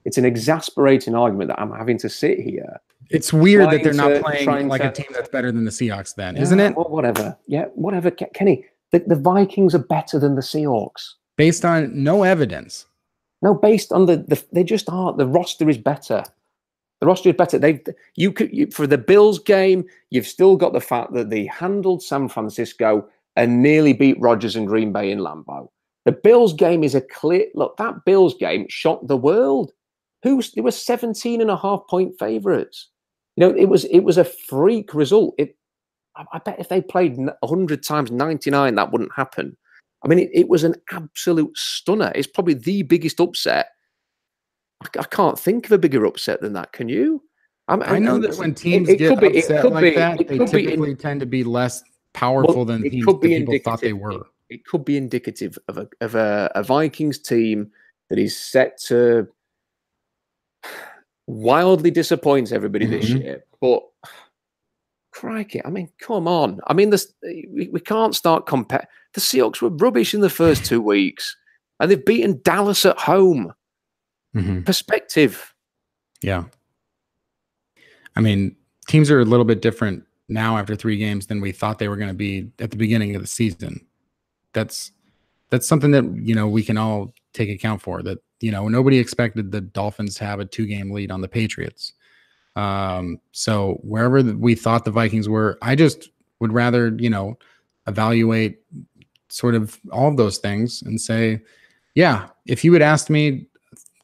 Speaker 2: It's an exasperating argument that I'm having to sit here.
Speaker 1: It's weird that they're not playing like a team that's better than the Seahawks then, isn't it?
Speaker 2: Well, whatever. Yeah, whatever. Kenny, the Vikings are better than the Seahawks.
Speaker 1: Based on no evidence.
Speaker 2: No, based on they just aren't. The roster is better. The roster is better. For the Bills game, you've still got the fact that they handled San Francisco and nearly beat Rodgers and Green Bay in Lambeau. The Bills game is a clear look. That Bills game shocked the world. They were 17.5-point favorites. It was a freak result. I bet if they played 100 times 99, that wouldn't happen. I mean, it was an absolute stunner. It's probably the biggest upset I can't think of a bigger upset than that. Can you?
Speaker 1: I know that when teams get upset like that, they typically tend to be less powerful than teams that people thought they were.
Speaker 2: It could be indicative of a Vikings team that is set to wildly disappoint everybody this year. But crikey, I mean, come on. I mean, we can't start compare. The Seahawks were rubbish in the first 2 weeks, and they've beaten Dallas at home. Perspective.
Speaker 1: Yeah. I mean, teams are a little bit different now after 3 games than we thought they were going to be at the beginning of the season. That's something that, we can all take account for, that, nobody expected the Dolphins to have a 2-game lead on the Patriots. So wherever we thought the Vikings were, I just would rather, evaluate sort of all of those things and say, yeah, if you had asked me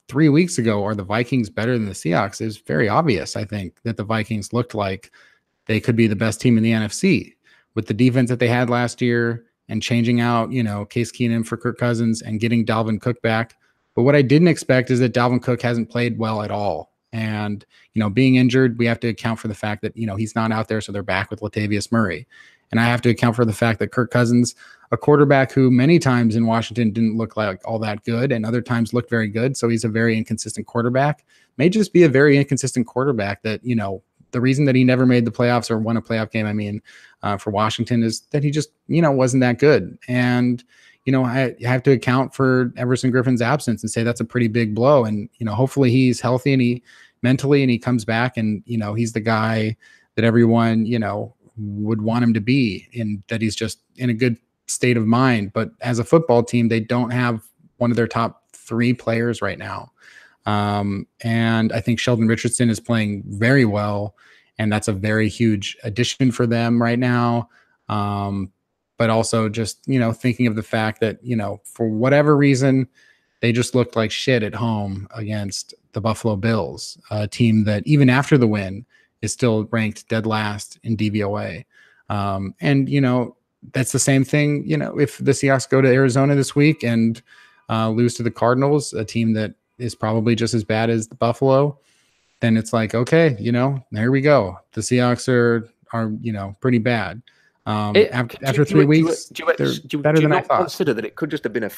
Speaker 1: 3 weeks ago, are the Vikings better than the Seahawks? It's very obvious, I think, that the Vikings looked like they could be the best team in the NFC with the defense that they had last year and changing out, Case Keenum for Kirk Cousins and getting Dalvin Cook back. But what I didn't expect is that Dalvin Cook hasn't played well at all. And, being injured, we have to account for the fact that, he's not out there. So they're back with Latavius Murray. And I have to account for the fact that Kirk Cousins, a quarterback who many times in Washington didn't look like all that good and other times looked very good. So he's a very inconsistent quarterback, may just be a very inconsistent quarterback that, the reason that he never made the playoffs or won a playoff game, for Washington, is that he just, wasn't that good. And, I have to account for Everson Griffin's absence and say that's a pretty big blow. And, hopefully he's healthy and he mentally and he comes back and, he's the guy that everyone, would want him to be, and that he's just in a good state of mind. But as a football team, they don't have one of their top 3 players right now. And I think Sheldon Richardson is playing very well, and that's a very huge addition for them right now. But also just, thinking of the fact that, for whatever reason, they just looked like shit at home against the Buffalo Bills, a team that even after the win is still ranked dead last in DVOA. And, that's the same thing, if the Seahawks go to Arizona this week and lose to the Cardinals, a team that is probably just as bad as the Buffalo, then it's like, okay, there we go. The Seahawks are pretty bad. After 3 weeks, they're better than I thought.
Speaker 2: Consider that it could just have been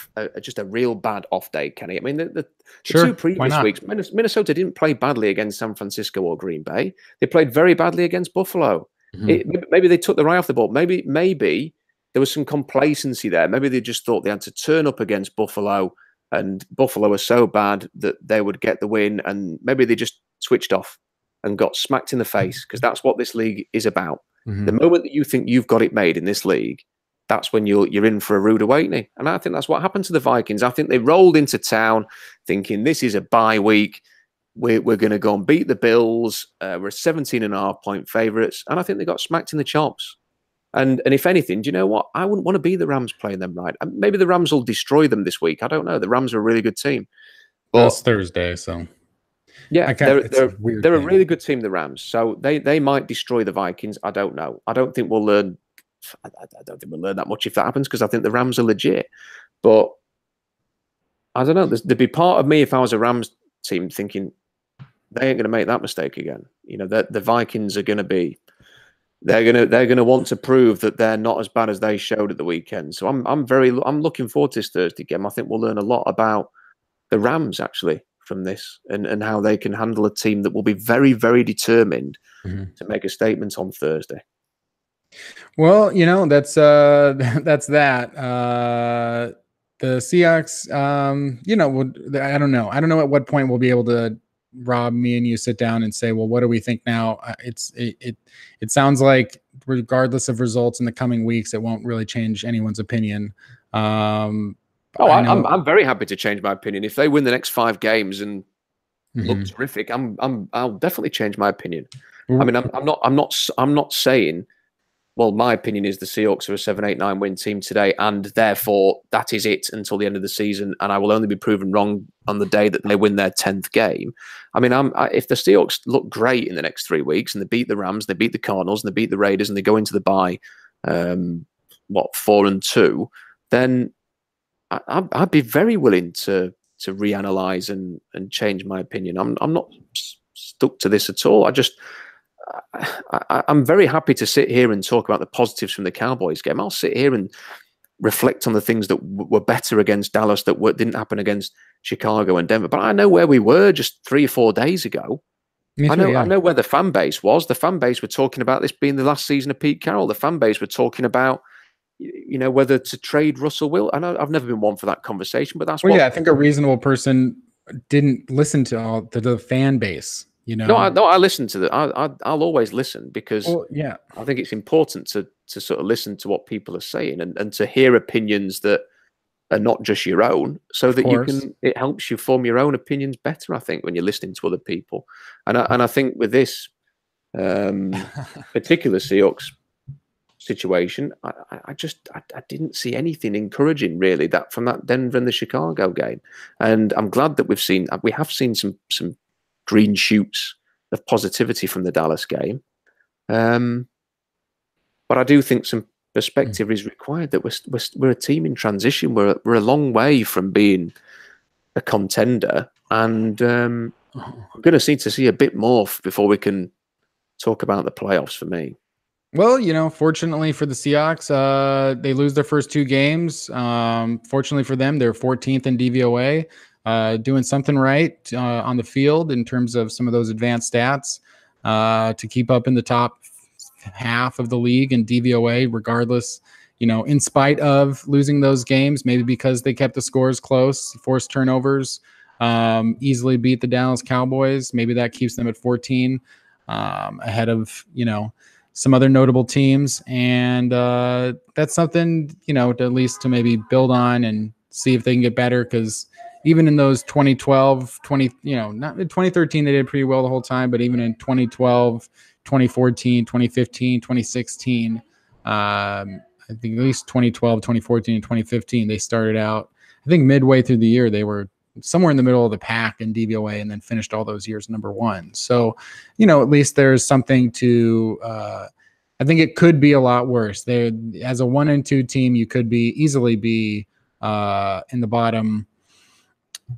Speaker 2: just a real bad off day, Kenny. I mean, the 2 previous weeks, Minnesota didn't play badly against San Francisco or Green Bay. They played very badly against Buffalo. Maybe they took their eye off the ball. Maybe there was some complacency there. Maybe they just thought they had to turn up against Buffalo, and Buffalo was so bad that they would get the win. And maybe they just switched off and got smacked in the face, because that's what this league is about. The moment that you think you've got it made in this league, that's when you're in for a rude awakening. And I think that's what happened to the Vikings. I think they rolled into town thinking this is a bye week. We're going to go and beat the Bills. We're 17.5-point favorites. And I think they got smacked in the chops. And if anything, do you know what? I wouldn't want to be the Rams playing them right. Maybe the Rams will destroy them this week. I don't know. The Rams are a really good team.
Speaker 1: But it's Thursday, so...
Speaker 2: Yeah, they're a really good team, the Rams. So they might destroy the Vikings. I don't know. I don't think we'll learn. I don't think we'll learn that much if that happens, because I think the Rams are legit. But I don't know. There'd be part of me, if I was a Rams team, thinking they ain't going to make that mistake again. The Vikings are going to be. They're going to want to prove that they're not as bad as they showed at the weekend. So I'm looking forward to this Thursday game. I think we'll learn a lot about the Rams actually from this, and how they can handle a team that will be very, very determined to make a statement on Thursday.
Speaker 1: Well, that's that. The Seahawks, I don't know. I don't know at what point we'll be able to, Rob, me and you sit down and say, well, what do we think now? It sounds like regardless of results in the coming weeks, it won't really change anyone's opinion.
Speaker 2: I'm very happy to change my opinion. If they win the next 5 games and look terrific, I'll definitely change my opinion. I mean, I'm not saying, well, my opinion is the Seahawks are a 7-8-9 win team today, and therefore that is it until the end of the season, and I will only be proven wrong on the day that they win their 10th game. I mean, if the Seahawks look great in the next 3 weeks and they beat the Rams, they beat the Cardinals, and they beat the Raiders, and they go into the bye, 4-2, then I'd be very willing to to reanalyze and change my opinion. I'm not stuck to this at all. I'm very happy to sit here and talk about the positives from the Cowboys game. I'll sit here and reflect on the things that were better against Dallas that didn't happen against Chicago and Denver. But I know where we were just 3 or 4 days ago. I know where the fan base was. The fan base were talking about this being the last season of Pete Carroll. The fan base were talking about, whether to trade Russell Wilson. I know I've never been one for that conversation, but that's
Speaker 1: I think a reasonable person didn't listen to the fan base.
Speaker 2: No, I listen to I'll always listen because I think it's important to sort of listen to what people are saying and to hear opinions that are not just your own, so that it helps you form your own opinions better. I think when you're listening to other people, and I think with this particular Seahawks situation, I didn't see anything encouraging really from that Denver and the Chicago game, and I'm glad that we have seen some green shoots of positivity from the Dallas game, but I do think some perspective is required. That we're a team in transition. We're a long way from being a contender, and we're going to need to see a bit more before we can talk about the playoffs. For me.
Speaker 1: Well, fortunately for the Seahawks, they lose their first 2 games. Fortunately for them, they're 14th in DVOA, doing something right on the field in terms of some of those advanced stats to keep up in the top half of the league in DVOA, regardless, in spite of losing those games, maybe because they kept the scores close, forced turnovers, easily beat the Dallas Cowboys. Maybe that keeps them at 14 ahead of, some other notable teams. And that's something, at least to maybe build on and see if they can get better. Because even in those 2012, not in 2013, they did pretty well the whole time, but even in 2012, 2014, 2015, 2016, I think at least 2012, 2014, and 2015, they started out, I think midway through the year, they were somewhere in the middle of the pack in DVOA and then finished all those years number 1. So, at least there's something to, I think it could be a lot worse. There, as a 1 and 2 team, you could easily be in the bottom,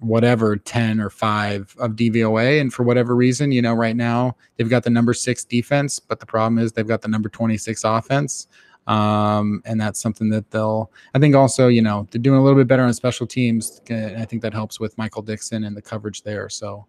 Speaker 1: 10 or 5 of DVOA. And for whatever reason, right now they've got the number 6 defense, but the problem is they've got the number 26 offense. And that's something that I think also, they're doing a little bit better on special teams. And I think that helps with Michael Dixon and the coverage there. So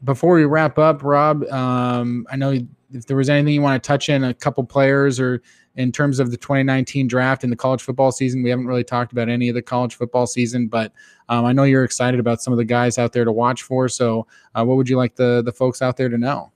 Speaker 1: before we wrap up, Rob, I know if there was anything you want to touch in, a couple players or in terms of the 2019 draft and the college football season. We haven't really talked about any of the college football season, but I know you're excited about some of the guys out there to watch for. So what would you like the folks out there to know?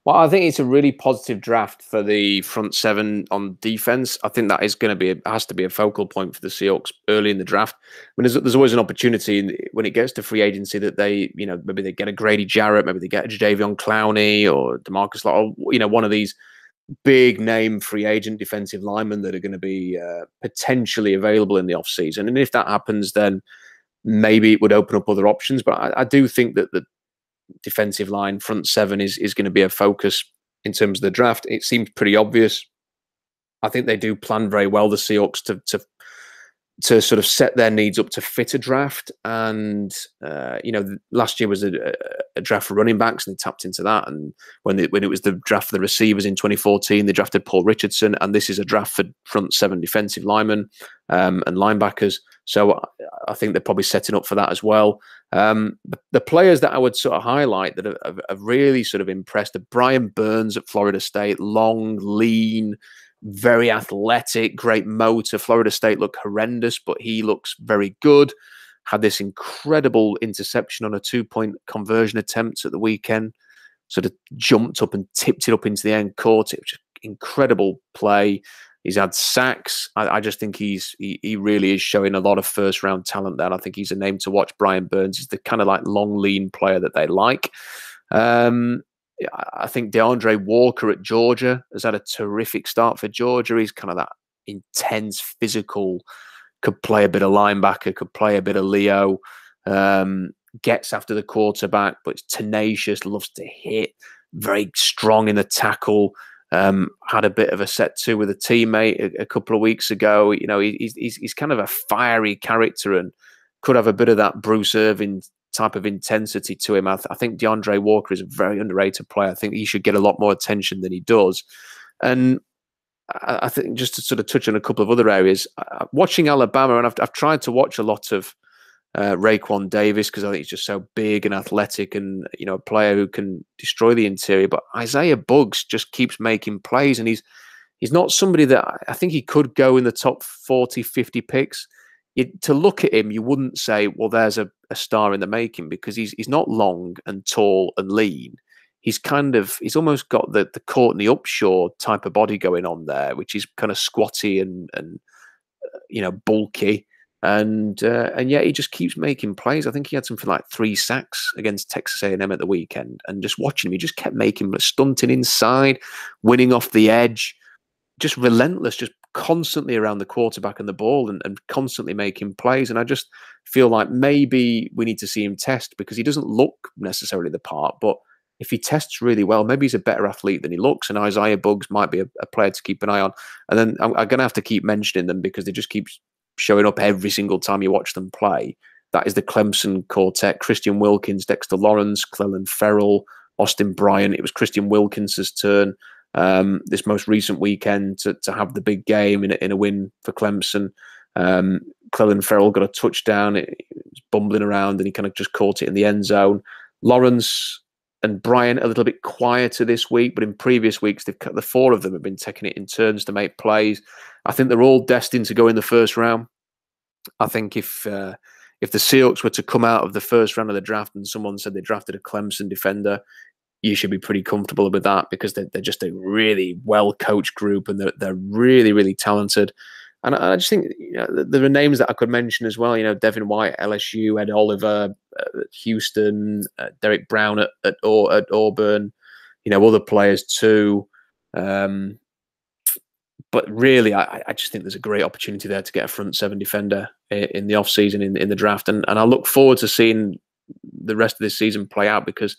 Speaker 2: Well, I think it's a really positive draft for the front 7 on defense. I think that is going to be has to be a focal point for the Seahawks early in the draft. I mean, there's always an opportunity when it gets to free agency that they, maybe they get a Grady Jarrett, maybe they get a Jadeveon Clowney or DeMarcus Lawrence, or, one of these big name free agent defensive linemen that are going to be potentially available in the offseason. And if that happens, then maybe it would open up other options. But I do think that the defensive line front 7 is going to be a focus in terms of the draft. It seems pretty obvious. I think they do plan very well, the Seahawks, to sort of set their needs up to fit a draft. And last year was a draft for running backs, and they tapped into that. And when it was the draft for the receivers in 2014, they drafted Paul Richardson, and this is a draft for front 7 defensive linemen and linebackers. So I think they're probably setting up for that as well. The players that I would sort of highlight that have really sort of impressed are Brian Burns at Florida State, long, lean, very athletic, great motor. Florida State looked horrendous, but he looks very good. Had this incredible interception on a 2-point conversion attempt at the weekend. Sort of jumped up and tipped it up into the end court. It was an incredible play. He's had sacks. I just think he really is showing a lot of first-round talent there. I think he's a name to watch. Brian Burns is the kind of like long, lean player that they like. I think DeAndre Walker at Georgia has had a terrific start for Georgia. He's kind of that intense, physical, could play a bit of linebacker, could play a bit of Leo, gets after the quarterback, but it's tenacious, loves to hit, very strong in the tackle. Had a bit of a set to with a teammate a couple of weeks ago. He's kind of a fiery character, and could have a bit of that Bruce Irvin type of intensity to him. I think DeAndre Walker is a very underrated player. I think he should get a lot more attention than he does. And I think just to sort of touch on a couple of other areas, watching Alabama, and I've tried to watch a lot of Raekwon Davis because I think he's just so big and athletic and, you know, a player who can destroy the interior. But Isaiah Buggs just keeps making plays, and he's not somebody that I think he could go in the top 40, 50 picks. To look at him, you wouldn't say, well, there's a star in the making, because he's not long and tall and lean. He's almost got the Courtney Upshaw type of body going on there, which is kind of squatty and you know, bulky. And yet he just keeps making plays. I think he had something like 3 sacks against Texas A&M at the weekend. And just watching him, he just kept making stunting inside, winning off the edge, just relentless, just constantly around the quarterback and the ball, and constantly making plays. And I just feel like maybe we need to see him test, because he doesn't look necessarily the part, but if he tests really well, maybe he's a better athlete than he looks. And Isaiah Buggs might be a player to keep an eye on. And then I'm going to have to keep mentioning them because they just keep showing up every single time you watch them play. That is the Clemson quartet: Christian Wilkins, Dexter Lawrence, Clelin Ferrell, Austin Bryant. It was Christian Wilkins' turn this most recent weekend to have the big game in a win for Clemson. Clelin Ferrell got a touchdown. It was bumbling around, and he kind of just caught it in the end zone. Lawrence and Bryant a little bit quieter this week, but in previous weeks, the 4 of them have been taking it in turns to make plays. I think they're all destined to go in the first round. I think if the Seahawks were to come out of the first round of the draft and someone said they drafted a Clemson defender, you should be pretty comfortable with that, because they're just a really well-coached group, and they're really, really talented. And I just think, you know, there are names that I could mention as well. You know, Devin White, LSU, Ed Oliver, Houston, Derek Brown at Auburn. You know, other players too. But really, I just think there's a great opportunity there to get a front 7 defender in the offseason, in the draft. And I look forward to seeing the rest of this season play out, because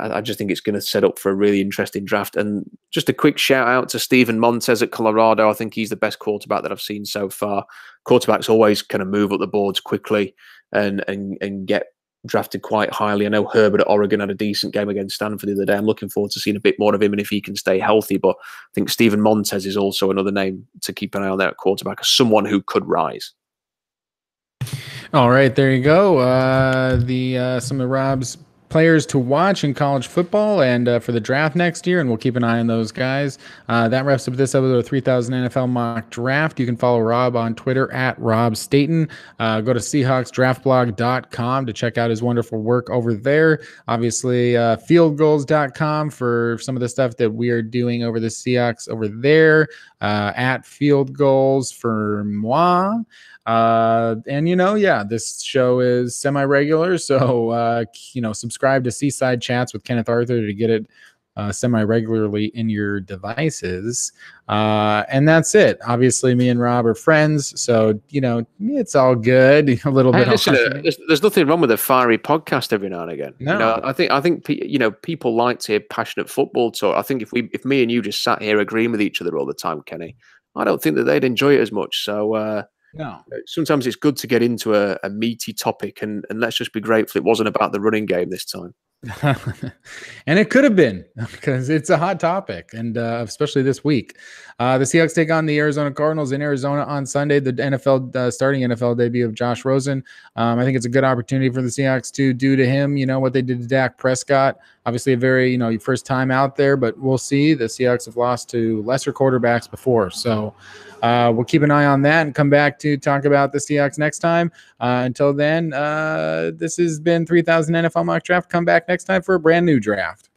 Speaker 2: I just think it's going to set up for a really interesting draft. And just a quick shout out to Steven Montez at Colorado. I think he's the best quarterback that I've seen so far. Quarterbacks always kind of move up the boards quickly and get drafted quite highly. I know Herbert at Oregon had a decent game against Stanford the other day. I'm looking forward to seeing a bit more of him and if he can stay healthy. But I think Steven Montez is also another name to keep an eye on there at quarterback, as someone who could rise.
Speaker 1: All right, there you go. Some of Rob's players to watch in college football and for the draft next year, and we'll keep an eye on those guys. That wraps up this episode of 3000 NFL Mock Draft. You can follow Rob on Twitter at Rob Staten. Go to SeahawksDraftBlog.com to check out his wonderful work over there. Obviously, FieldGoals.com for some of the stuff that we are doing over the Seahawks over there. At Field Goals for moi. And this show is semi-regular, so subscribe to Seaside Chats with Kenneth Arthur to get it semi-regularly in your devices. And that's it. Obviously, me and Rob are friends, so it's all good. A little bit.
Speaker 2: Listen, there's nothing wrong with a fiery podcast every now and again.
Speaker 1: No.
Speaker 2: I think people like to hear passionate football talk. I think if me and you just sat here agreeing with each other all the time, Kenny, I don't think that they'd enjoy it as much. So.
Speaker 1: No.
Speaker 2: Sometimes it's good to get into a meaty topic, and let's just be grateful it wasn't about the running game this time.
Speaker 1: And it could have been, because it's a hot topic, and especially this week. The Seahawks take on the Arizona Cardinals in Arizona on Sunday, the starting NFL debut of Josh Rosen. I think it's a good opportunity for the Seahawks to do to him, what they did to Dak Prescott. Obviously a very, first time out there, but we'll see. The Seahawks have lost to lesser quarterbacks before. So we'll keep an eye on that and come back to talk about the Seahawks next time. Until then, this has been 3000 NFL Mock Draft. Come back next time for a brand new draft.